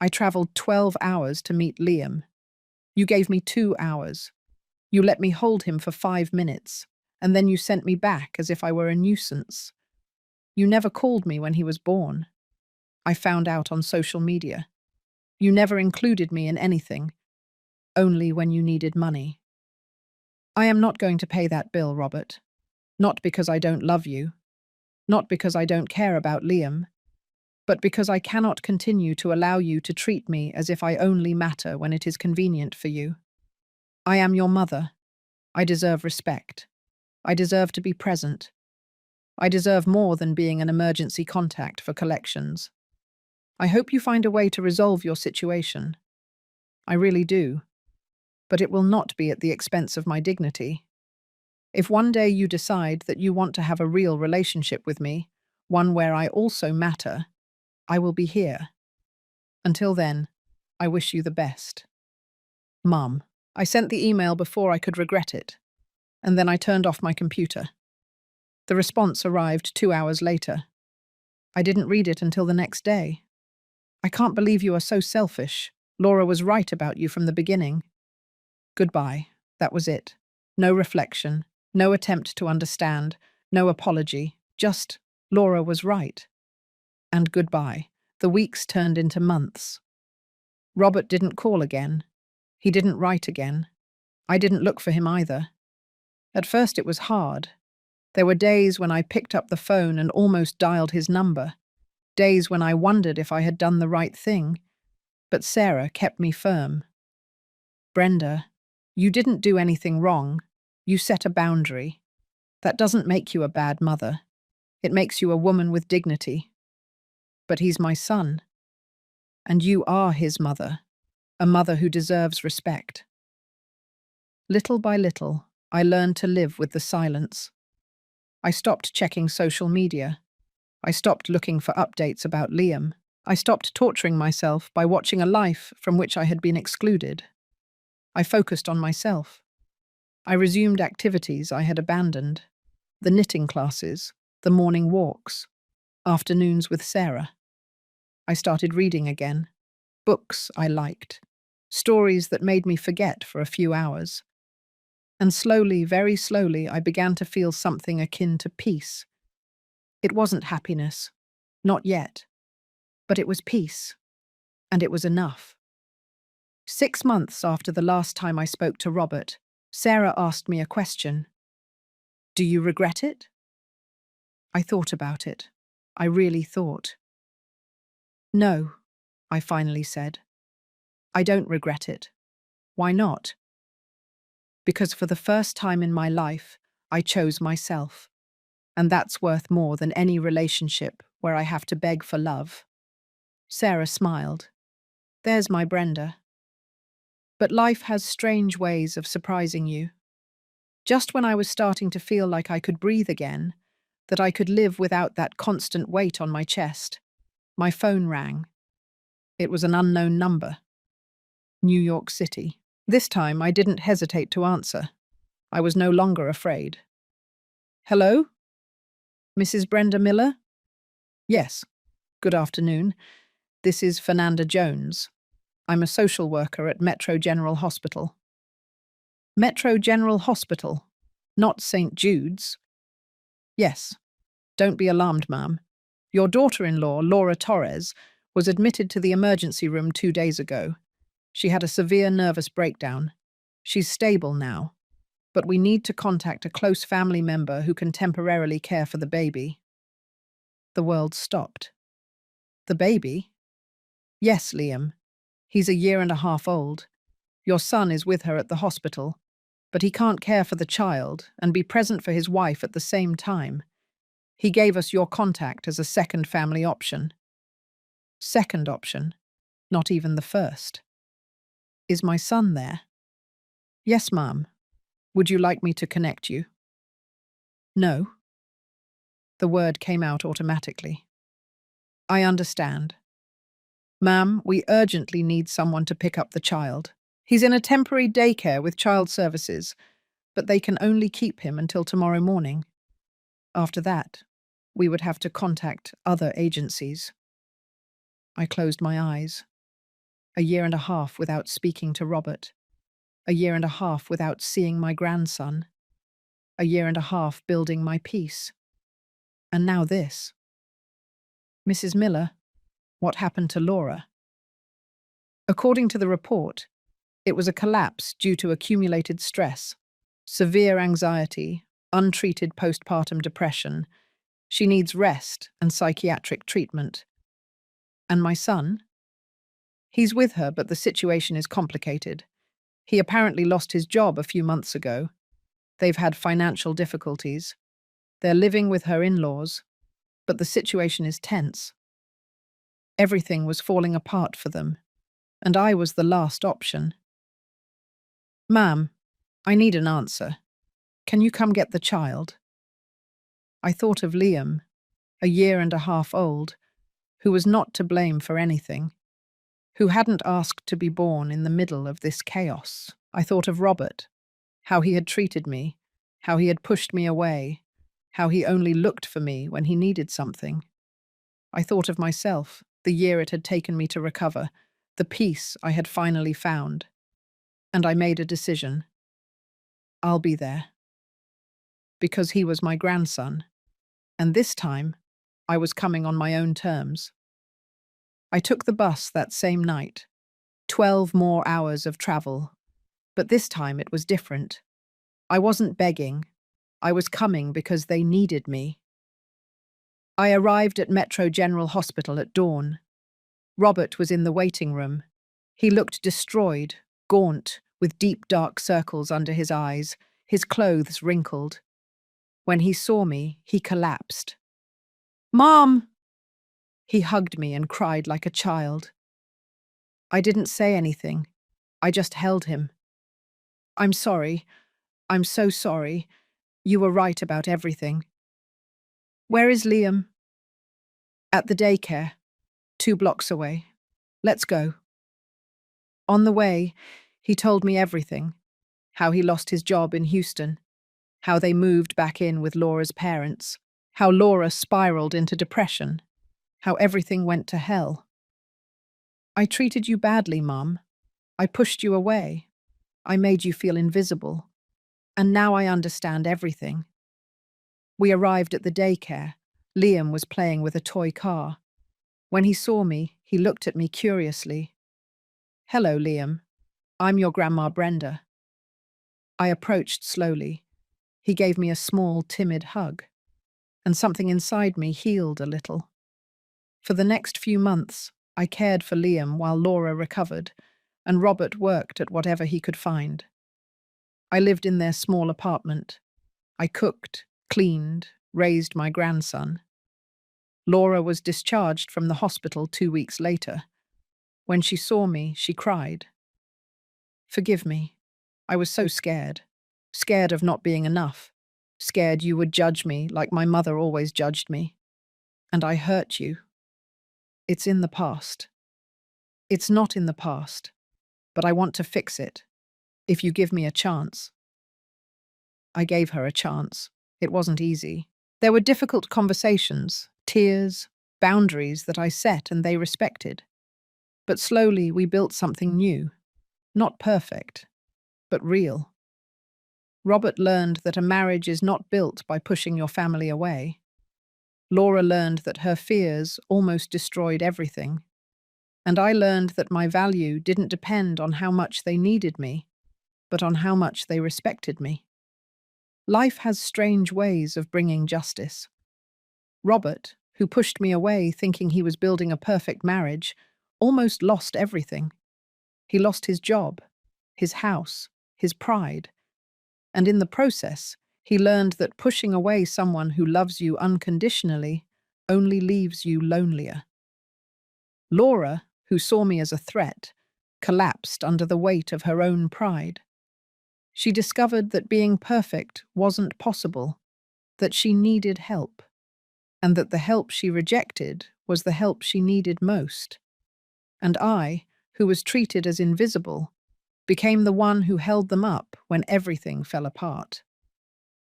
I traveled 12 hours to meet Liam. You gave me 2 hours. You let me hold him for 5 minutes, and then you sent me back as if I were a nuisance. You never called me when he was born. I found out on social media. You never included me in anything, only when you needed money. I am not going to pay that bill, Robert. Not because I don't love you, not because I don't care about Liam, but because I cannot continue to allow you to treat me as if I only matter when it is convenient for you. I am your mother. I deserve respect. I deserve to be present. I deserve more than being an emergency contact for collections. I hope you find a way to resolve your situation. I really do. But it will not be at the expense of my dignity. If one day you decide that you want to have a real relationship with me, one where I also matter, I will be here. Until then, I wish you the best. Mum. I sent the email before I could regret it, and then I turned off my computer. The response arrived 2 hours later. I didn't read it until the next day. I can't believe you are so selfish. Laura was right about you from the beginning. Goodbye. That was it. No reflection, no attempt to understand, no apology, just Laura was right. And goodbye. The weeks turned into months. Robert didn't call again. He didn't write again. I didn't look for him either. At first it was hard. There were days when I picked up the phone and almost dialed his number. Days when I wondered if I had done the right thing. But Sarah kept me firm. Brenda, you didn't do anything wrong. You set a boundary. That doesn't make you a bad mother. It makes you a woman with dignity. But he's my son. And you are his mother, a mother who deserves respect. Little by little, I learned to live with the silence. I stopped checking social media. I stopped looking for updates about Liam. I stopped torturing myself by watching a life from which I had been excluded. I focused on myself. I resumed activities I had abandoned. The knitting classes, the morning walks, afternoons with Sarah. I started reading again. Books I liked. Stories that made me forget for a few hours. And slowly, very slowly, I began to feel something akin to peace. It wasn't happiness. Not yet. But it was peace. And it was enough. 6 months after the last time I spoke to Robert, Sarah asked me a question. Do you regret it? I thought about it. I really thought. No, I finally said. I don't regret it. Why not? Because for the first time in my life, I chose myself. And that's worth more than any relationship where I have to beg for love. Sarah smiled. There's my Brenda. But life has strange ways of surprising you. Just when I was starting to feel like I could breathe again, that I could live without that constant weight on my chest, my phone rang. It was an unknown number. New York City. This time I didn't hesitate to answer. I was no longer afraid. Hello? Mrs. Brenda Miller? Yes. Good afternoon. This is Fernanda Jones. I'm a social worker at Metro General Hospital. Metro General Hospital, not St. Jude's. Yes. Don't be alarmed, ma'am. Your daughter-in-law, Laura Torres, was admitted to the emergency room 2 days ago. She had a severe nervous breakdown. She's stable now, but we need to contact a close family member who can temporarily care for the baby. The world stopped. The baby? Yes, Liam. He's 1.5 years old. Your son is with her at the hospital, but he can't care for the child and be present for his wife at the same time. He gave us your contact as a second family option. Second option? not even the first. Is my son there? Yes, ma'am. Would you like me to connect you? No. The word came out automatically. I understand. Ma'am, we urgently need someone to pick up the child. He's in a temporary daycare with child services, but they can only keep him until tomorrow morning. After that, we would have to contact other agencies. I closed my eyes. A year and a half without speaking to Robert. A year and a half without seeing my grandson. A year and a half building my peace. And now this. Mrs. Miller, what happened to Laura? According to the report, it was a collapse due to accumulated stress, severe anxiety, untreated postpartum depression. She needs rest and psychiatric treatment. And my son? He's with her, but the situation is complicated. He apparently lost his job a few months ago. They've had financial difficulties. They're living with her in-laws, but the situation is tense. Everything was falling apart for them, and I was the last option. Ma'am, I need an answer. Can you come get the child? I thought of Liam, a year and a half old, who was not to blame for anything, who hadn't asked to be born in the middle of this chaos. I thought of Robert, how he had treated me, how he had pushed me away, how he only looked for me when he needed something. I thought of myself, the year it had taken me to recover, the peace I had finally found. And I made a decision. I'll be there. Because he was my grandson. And this time, I was coming on my own terms. I took the bus that same night. 12 more hours of travel. But this time it was different. I wasn't begging. I was coming because they needed me. I arrived at Metro General Hospital at dawn. Robert was in the waiting room. He looked destroyed, gaunt, with deep dark circles under his eyes, his clothes wrinkled. When he saw me, he collapsed. "Mom!" He hugged me and cried like a child. I didn't say anything. I just held him. "I'm sorry. I'm so sorry. You were right about everything." "Where is Liam?" "At the daycare, 2 blocks away. Let's go." On the way, he told me everything. How he lost his job in Houston. How they moved back in with Laura's parents. How Laura spiraled into depression. How everything went to hell. "I treated you badly, Mum. I pushed you away. I made you feel invisible. And now I understand everything." We arrived at the daycare. Liam was playing with a toy car. When he saw me, he looked at me curiously. "Hello, Liam. I'm your Grandma Brenda." I approached slowly. He gave me a small, timid hug. And something inside me healed a little. For the next few months, I cared for Liam while Laura recovered, and Robert worked at whatever he could find. I lived in their small apartment. I cooked, cleaned, raised my grandson. Laura was discharged from the hospital 2 weeks later. When she saw me, she cried. "Forgive me. I was so scared. Scared of not being enough. Scared you would judge me like my mother always judged me. And I hurt you. It's in the past." "It's not in the past, but I want to fix it, if you give me a chance." I gave her a chance. It wasn't easy. There were difficult conversations, tears, boundaries that I set and they respected. But slowly we built something new. Not perfect, but real. Robert learned that a marriage is not built by pushing your family away. Laura learned that her fears almost destroyed everything. And I learned that my value didn't depend on how much they needed me, but on how much they respected me. Life has strange ways of bringing justice. Robert, who pushed me away thinking he was building a perfect marriage, almost lost everything. He lost his job, his house, his pride. And in the process, he learned that pushing away someone who loves you unconditionally only leaves you lonelier. Laura, who saw me as a threat, collapsed under the weight of her own pride. She discovered that being perfect wasn't possible, that she needed help, and that the help she rejected was the help she needed most. And I, who was treated as invisible, became the one who held them up when everything fell apart.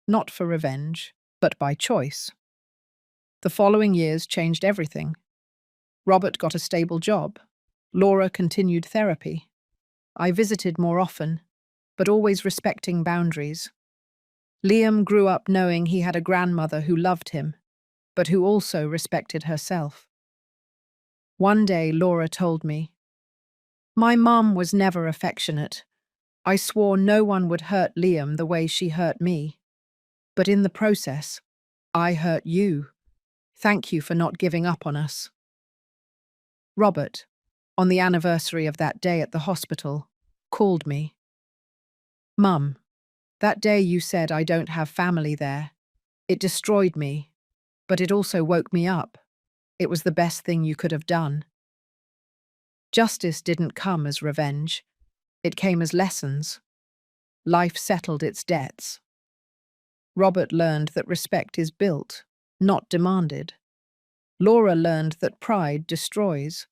Not for revenge, but by choice. The following years changed everything. Robert got a stable job. Laura continued therapy. I visited more often, but always respecting boundaries. Liam grew up knowing he had a grandmother who loved him, but who also respected herself. One day, Laura told me, "My mum was never affectionate. I swore no one would hurt Liam the way she hurt me. But in the process, I hurt you. Thank you for not giving up on us." Robert, on the anniversary of that day at the hospital, called me. "Mum, that day you said I don't have family there. It destroyed me, but it also woke me up. It was the best thing you could have done." Justice didn't come as revenge. It came as lessons. Life settled its debts. Robert learned that respect is built, not demanded. Laura learned that pride destroys.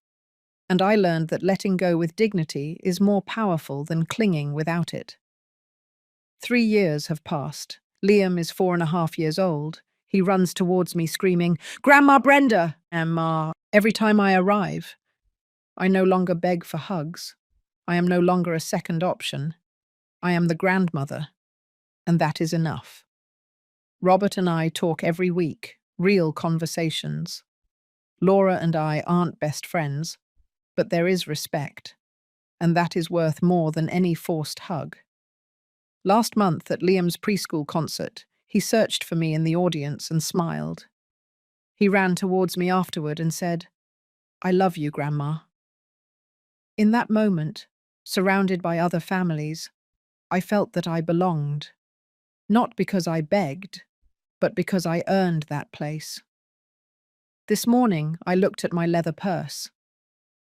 And I learned that letting go with dignity is more powerful than clinging without it. 3 years have passed. Liam is 4.5 years old. He runs towards me screaming, "Grandma Brenda!" and Ma. Every time I arrive, I no longer beg for hugs. I am no longer a second option. I am the grandmother, and that is enough. Robert and I talk every week, real conversations. Laura and I aren't best friends, but there is respect, and that is worth more than any forced hug. Last month at Liam's preschool concert, he searched for me in the audience and smiled. He ran towards me afterward and said, "I love you, Grandma." In that moment, surrounded by other families, I felt that I belonged, not because I begged, but because I earned that place. This morning, I looked at my leather purse.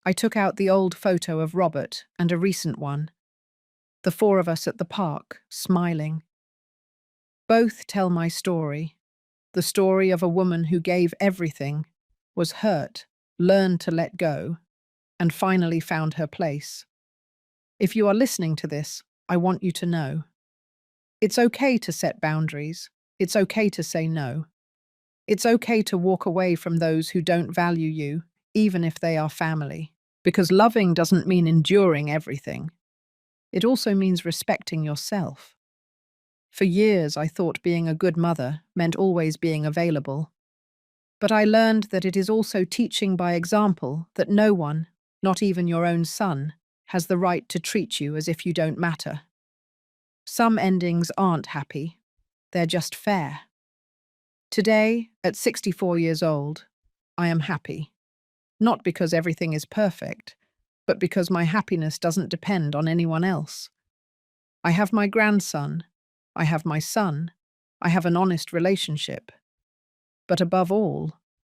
I took out the old photo of Robert and a recent one, the four of us at the park, smiling. Both tell my story, the story of a woman who gave everything, was hurt, learned to let go, and finally found her place. If you are listening to this, I want you to know. It's okay to set boundaries. It's okay to say no. It's okay to walk away from those who don't value you, even if they are family. Because loving doesn't mean enduring everything. It also means respecting yourself. For years, I thought being a good mother meant always being available. But I learned that it is also teaching by example that no one, not even your own son, has the right to treat you as if you don't matter. Some endings aren't happy. They're just fair. Today, at 64 years old, I am happy. Not because everything is perfect, but because my happiness doesn't depend on anyone else. I have my grandson. I have my son. I have an honest relationship. But above all,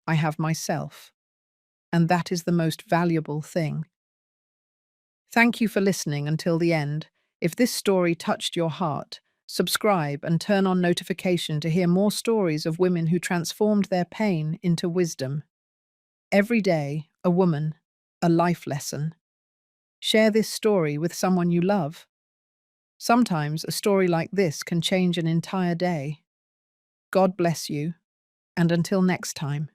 I have myself. And that is the most valuable thing. Thank you for listening until the end. If this story touched your heart, subscribe and turn on notification to hear more stories of women who transformed their pain into wisdom. Every day, a woman, a life lesson. Share this story with someone you love. Sometimes a story like this can change an entire day. God bless you, and until next time.